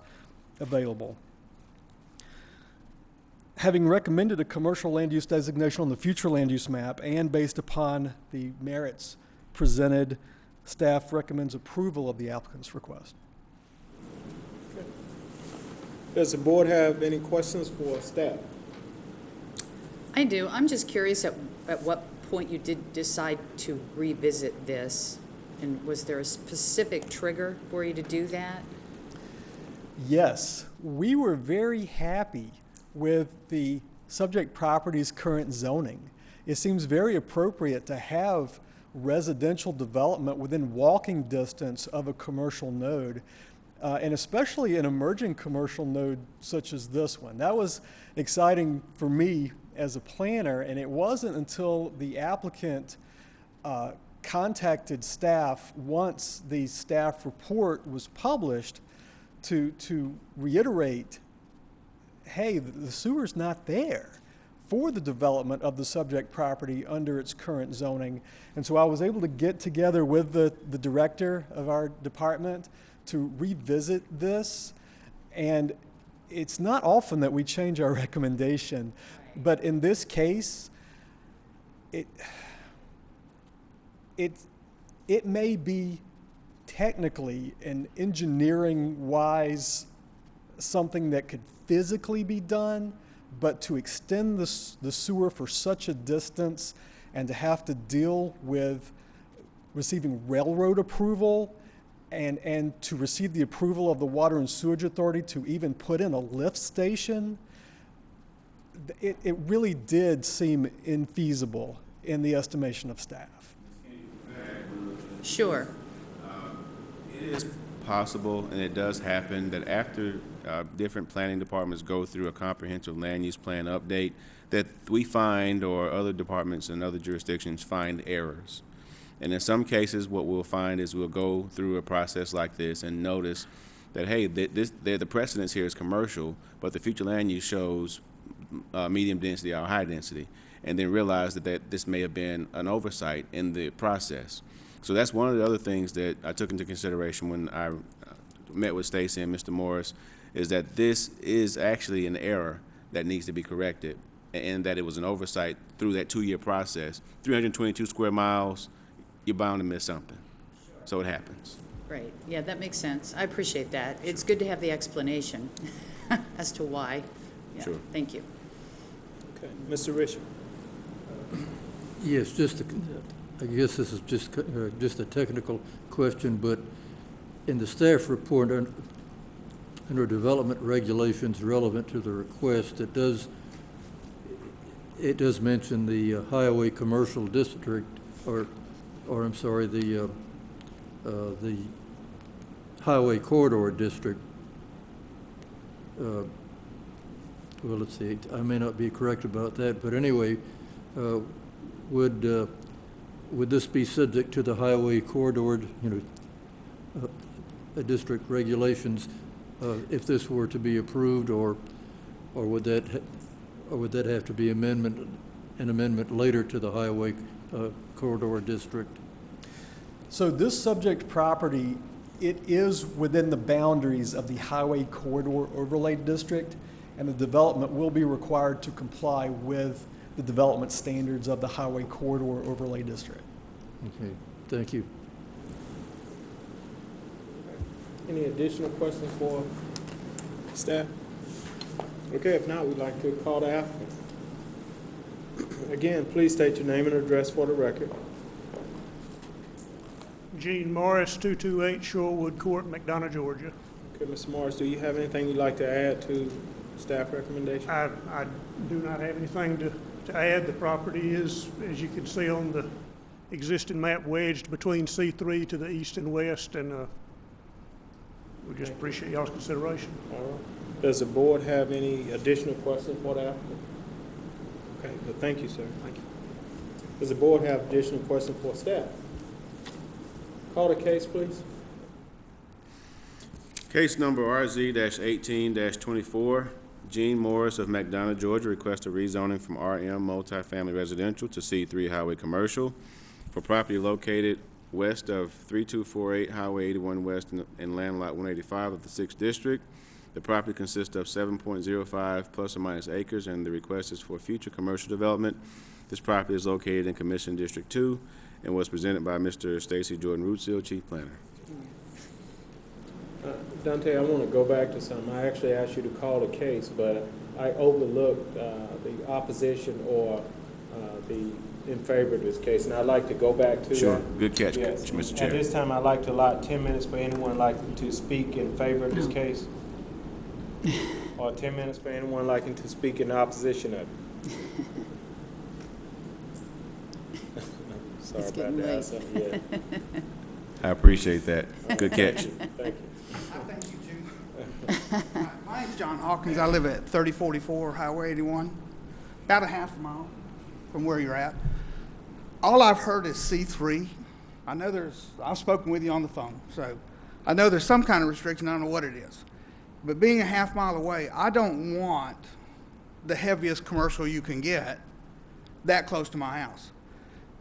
available. Having recommended a commercial land use designation on the future land use map and based upon the merits presented, staff recommends approval of the applicant's request. Does the board have any questions for staff? I do. I'm just curious at what point you did decide to revisit this, and was there a specific trigger for you to do that? Yes, we were very happy with the subject property's current zoning. It seems very appropriate to have residential development within walking distance of a commercial node, and especially an emerging commercial node such as this one. That was exciting for me as a planner, and it wasn't until the applicant contacted staff once the staff report was published to reiterate, hey, the sewer's not there for the development of the subject property under its current zoning. And so I was able to get together with the director of our department to revisit this. And it's not often that we change our recommendation, but in this case, it may be technically and engineering-wise something that could physically be done, but to extend the sewer for such a distance and to have to deal with receiving railroad approval and to receive the approval of the Water and Sewage Authority to even put in a lift station, it really did seem infeasible. in the estimation of staff. Sure. It is possible, and it does happen, that after different planning departments go through a comprehensive land use plan update, that we find, or other departments and other jurisdictions find errors. And in some cases, what we'll find is we'll go through a process like this and notice that, hey, the precedence here is commercial, but the future land use shows medium density or high density, and then realize that this may have been an oversight in the process. So that's one of the other things that I took into consideration when I met with Stacy and Mr. Morris, is that this is actually an error that needs to be corrected, and that it was an oversight through that 2-year process. 322 square miles, you're bound to miss something. So it happens. Right. Yeah, that makes sense. I appreciate that. It's good to have the explanation as to why. Yeah, Sure. Thank you. Okay, Mr. Richard. Yes, I guess this is just a technical question, but in the staff report, under development regulations relevant to the request, it does mention the highway commercial district, or I'm sorry, the highway corridor district. Well, let's see, I may not be correct about that, but anyway, would this be subject to the highway corridor, district regulations, if this were to be approved, or would that have to be an amendment later to the highway corridor district? So this subject property, it is within the boundaries of the highway corridor overlay district, and the development will be required to comply with the development standards of the highway corridor overlay district. Okay, thank you. Any additional questions for staff? Okay, if not, we'd like to call the applicant. Again, please state your name and address for the record. Gene Morris, 228 Shorewood Court, McDonough, Georgia. Okay, Mr. Morris, do you have anything you'd like to add to staff recommendation? I do not have anything to add. The property is, as you can see on the existing map, wedged between C3 to the east and west, and we just appreciate y'all's consideration. All right. Does the board have any additional questions for the applicant? Okay, but thank you, sir. Thank you. Does the board have additional questions for staff? Call the case, please. Case number RZ-18-24, Gene Morris of McDonough, Georgia, requests a rezoning from RM multifamily residential to C3 highway commercial for property located west of 3248 Highway 81 West in land lot 185 of the 6th District. The property consists of 7.05 plus or minus acres, and the request is for future commercial development. This property is located in Commission District 2 and was presented by Mr. Stacy Jordan Rootsil, Chief Planner. Dante, I want to go back to something. I actually asked you to call the case, but I overlooked the opposition or the in favor of this case, and I'd like to go back to Sure. that. Good catch, Yes. Mr. Chair. At this time, I'd like to allot 10 minutes for anyone liking to speak in favor of this case, or 10 minutes for anyone liking to speak in opposition of it. Sorry It's about getting that. late. Yeah. I appreciate that. Good catch. Thank you. I thank you, too. My name's John Hawkins. I live at 3044 Highway 81, about a half a mile from where you're at. All I've heard is C3. I know I've spoken with you on the phone, so I know there's some kind of restriction. I don't know what it is. But being a half mile away, I don't want the heaviest commercial you can get that close to my house.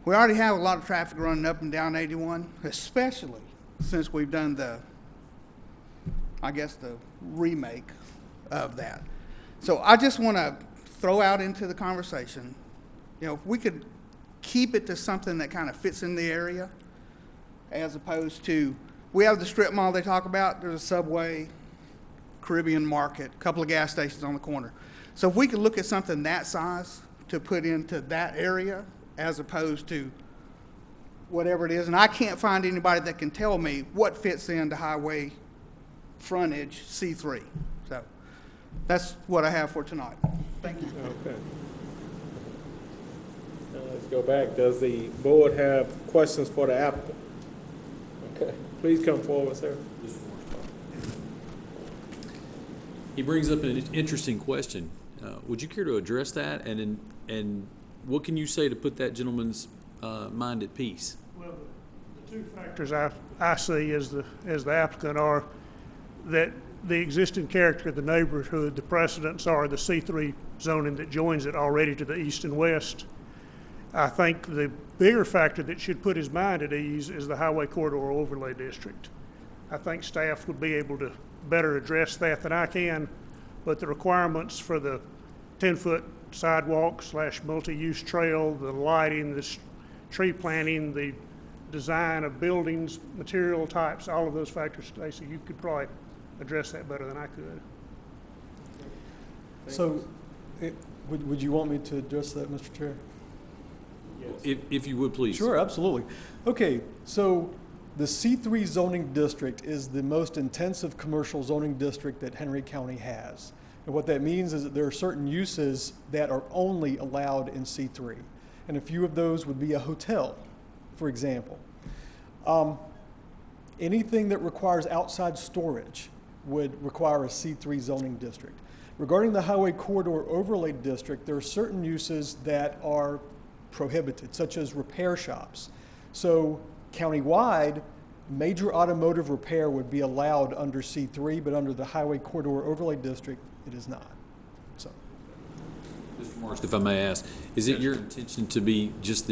We already have a lot of traffic running up and down 81, especially since we've done the remake of that. So I just want to throw out into the conversation, if we could keep it to something that kind of fits in the area, as opposed to, we have the strip mall they talk about, there's a Subway, Caribbean Market, a couple of gas stations on the corner. So if we could look at something that size to put into that area, as opposed to whatever it is, and I can't find anybody that can tell me what fits into highway frontage C3. So that's what I have for tonight. Thank you. Okay. Let's go back. Does the board have questions for the applicant? Okay, please come forward, sir. He brings up an interesting question. Would you care to address that? And what can you say to put that gentleman's mind at peace? Well, the two factors I see as the applicant are that the existing character of the neighborhood, the precedents are the C3 zoning that joins it already to the east and west. I think the bigger factor that should put his mind at ease is the Highway Corridor Overlay District. I think staff would be able to better address that than I can, but the requirements for the 10-foot sidewalk / multi-use trail, the lighting, the tree planting, the design of buildings, material types, all of those factors, Stacy, you could probably address that better than I could. So, would you want me to address that, Mr. Chair? If you would, please. Sure, absolutely. Okay, so the C3 zoning district is the most intensive commercial zoning district that Henry County has. And what that means is that there are certain uses that are only allowed in C3. And a few of those would be a hotel, for example. Anything that requires outside storage would require a C3 zoning district. Regarding the Highway Corridor Overlay District, there are certain uses that are prohibited, such as repair shops. So countywide, major automotive repair would be allowed under C3, but under the Highway Corridor Overlay District, it is not. So, Mr. Marks, if I may ask, is it your intention to be just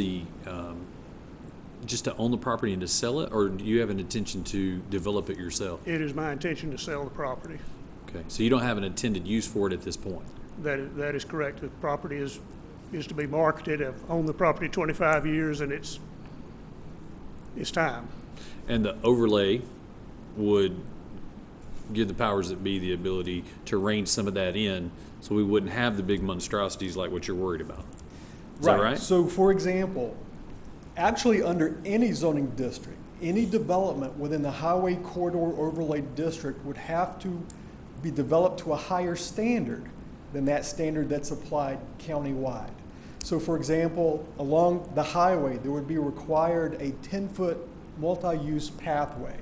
just to own the property and to sell it, or do you have an intention to develop it yourself? It is my intention to sell the property. Okay, so you don't have an intended use for it at this point? That is correct. The property is to be marketed. I've owned the property 25 years, and it's time. And the overlay would give the powers that be the ability to rein some of that in, so we wouldn't have the big monstrosities like what you're worried about. Is that right? So, for example, actually under any zoning district, any development within the Highway Corridor Overlay District would have to be developed to a higher standard than that standard that's applied countywide. So, for example, along the highway, there would be required a 10-foot multi-use pathway.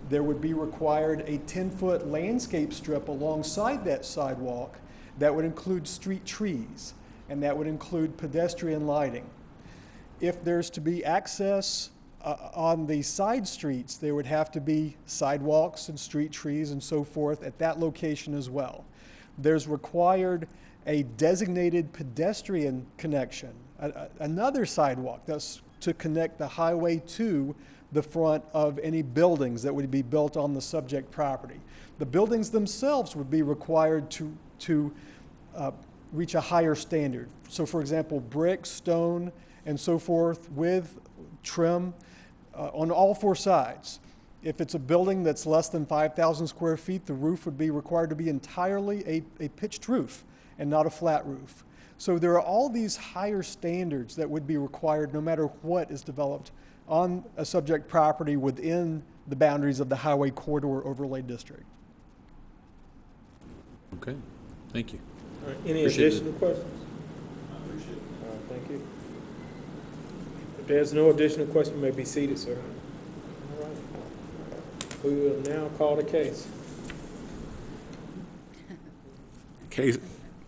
There would be required a 10-foot landscape strip alongside that sidewalk that would include street trees, and that would include pedestrian lighting. If there's to be access on the side streets, there would have to be sidewalks and street trees and so forth at that location as well. There's required a designated pedestrian connection, another sidewalk that's to connect the highway to the front of any buildings that would be built on the subject property. The buildings themselves would be required to reach a higher standard. So, for example, brick, stone, and so forth with trim on all four sides. If it's a building that's less than 5,000 square feet, the roof would be required to be entirely a pitched roof and not a flat roof. So there are all these higher standards that would be required no matter what is developed on a subject property within the boundaries of the Highway Corridor Overlay District. Okay, thank you. All right, any Appreciate additional questions? I appreciate it. All right, thank you. If there's no additional question, you may be seated, sir. All right. We will now call the case. Case,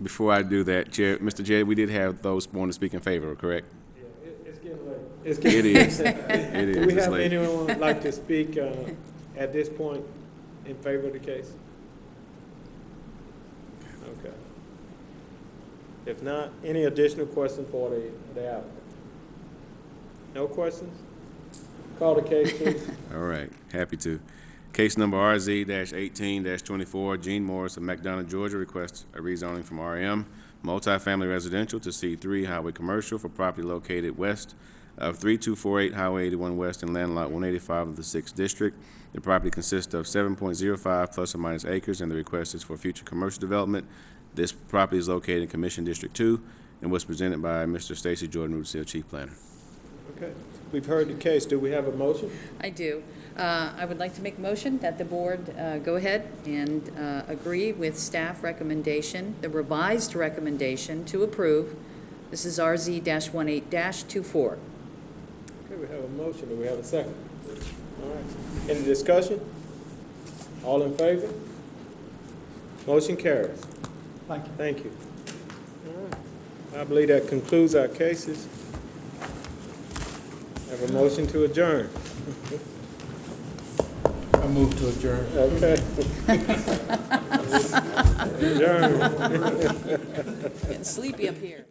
before I do that, Chair, Mr. Jay, we did have those want to speak in favor, correct? Yeah, it's getting late. It's getting It is. late. It is. Do we It's have late. anyone who'd like to speak at this point in favor of the case? Okay. If not, any additional questions for the applicant? No questions? Call the case, please. All right, happy to. Case number RZ-18-24, Gene Morris of McDonough, Georgia, requests a rezoning from RM multifamily residential to C3 highway commercial for property located west of 3248 Highway 81 West and land lot 185 of the 6th District. The property consists of 7.05 plus or minus acres, and the request is for future commercial development. This property is located in Commission District 2 and was presented by Mr. Stacy Jordan, Root Seal Chief Planner. Okay, we've heard the case. Do we have a motion? I do. I would like to make a motion that the board go ahead and agree with staff recommendation, the revised recommendation to approve This is RZ-18-24. Okay, we have a motion. Do we have a second? All right. Any discussion? All in favor? Motion carries. Thank you. Thank you. All right. I believe that concludes our cases. Have a motion to adjourn. I move to adjourn. Okay. Adjourn. Getting sleepy up here.